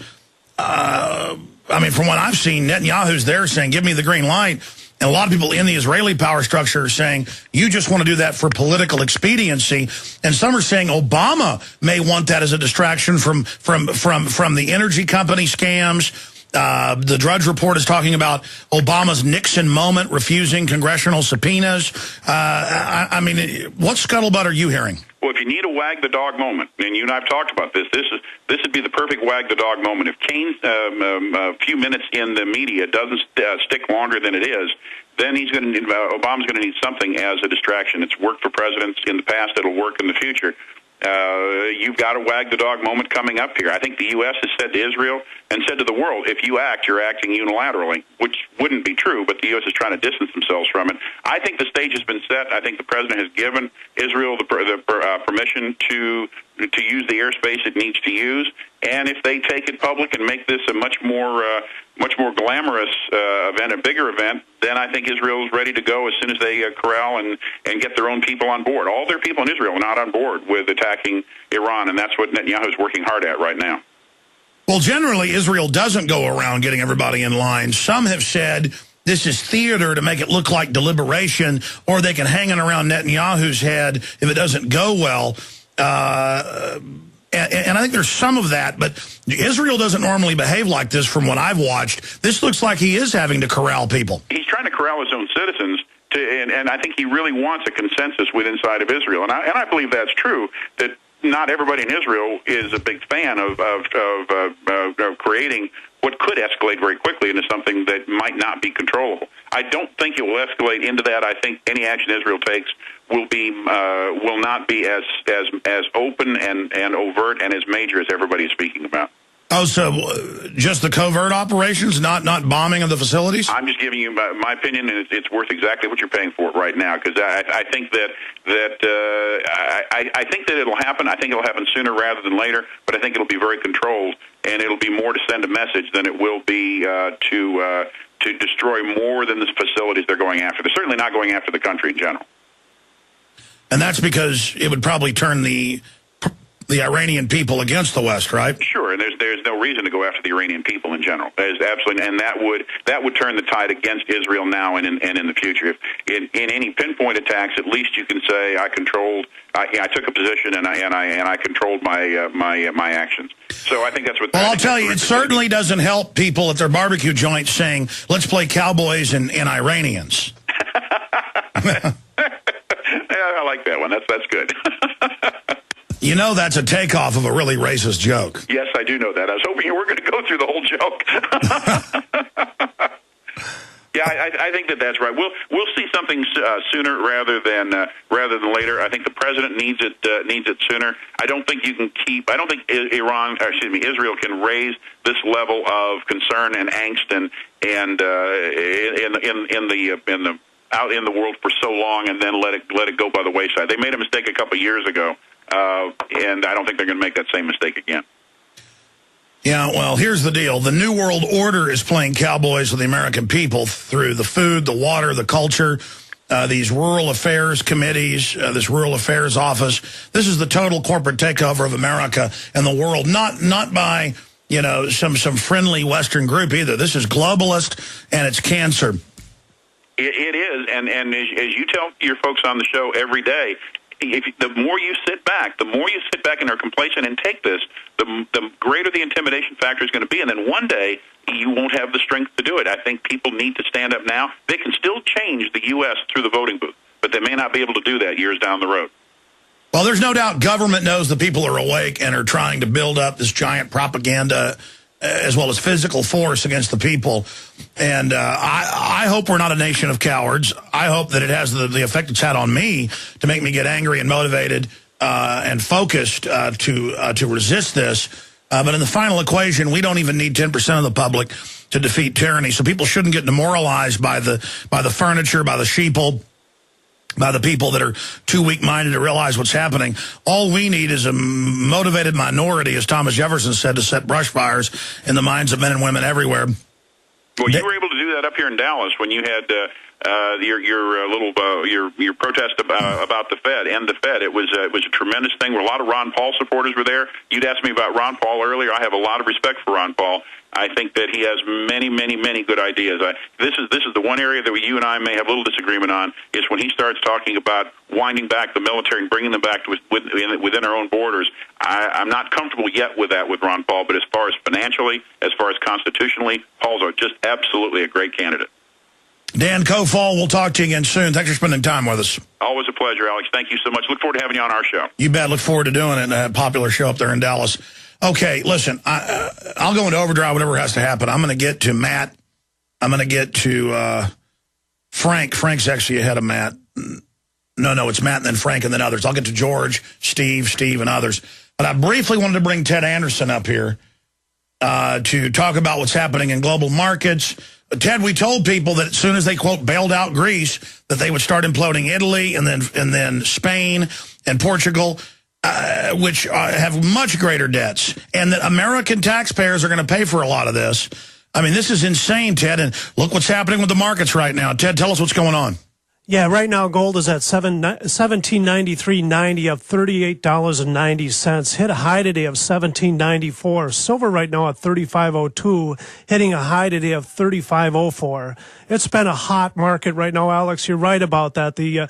From what I've seen, Netanyahu's there saying, give me the green light. And a lot of people in the Israeli power structure are saying, you just want to do that for political expediency. And some are saying Obama may want that as a distraction from the energy company scams. The Drudge Report is talking about Obama's Nixon moment, refusing congressional subpoenas. What scuttlebutt are you hearing? Well, if you need a wag the dog moment, and you and I have talked about this, this would be the perfect wag the dog moment. If Kane's a few minutes in the media doesn't stick longer than it is, then Obama's going to need something as a distraction. It's worked for presidents in the past. It'll work in the future. You've got a wag the dog moment coming up here. I think the U.S. has said to Israel and said to the world, if you act, you're acting unilaterally, which wouldn't be true, but the U.S. is trying to distance themselves from it. I think the stage has been set. I think the president has given Israel the permission to use the airspace it needs to use, and if they take it public and make this a much more glamorous event, a bigger event, then I think Israel is ready to go as soon as they corral and get their own people on board. All their people in Israel are not on board with attacking Iran, and that's what Netanyahu is working hard at right now. Well, generally, Israel doesn't go around getting everybody in line. Some have said this is theater to make it look like deliberation, or they can hang it around Netanyahu's head if it doesn't go well. And I think there's some of that, but Israel doesn't normally behave like this from what I've watched. This looks like he is having to corral people. He's trying to corral his own citizens, and I think he really wants a consensus inside of Israel. And I believe that's true, that not everybody in Israel is a big fan of creating what could escalate very quickly into something that might not be controllable. I don't think it will escalate into that. I think any action Israel takes will not be as open and overt and as major as everybody is speaking about. Oh, so just the covert operations, not bombing of the facilities? I'm just giving you my opinion, and it's worth exactly what you're paying for it right now, because I think that I think that it'll happen. I think it'll happen sooner rather than later, but I think it'll be very controlled, and it'll be more to send a message than it will be to destroy more than the facilities they're going after. They're certainly not going after the country in general. And that's because it would probably turn the Iranian people against the West, right? Sure, and there's there's no reason to go after the Iranian people in general. There's absolutely, and that would turn the tide against Israel now and in the future. If in any pinpoint attacks, at least you can say I took a position and I controlled my actions. So I think that's what. Well, I'll tell you, it certainly doesn't help people at their barbecue joints saying, "Let's play cowboys and Iranians." Yeah, I like that one. That's good. You know that's a takeoff of a really racist joke. Yes, I do know that. I was hoping you were going to go through the whole joke. Yeah, I think that's right. We'll see something sooner rather than later. I think the president needs it sooner. I don't think you can Israel can raise this level of concern and angst and out in the world for so long and then let it go by the wayside. They made a mistake a couple of years ago, and I don't think they're going to make that same mistake again. Yeah, well, here's the deal. The New World Order is playing cowboys with the American people through the food, the water, the culture, these rural affairs committees, this rural affairs office. This is the total corporate takeover of America and the world, not by, some friendly Western group either. This is globalist, and it's cancer. It is, and as you tell your folks on the show every day, the more you sit back and are complacent and take this, the greater the intimidation factor is going to be. And then one day, you won't have the strength to do it. I think people need to stand up now. They can still change the U.S. through the voting booth, but they may not be able to do that years down the road. Well, there's no doubt government knows the people are awake and are trying to build up this giant propaganda as well as physical force against the people. And I hope we're not a nation of cowards. I hope that it has the effect it's had on me to make me get angry and motivated and focused to resist this. But in the final equation, we don't even need 10% of the public to defeat tyranny. So people shouldn't get demoralized by the furniture, by the sheeple, by the people that are too weak-minded to realize what's happening. All we need is a motivated minority, as Thomas Jefferson said, to set brush fires in the minds of men and women everywhere. Well, you were able to do that up here in Dallas when you had your protest about the Fed and the Fed. It was a tremendous thing. A lot of Ron Paul supporters were there. You'd asked me about Ron Paul earlier. I have a lot of respect for Ron Paul. I think that he has many, many, many good ideas. This is the one area that you and I may have a little disagreement on, is when he starts talking about winding back the military and bringing them back within our own borders. I'm not comfortable yet with that with Ron Paul, but as far as financially, as far as constitutionally, Paul's just absolutely a great candidate. Dan Kofall, we'll talk to you again soon. Thanks for spending time with us. Always a pleasure, Alex. Thank you so much. Look forward to having you on our show. You bet. Look forward to doing it. A popular show up there in Dallas. Okay, listen, I'll go into overdrive, whatever has to happen. I'm going to get to Matt. I'm going to get to Frank. Frank's actually ahead of Matt. No, it's Matt and then Frank and then others. I'll get to George, Steve and others. But I briefly wanted to bring Ted Anderson up here to talk about what's happening in global markets. Ted, we told people that as soon as they, quote, bailed out Greece, that they would start imploding Italy and then Spain and Portugal, which have much greater debts, and that American taxpayers are going to pay for a lot of this. I mean, this is insane, Ted, and look what's happening with the markets right now. Ted, tell us what's going on. Yeah, right now gold is at $1793.90, up $38.90. Hit a high today of $17.94. Silver right now at $35.02, hitting a high today of $35.04. It's been a hot market right now, Alex. You're right about that. The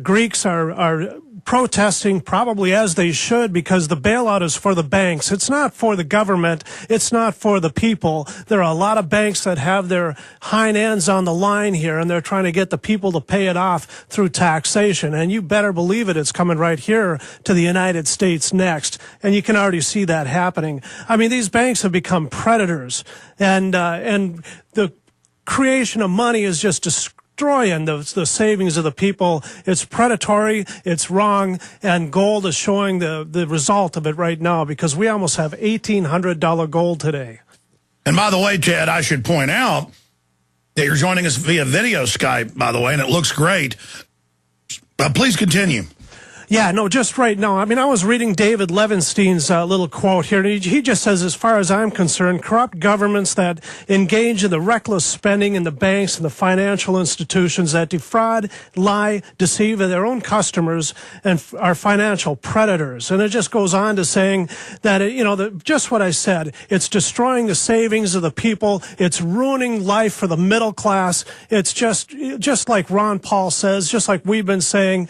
Greeks are protesting, probably as they should, because the bailout is for the banks. It's not for the government. It's not for the people. There are a lot of banks that have their hind ends on the line here, and they're trying to get the people to pay it off through taxation. And you better believe it. It's coming right here to the United States next. And you can already see that happening. I mean, these banks have become predators, and the creation of money is just destroying the savings of the people. It's predatory, it's wrong, and gold is showing the result of it right now, because we almost have $1,800 gold today. And by the way, Ted, I should point out that you're joining us via video Skype, by the way, and it looks great. Please continue. Yeah, no, just right now. I mean, I was reading David Levinstein's little quote here. And he just says, as far as I'm concerned, corrupt governments that engage in the reckless spending in the banks and the financial institutions that defraud, lie, deceive their own customers and are financial predators. And it just goes on to saying that, just what I said, it's destroying the savings of the people. It's ruining life for the middle class. It's just like Ron Paul says, just like we've been saying,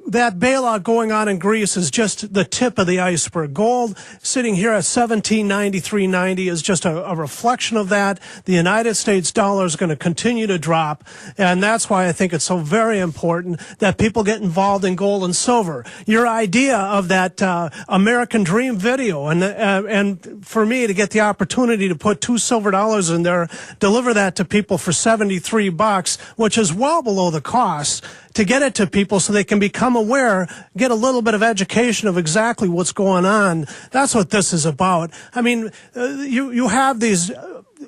that bailout going on in Greece is just the tip of the iceberg. Gold sitting here at $1793.90 is just a reflection of that. The United States dollar is going to continue to drop, and that's why I think it's so very important that people get involved in gold and silver. Your idea of that American Dream video, and for me to get the opportunity to put $2 silver in there, deliver that to people for $73, which is well below the cost, to get it to people so they can become aware, get a little bit of education of exactly what's going on. That's what this is about. I mean, you have these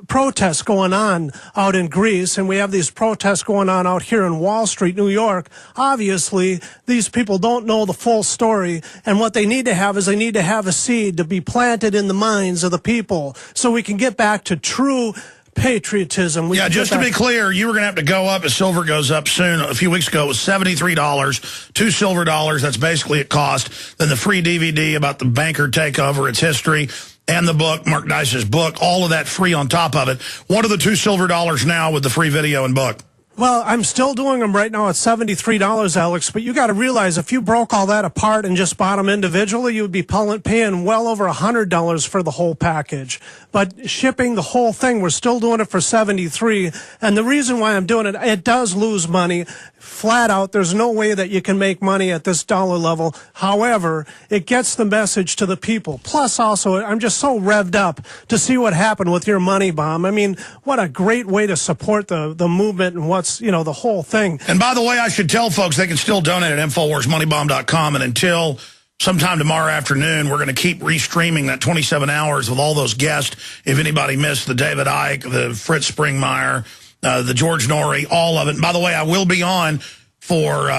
protests going on out in Greece, and we have these protests going on out here in Wall Street, New York. Obviously, these people don't know the full story, and what they need to have is a seed to be planted in the minds of the people so we can get back to true patriotism. Just to be clear, you were going to have to go up as silver goes up soon. A few weeks ago, it was $73, $2 silver. That's basically at cost. Then the free DVD about the banker takeover, its history, and the book, Mark Dice's book, all of that free on top of it. What are the $2 silver now with the free video and book? Well, I'm still doing them right now at $73, Alex, but you got to realize if you broke all that apart and just bought them individually, you would be paying well over $100 for the whole package. But shipping the whole thing, we're still doing it for $73. And the reason why I'm doing it, it does lose money. Flat out, there's no way that you can make money at this dollar level. However, it gets the message to the people. Plus, also, I'm just so revved up to see what happened with your money bomb. I mean, what a great way to support the movement and what's, the whole thing. And by the way, I should tell folks they can still donate at InfoWarsMoneyBomb.com. And until sometime tomorrow afternoon, we're going to keep restreaming that 27 hours with all those guests. If anybody missed the David Icke, the Fritz Springmeier, the George Norrie, all of it. And by the way, I will be on for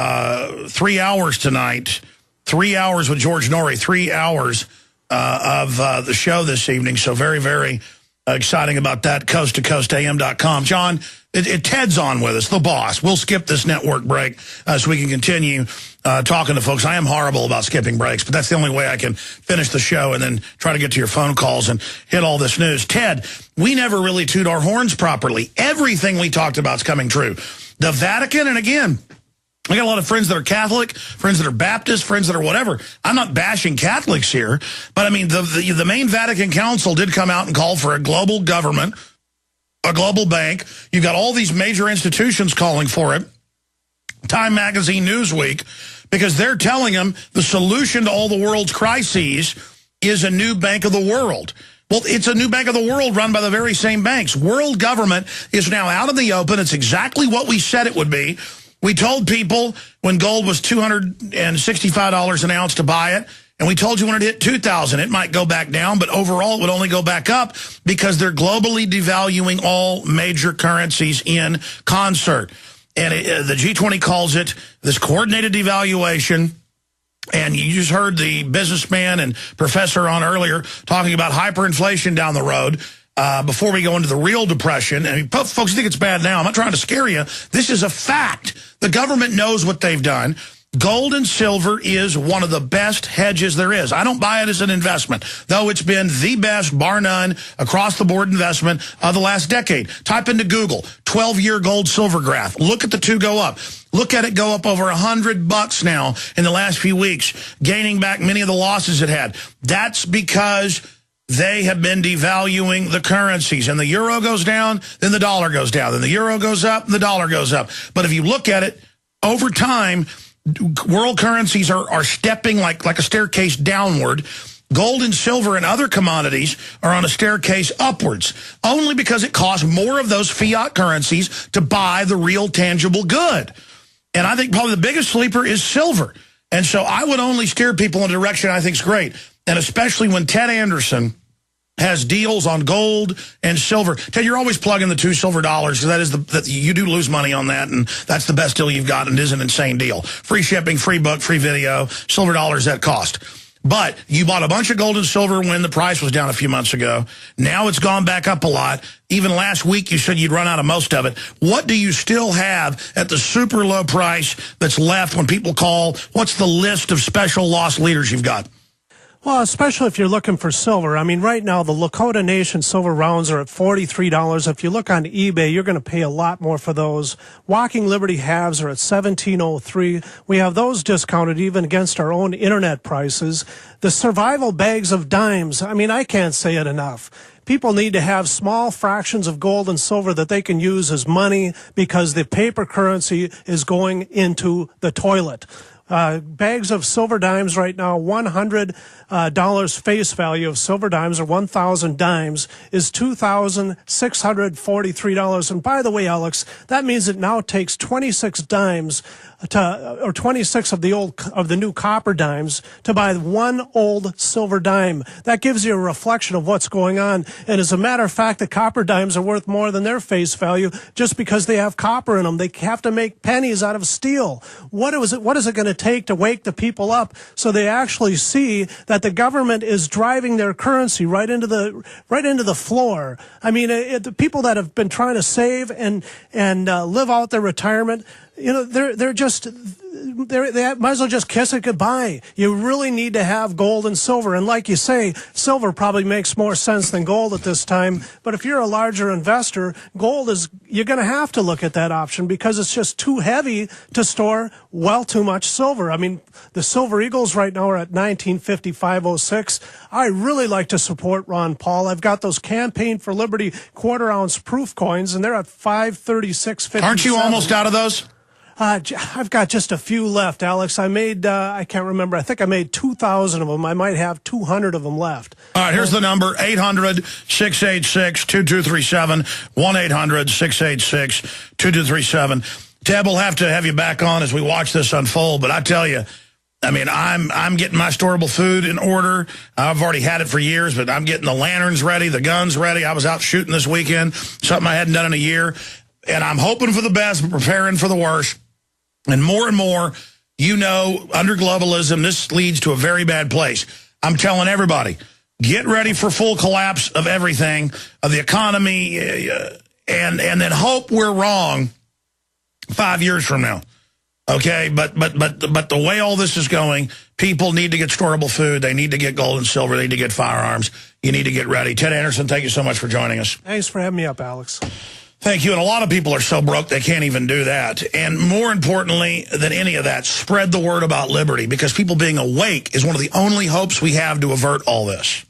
3 hours tonight. 3 hours with George Norrie, 3 hours of the show this evening. So very, very exciting about that. CoastToCoastAM.com. John, Ted's on with us, the boss. We'll skip this network break so we can continue talking to folks. I am horrible about skipping breaks, but that's the only way I can finish the show and then try to get to your phone calls and hit all this news. Ted, we never really toot our horns properly. Everything we talked about is coming true. The Vatican, and again, I got a lot of friends that are Catholic, friends that are Baptist, friends that are whatever. I'm not bashing Catholics here, but I mean, the main Vatican Council did come out and call for a global government, a global bank. You've got all these major institutions calling for it. Time Magazine, Newsweek, because they're telling them the solution to all the world's crises is a new bank of the world. Well, it's a new bank of the world run by the very same banks. World government is now out in the open. It's exactly what we said it would be. We told people when gold was $265 an ounce to buy it, and we told you when it hit $2,000, it might go back down, but overall it would only go back up because they're globally devaluing all major currencies in concert. And the G20 calls it this coordinated devaluation. And you just heard the businessman and professor on earlier talking about hyperinflation down the road. Before we go into the real depression, and folks think it's bad now. I'm not trying to scare you. This is a fact. The government knows what they've done. Gold and silver is one of the best hedges there is. I don't buy it as an investment, though it's been the best, bar none, across-the-board investment of the last decade. Type into Google, 12-year gold-silver graph. Look at the two go up. Look at it go up over $100 now in the last few weeks, gaining back many of the losses it had. That's because they have been devaluing the currencies. And the euro goes down, then the dollar goes down. Then the euro goes up, and the dollar goes up. But if you look at it, over time, world currencies are stepping like a staircase downward. Gold and silver and other commodities are on a staircase upwards, only because it costs more of those fiat currencies to buy the real tangible good. And I think probably the biggest sleeper is silver. And so I would only steer people in a direction I think is great. And especially when Ted Anderson has deals on gold and silver. Ted, you're always plugging the $2 silver because that is you do lose money on that, and that's the best deal you've got, and it is an insane deal. Free shipping, free book, free video, silver dollars at cost. But you bought a bunch of gold and silver when the price was down a few months ago. Now it's gone back up a lot. Even last week you said you'd run out of most of it. What do you still have at the super low price that's left when people call? What's the list of special loss leaders you've got? Well, especially if you're looking for silver. I mean, right now, the Lakota Nation silver rounds are at $43. If you look on eBay, you're going to pay a lot more for those. Walking Liberty halves are at $17.03. We have those discounted even against our own internet prices. The survival bags of dimes, I mean, I can't say it enough. People need to have small fractions of gold and silver that they can use as money because the paper currency is going into the toilet. Bags of silver dimes right now, $100 face value of silver dimes, or 1,000 dimes, is $2,643. And by the way, Alex, that means it now takes 26 dimes or 26 of the new copper dimes to buy one old silver dime. That gives you a reflection of what's going on. And as a matter of fact, the copper dimes are worth more than their face value just because they have copper in them. They have to make pennies out of steel. What is it going to take to wake the people up so they actually see that the government is driving their currency right into the floor? I mean, the people that have been trying to save and live out their retirement, you know, they might as well just kiss it goodbye. You really need to have gold and silver. And like you say, silver probably makes more sense than gold at this time. But if you're a larger investor, you're going to have to look at that option because it's just too heavy to store too much silver. I mean, the Silver Eagles right now are at 1955.06. I really like to support Ron Paul. I've got those Campaign for Liberty quarter-ounce proof coins, and they're at 536.57. Aren't you almost out of those? I've got just a few left, Alex. I made, I can't remember, I think I made 2,000 of them. I might have 200 of them left. All right, here's the number, 800-686-2237, 1-800-686-2237. Ted, we'll have to have you back on as we watch this unfold, but I tell you, I mean, I'm getting my storable food in order. I've already had it for years, but I'm getting the lanterns ready, the guns ready. I was out shooting this weekend, something I hadn't done in a year, and I'm hoping for the best, but preparing for the worst. And more, you know, under globalism, this leads to a very bad place. I'm telling everybody, get ready for full collapse of everything, of the economy, and then hope we're wrong 5 years from now. Okay, but the way all this is going, people need to get storable food. They need to get gold and silver. They need to get firearms. You need to get ready. Ted Anderson, thank you so much for joining us. Thanks for having me up, Alex. Thank you. And a lot of people are so broke they can't even do that. And more importantly than any of that, spread the word about liberty, because people being awake is one of the only hopes we have to avert all this.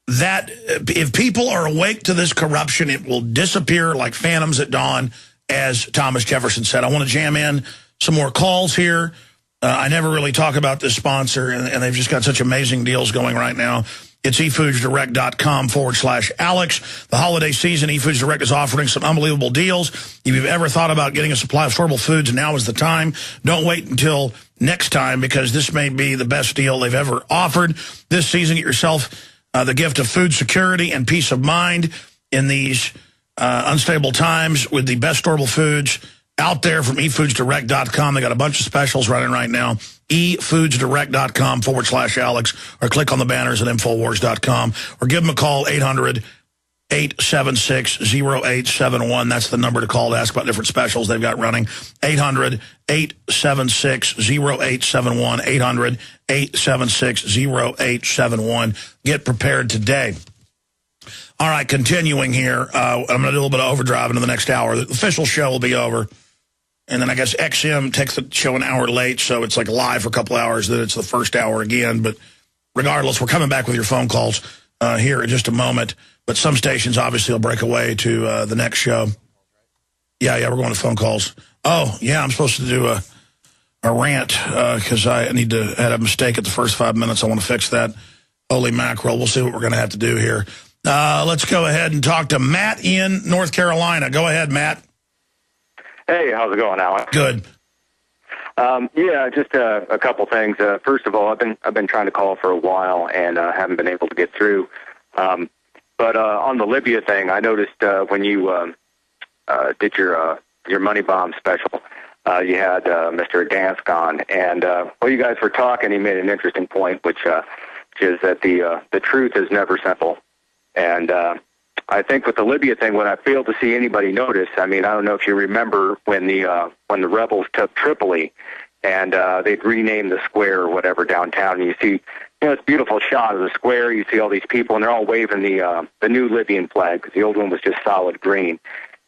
That if people are awake to this corruption, it will disappear like phantoms at dawn, as Thomas Jefferson said. I want to jam in some more calls here. I never really talk about this sponsor, and they've just got such amazing deals going right now. It's efoodsdirect.com/Alex. The holiday season, eFoods Direct is offering some unbelievable deals. If you've ever thought about getting a supply of storable foods, now is the time. Don't wait until next time, because this may be the best deal they've ever offered. This season, get yourself the gift of food security and peace of mind in these unstable times with the best storable foods out there from efoodsdirect.com. They got a bunch of specials running right now. efoodsdirect.com/Alex, or click on the banners at Infowars.com, or give them a call, 800-876-0871. That's the number to call to ask about different specials they've got running. 800-876-0871. 800-876-0871. Get prepared today. All right, continuing here. I'm going to do a little bit of overdrive into the next hour. The official show will be over. And then I guess XM takes the show an hour late, so it's like live for a couple hours. Then it's the first hour again. But regardless, we're coming back with your phone calls here in just a moment. But some stations obviously will break away to the next show. Yeah, we're going to phone calls. Oh, yeah, I'm supposed to do a rant because I had a mistake at the first 5 minutes. I want to fix that. Holy mackerel. We'll see what we're going to have to do here. Let's go ahead and talk to Matt in North Carolina. Go ahead, Matt. Hey, how's it going, Alex? Good. Yeah, just a couple things. First of all, I've been trying to call for a while and haven't been able to get through. But on the Libya thing, I noticed when you did your Money Bomb special, you had Mr. Dansk on, and while you guys were talking, he made an interesting point, which is that the truth is never simple. And I think with the Libya thing, what I failed to see anybody notice, I mean, I don't know if you remember when the rebels took Tripoli, and they'd renamed the square or whatever downtown, and you see, this beautiful shot of the square. You see all these people, and they're all waving the new Libyan flag, because the old one was just solid green.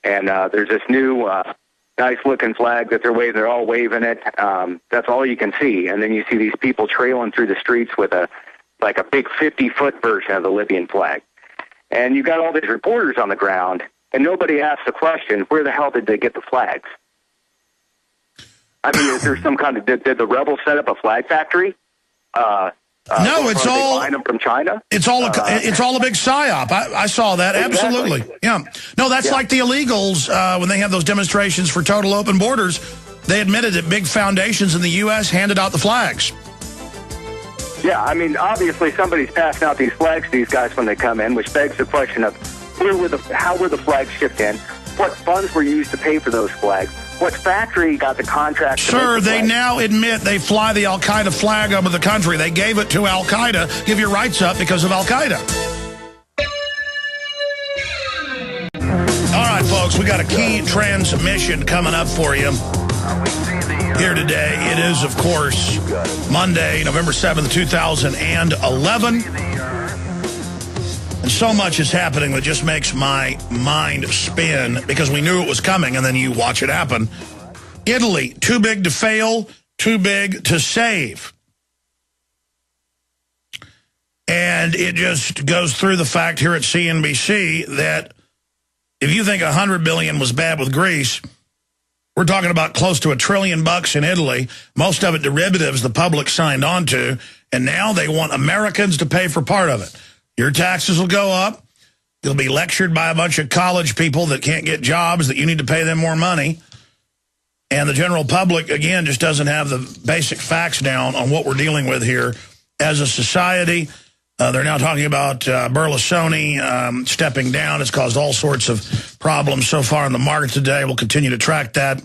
And there's this new nice-looking flag that they're waving. They're all waving it. That's all you can see. And then you see these people trailing through the streets with a big 50-foot version of the Libyan flag. And you've got all these reporters on the ground, and nobody asks the question, where the hell did they get the flags? I mean, is there some kind of, did the rebels set up a flag factory? No, it's all buying them from China. It's all a big psyop. I saw that. Exactly. Absolutely. Yeah. No, that's like the illegals when they have those demonstrations for total open borders. They admitted that big foundations in the U.S. handed out the flags. Yeah, I mean, obviously somebody's passing out these flags to these guys when they come in, which begs the question of how were the flags shipped in? What funds were used to pay for those flags? What factory got the contract? Sir, they now admit they fly the Al-Qaeda flag over the country. They gave it to Al-Qaeda. Give your rights up because of Al-Qaeda. All right, folks, we got a key transmission coming up for you here today. It is, of course, Monday, November 7th, 2011. And so much is happening that just makes my mind spin because we knew it was coming, and then you watch it happen. Italy, too big to fail, too big to save. And it just goes through the fact here at CNBC that if you think $100 billion was bad with Greece, we're talking about close to $1 trillion in Italy, most of it derivatives the public signed on to, and now they want Americans to pay for part of it. Your taxes will go up. You'll be lectured by a bunch of college people that can't get jobs, that you need to pay them more money. And the general public, again, just doesn't have the basic facts down on what we're dealing with here as a society. They're now talking about Berlusconi stepping down. It's caused all sorts of problems so far in the market today. We'll continue to track that.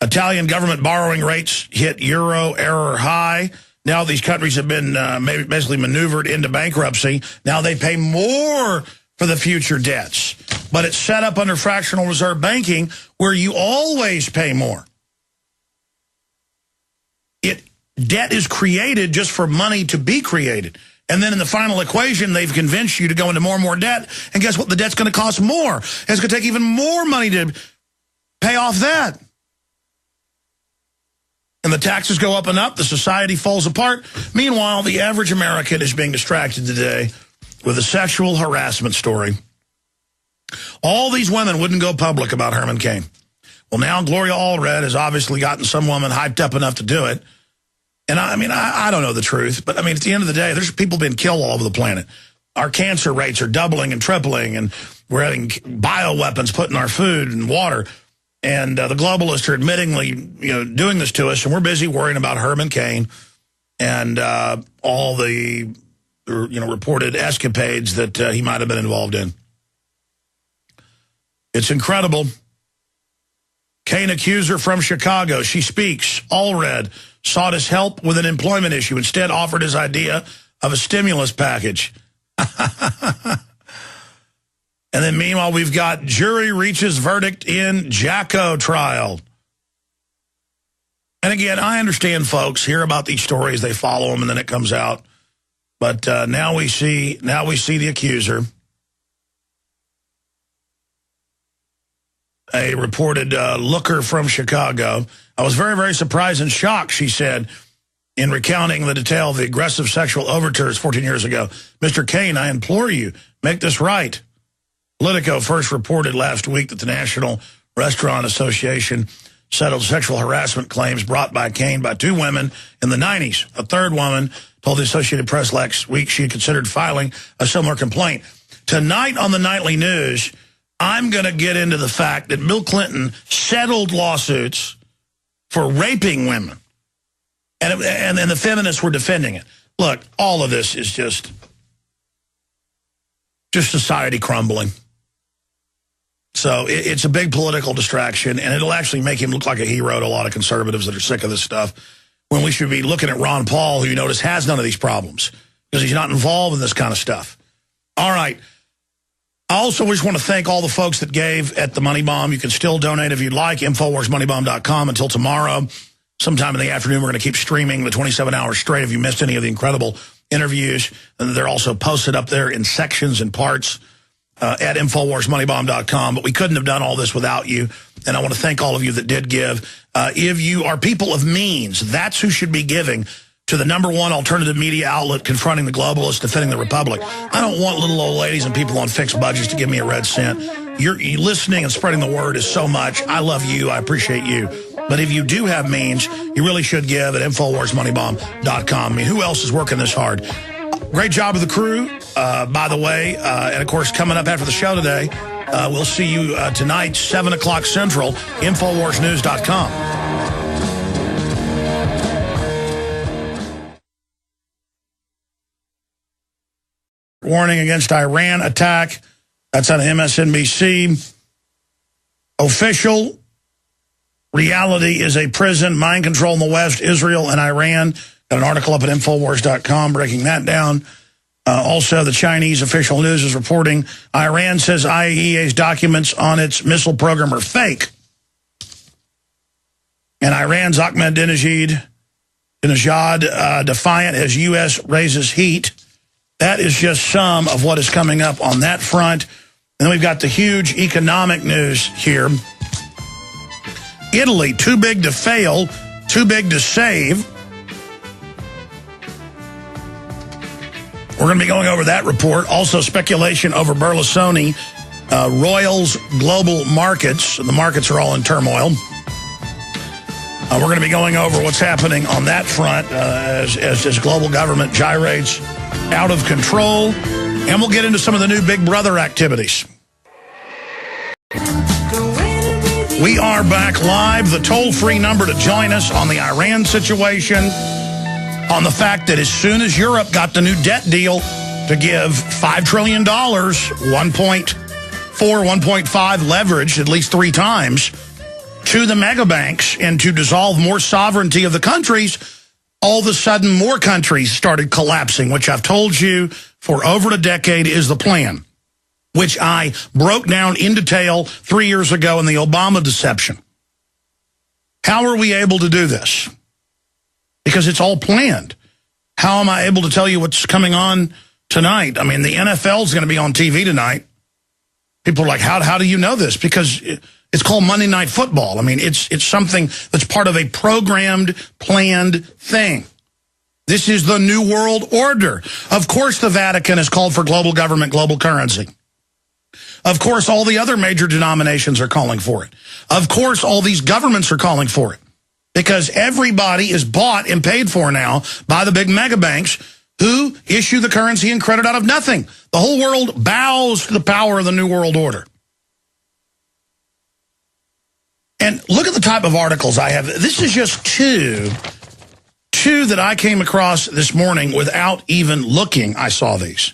Italian government borrowing rates hit euro error high. Now these countries have been basically maneuvered into bankruptcy. Now they pay more for the future debts. But it's set up under fractional reserve banking where you always pay more. Debt is created just for money to be created. And then in the final equation, they've convinced you to go into more and more debt. And guess what? The debt's going to cost more. And it's going to take even more money to pay off that. And the taxes go up and up. The society falls apart. Meanwhile, the average American is being distracted today with a sexual harassment story. All these women wouldn't go public about Herman Cain. Well, now Gloria Allred has obviously gotten some woman hyped up enough to do it. And I don't know the truth, but I mean, at the end of the day, there's people being killed all over the planet. Our cancer rates are doubling and tripling, and we're having bioweapons put in our food and water. And the globalists are admittingly, doing this to us, and we're busy worrying about Herman Cain and all the, reported escapades that he might have been involved in. It's incredible. Cain accuser from Chicago. She speaks. Allred sought his help with an employment issue. Instead, offered his idea of a stimulus package. And then meanwhile, we've got jury reaches verdict in Jacko trial. And again, I understand folks hear about these stories, they follow them, and then it comes out. But now we see the accuser. A reported looker from Chicago. I was very, very surprised and shocked, she said, in recounting the detail of the aggressive sexual overtures 14 years ago. Mr. Cain, I implore you, make this right. Politico first reported last week that the National Restaurant Association settled sexual harassment claims brought by Cain by two women in the 90s. A third woman told the Associated Press last week she had considered filing a similar complaint. Tonight on the Nightly News, I'm going to get into the fact that Bill Clinton settled lawsuits for raping women. And the feminists were defending it. Look, all of this is just society crumbling. So it's a big political distraction, and it'll actually make him look like a hero to a lot of conservatives that are sick of this stuff, when we should be looking at Ron Paul, who you notice has none of these problems because he's not involved in this kind of stuff. All right. I also just want to thank all the folks that gave at the Money Bomb. You can still donate if you'd like, InfoWarsMoneyBomb.com until tomorrow. Sometime in the afternoon, we're going to keep streaming the 27 hours straight if you missed any of the incredible interviews. And they're also posted up there in sections and parts at InfoWarsMoneyBomb.com. But we couldn't have done all this without you. And I want to thank all of you that did give. If you are people of means, that's who should be giving to the #1 alternative media outlet confronting the globalists, defending the republic. I don't want little old ladies and people on fixed budgets to give me a red cent. You're listening and spreading the word is so much. I love you. I appreciate you. But if you do have means, you really should give at InfoWarsMoneyBomb.com. I mean, who else is working this hard? Great job of the crew, by the way. And, of course, coming up after the show today, we'll see you tonight, 7 o'clock Central, InfoWarsNews.com. Warning against Iran attack. That's on MSNBC. Official reality is a prison, mind control in the West, Israel and Iran. Got an article up at Infowars.com breaking that down. Also, the Chinese official news is reporting Iran says IAEA's documents on its missile program are fake. And Iran's Ahmadinejad defiant as U.S. raises heat. That is just some of what is coming up on that front. And then we've got the huge economic news here. Italy, too big to fail, too big to save. We're going to be going over that report. Also, speculation over Berlusconi, Royals Global Markets. The markets are all in turmoil. We're going to be going over what's happening on that front as this global government gyrates out of control. And we'll get into some of the new Big Brother activities. We are back live. The toll-free number to join us on the Iran situation, on the fact that as soon as Europe got the new debt deal to give $5 trillion, 1.4, 1.5 leverage at least 3 times to the mega banks and to dissolve more sovereignty of the countries, all of a sudden more countries started collapsing, which I've told you for over a decade is the plan, which I broke down in detail 3 years ago in the Obama deception. How are we able to do this? Because it's all planned. How am I able to tell you what's coming on tonight? I mean, the NFL is going to be on TV tonight. People are like, how do you know this? Because it's called Monday Night Football. I mean, it's something that's part of a programmed, planned thing. This is the New World Order. Of course, the Vatican has called for global government, global currency. Of course, all the other major denominations are calling for it. Of course, all these governments are calling for it. Because everybody is bought and paid for now by the big mega banks who issue the currency and credit out of nothing. The whole world bows to the power of the New World Order. And look at the type of articles I have. This is just two that I came across this morning without even looking. I saw these.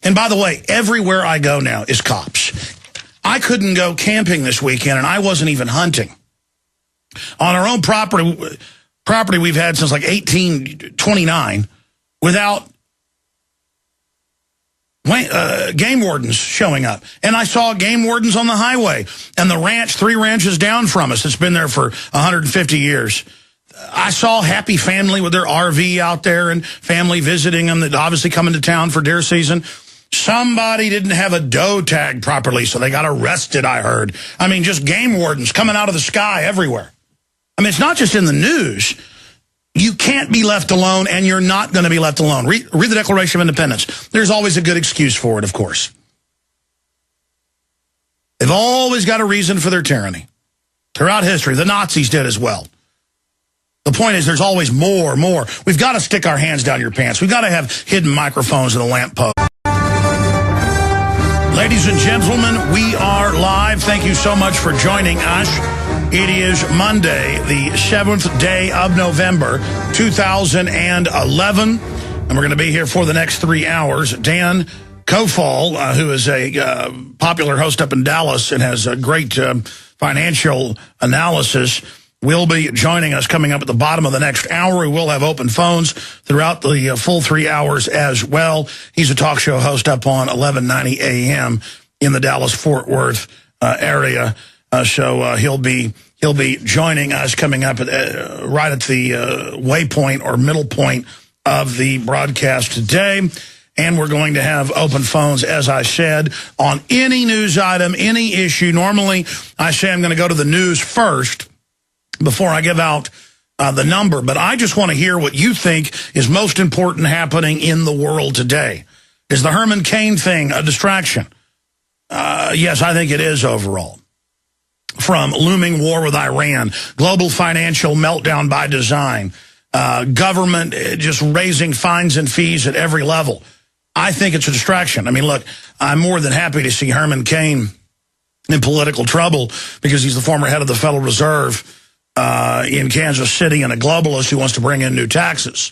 And by the way, everywhere I go now is cops. I couldn't go camping this weekend, and I wasn't even hunting. On our own property we've had since like 1829 without game wardens showing up. And I saw game wardens on the highway. And the ranch, 3 ranches down from us, it's been there for 150 years. I saw happy family with their RV out there and family visiting them that obviously come into town for deer season. Somebody didn't have a doe tag properly, so they got arrested, I heard. I mean, just game wardens coming out of the sky everywhere. I mean, it's not just in the news. You can't be left alone, and you're not going to be left alone. Read the Declaration of Independence. There's always a good excuse for it, of course. They've always got a reason for their tyranny. Throughout history, the Nazis did as well. The point is there's always more. We've got to stick our hands down your pants. We've got to have hidden microphones in the lamppost. Ladies and gentlemen, we are live. Thank you so much for joining us. It is Monday, the 7th day of November, 2011, and we're going to be here for the next 3 hours. Dan Kofal, who is a popular host up in Dallas and has a great financial analysis, will be joining us coming up at the bottom of the next hour. We will have open phones throughout the full 3 hours as well. He's a talk show host up on 1190 AM in the Dallas-Fort Worth area. So he'll be joining us coming up right at the waypoint or middle point of the broadcast today. And we're going to have open phones, as I said, on any news item, any issue. Normally, I say I'm going to go to the news first before I give out the number. But I just want to hear what you think is most important happening in the world today. Is the Herman Cain thing a distraction? Yes, I think it is overall. From looming war with Iran, global financial meltdown by design, government just raising fines and fees at every level. I think it's a distraction. I mean, look, I'm more than happy to see Herman Cain in political trouble because he's the former head of the Federal Reserve in Kansas City and a globalist who wants to bring in new taxes.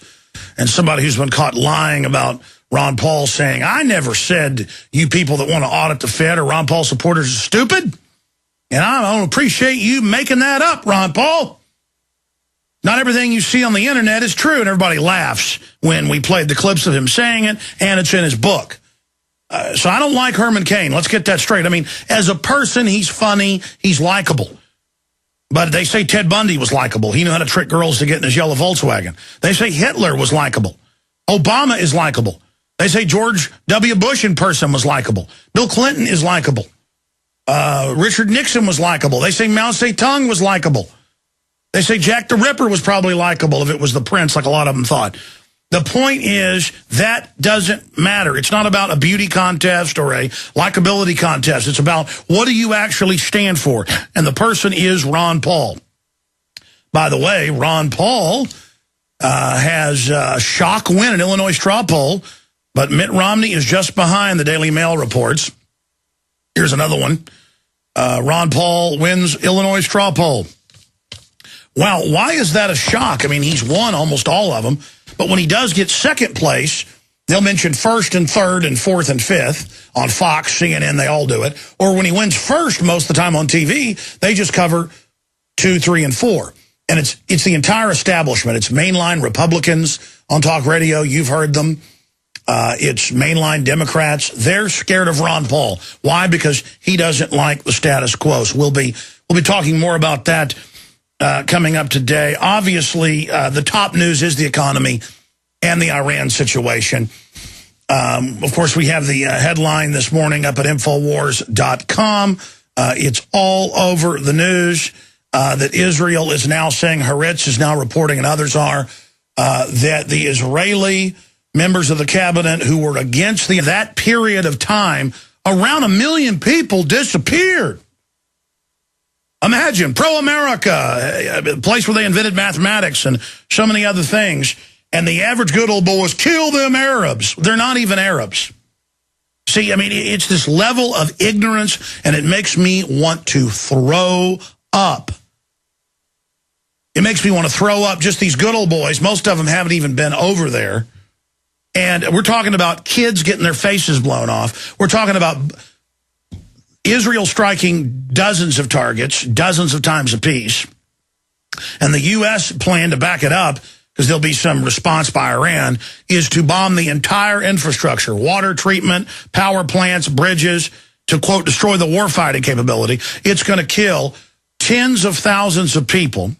And somebody who's been caught lying about Ron Paul saying, I never said you people that want to audit the Fed or Ron Paul supporters are stupid. And I don't appreciate you making that up, Ron Paul. Not everything you see on the internet is true, and everybody laughs when we played the clips of him saying it, and it's in his book. So I don't like Herman Cain. Let's get that straight. I mean, as a person, he's funny, he's likable. But they say Ted Bundy was likable. He knew how to trick girls to get in his yellow Volkswagen. They say Hitler was likable. Obama is likable. They say George W. Bush in person was likable. Bill Clinton is likable. Richard Nixon was likable. They say Mao Zedong was likable. They say Jack the Ripper was probably likable if it was the prince, like a lot of them thought. The point is that doesn't matter. It's not about a beauty contest or a likability contest. It's about what do you actually stand for? And the person is Ron Paul. By the way, Ron Paul has a shock win in Illinois straw poll, but Mitt Romney is just behind, the Daily Mail reports. Here's another one. Ron Paul wins Illinois straw poll. Wow, why is that a shock? I mean, he's won almost all of them. But when he does get second place, they'll mention first and third and fourth and fifth on Fox, CNN, they all do it. Or when he wins first most of the time on TV, they just cover 2, 3, and 4. And it's the entire establishment. It's mainline Republicans on talk radio. You've heard them. It's mainline Democrats. They're scared of Ron Paul. Why? Because he doesn't like the status quo. So we'll be talking more about that coming up today. Obviously, the top news is the economy and the Iran situation. Of course, we have the headline this morning up at Infowars.com. It's all over the news that Israel is now saying, Haaretz is now reporting, and others are, that the Israeli members of the cabinet who were against that period of time, around 1 million people disappeared. Imagine, pro-America, a place where they invented mathematics and so many other things, and the average good old boy was, kill them Arabs. They're not even Arabs. See, I mean, it's this level of ignorance, and it makes me want to throw up. It makes me want to throw up just these good old boys. Most of them haven't even been over there. And we're talking about kids getting their faces blown off. We're talking about Israel striking dozens of targets, dozens of times apiece. And the U.S. plan to back it up, because there'll be some response by Iran, is to bomb the entire infrastructure, water treatment, power plants, bridges, to, quote, destroy the warfighting capability. It's going to kill tens of thousands of people.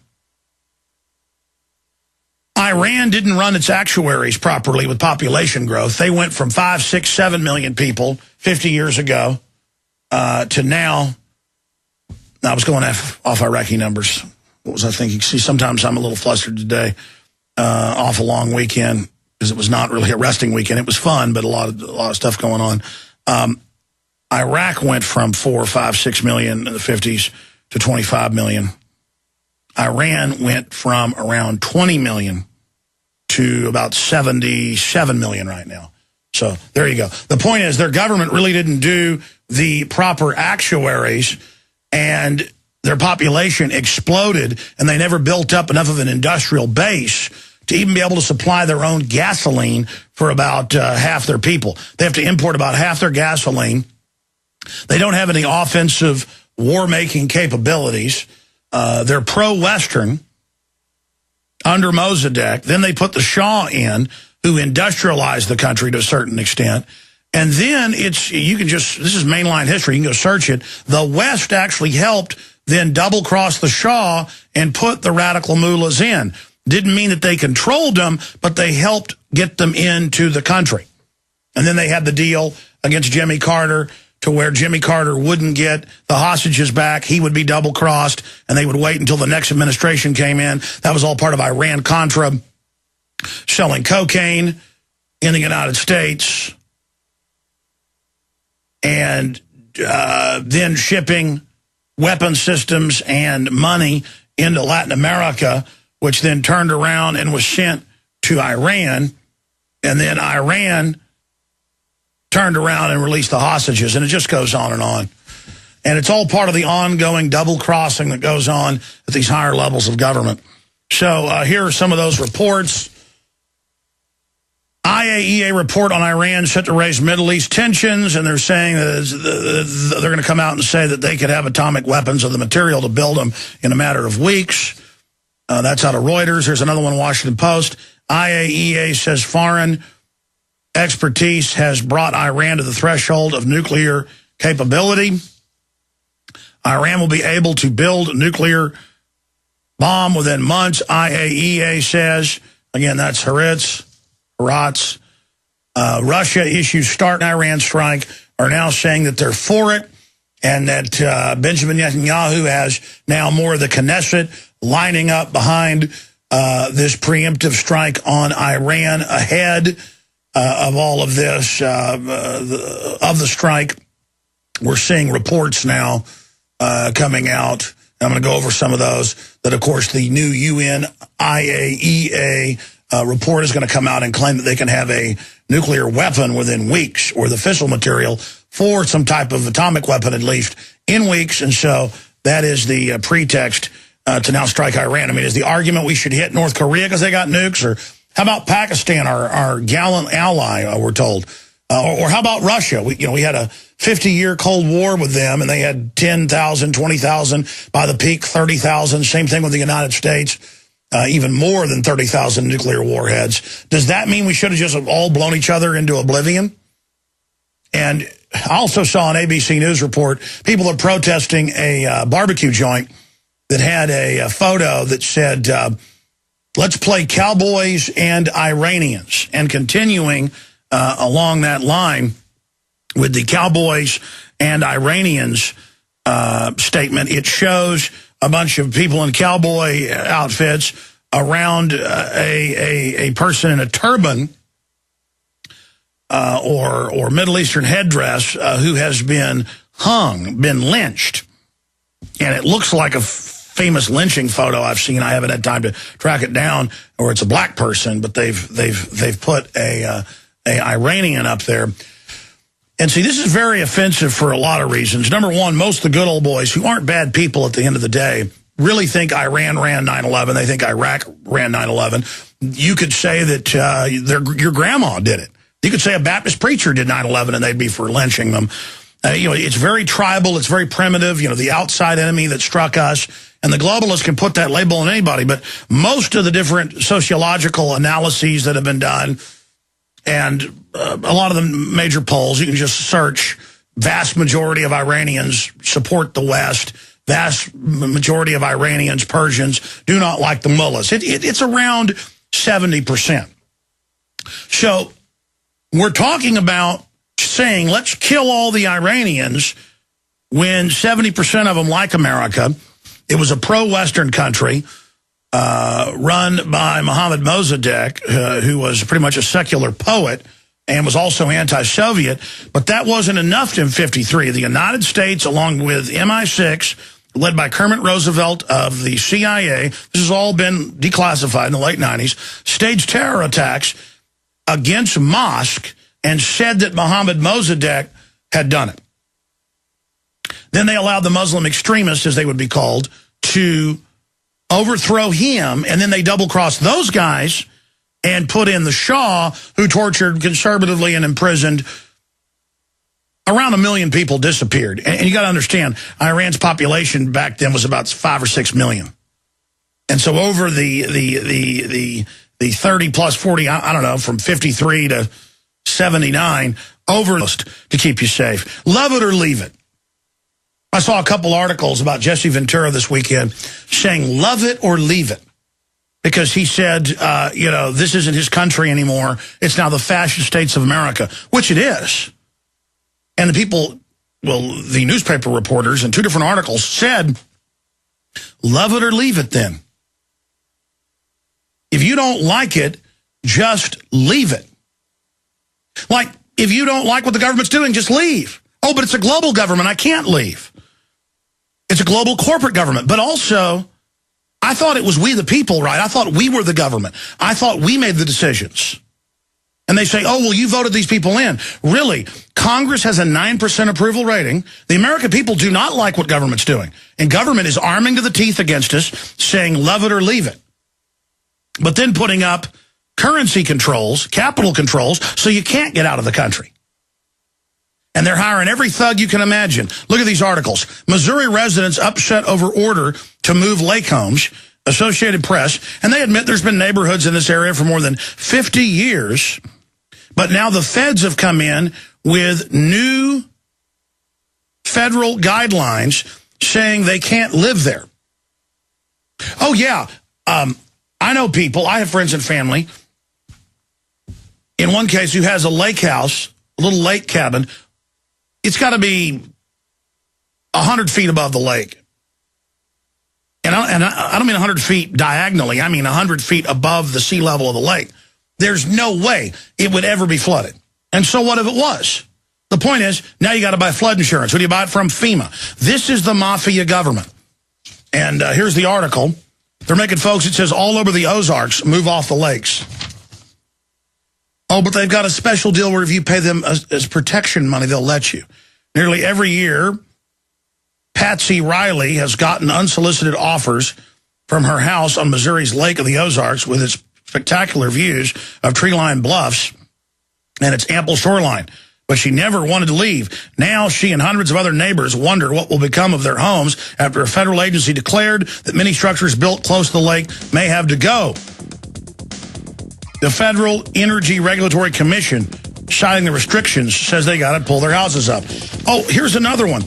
Iran didn't run its actuaries properly with population growth. They went from 5, 6, 7 million people 50 years ago to now. I was going off Iraqi numbers. What was I thinking? See, sometimes I'm a little flustered today off a long weekend because it was not really a resting weekend. It was fun, but a lot of stuff going on. Iraq went from 4, 5, 6 million in the 50s to 25 million. Iran went from around 20 million to about 77 million right now. So there you go. The point is their government really didn't do the proper actuaries, and their population exploded, and they never built up enough of an industrial base to even be able to supply their own gasoline for about half their people. They have to import about half their gasoline. They don't have any offensive war-making capabilities. They're pro-Western under Mossadegh. Then they put the Shah in, who industrialized the country to a certain extent. And then this is mainline history, you can go search it. The West actually helped then double-cross the Shah and put the radical mullahs in. Didn't mean that they controlled them, but they helped get them into the country. And then they had the deal against Jimmy Carter to where Jimmy Carter wouldn't get the hostages back. He would be double-crossed, and they would wait until the next administration came in. That was all part of Iran-Contra, selling cocaine in the United States, and then shipping weapon systems and money into Latin America, which then turned around and was sent to Iran, and then Iran turned around and released the hostages, and it just goes on. And it's all part of the ongoing double-crossing that goes on at these higher levels of government. So here are some of those reports. IAEA report on Iran set to raise Middle East tensions, and they're saying that they're going to come out and say that they could have atomic weapons or the material to build them in a matter of weeks. That's out of Reuters. There's another one, Washington Post. IAEA says foreign expertise has brought Iran to the threshold of nuclear capability. Iran will be able to build a nuclear bomb within months, IAEA says. Again, that's Haaretz. Russia issues start an Iran strike, are now saying that they're for it, and that Benjamin Netanyahu has now more of the Knesset lining up behind this preemptive strike on Iran ahead of all of this, of the strike. We're seeing reports now coming out. I'm going to go over some of those, that, of course, the new UN IAEA report is going to come out and claim that they can have a nuclear weapon within weeks, or the fissile material for some type of atomic weapon at least in weeks. And so that is the pretext to now strike Iran. I mean, is the argument we should hit North Korea because they got nukes? Or how about Pakistan, our gallant ally, we're told? Or how about Russia? We had a 50-year Cold War with them, and they had 10,000, 20,000, by the peak 30,000. Same thing with the United States, even more than 30,000 nuclear warheads. Does that mean we should have just all blown each other into oblivion? And I also saw an ABC News report, people are protesting a barbecue joint that had a photo that said, let's play cowboys and Iranians, and continuing along that line with the cowboys and Iranians statement. It shows a bunch of people in cowboy outfits around a person in a turban or Middle Eastern headdress who has been hung, been lynched. And it looks like a famous lynching photo I've seen. I haven't had time to track it down, or it's a black person, but they've put a Iranian up there. And see, this is very offensive for a lot of reasons. Number one, most of the good old boys, who aren't bad people at the end of the day, really think Iran ran 9/11. They think Iraq ran 9/11. You could say that your grandma did it. You could say a Baptist preacher did 9/11, and they'd be for lynching them. It's very tribal. It's very primitive. The outside enemy that struck us. And the globalists can put that label on anybody. But most of the different sociological analyses that have been done, and a lot of the major polls, you can just search, vast majority of Iranians support the West. Vast majority of Iranians, Persians, do not like the mullahs. It's around 70%. So we're talking about saying, let's kill all the Iranians, when 70% of them like America. It was a pro-Western country run by Mohammad Mossadegh, who was pretty much a secular poet and was also anti-Soviet. But that wasn't enough in 1953. The United States, along with MI6, led by Kermit Roosevelt of the CIA, this has all been declassified in the late 90s, staged terror attacks against mosques and said that Mohammad Mossadegh had done it. Then they allowed the Muslim extremists, as they would be called, to overthrow him, and then they double-crossed those guys and put in the Shah, who tortured conservatively and imprisoned. Around 1 million people disappeared. And you got to understand, Iran's population back then was about 5 or 6 million. And so over the 30 plus 40, I don't know, from 53 to 79, over to keep you safe. Love it or leave it. I saw a couple articles about Jesse Ventura this weekend saying love it or leave it. Because he said, this isn't his country anymore. It's now the fascist states of America, which it is. And the people, the newspaper reporters in 2 different articles said, love it or leave it then. If you don't like it, just leave it. Like, if you don't like what the government's doing, just leave. Oh, but it's a global government. I can't leave. It's a global corporate government. But also, I thought it was we the people, right? I thought we were the government. I thought we made the decisions. And they say, oh, well, you voted these people in. Really? Congress has a 9% approval rating. The American people do not like what government's doing. And government is arming to the teeth against us, saying love it or leave it. But then putting up currency controls, capital controls, so you can't get out of the country. And they're hiring every thug you can imagine. Look at these articles. Missouri residents upset over order to move lake homes, Associated Press, and they admit there's been neighborhoods in this area for more than 50 years. But now the feds have come in with new federal guidelines saying they can't live there. Oh, yeah. I know people, I have friends and family, in one case who has a lake house, a little lake cabin. It's got to be 100 feet above the lake. And I don't mean 100 feet diagonally. I mean 100 feet above the sea level of the lake. There's no way it would ever be flooded. And so what if it was? The point is, now you got to buy flood insurance. Who do you buy it from? FEMA. This is the mafia government. And here's the article. They're making folks, it says, all over the Ozarks, move off the lakes. Oh, but they've got a special deal where if you pay them as protection money, they'll let you. Nearly every year, Patsy Riley has gotten unsolicited offers from her house on Missouri's Lake of the Ozarks with its spectacular views of tree-lined bluffs and its ample shoreline. But she never wanted to leave. Now she and hundreds of other neighbors wonder what will become of their homes after a federal agency declared that many structures built close to the lake may have to go. The Federal Energy Regulatory Commission, citing the restrictions, says they got to pull their houses up. Oh, here's another one.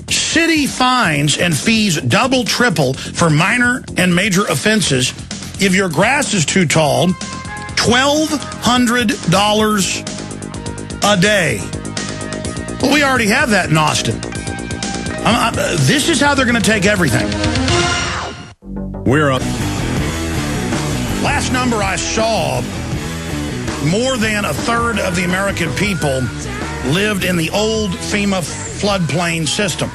City fines and fees double, triple for minor and major offenses. If your grass is too tall, $1,200 a day. Well, we already have that in Austin. This is how they're going to take everything. We're up. Last number I saw, more than a third of the American people lived in the old FEMA floodplain system.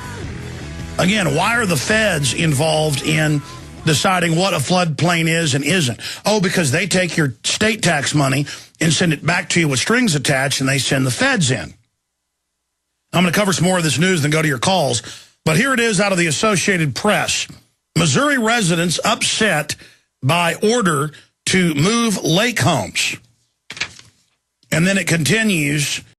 Again, why are the feds involved in deciding what a floodplain is and isn't? Oh, because they take your state tax money and send it back to you with strings attached, and they send the feds in. I'm going to cover some more of this news, then go to your calls. But here it is out of the Associated Press. Missouri residents upset by order to move lake homes. And then it continues.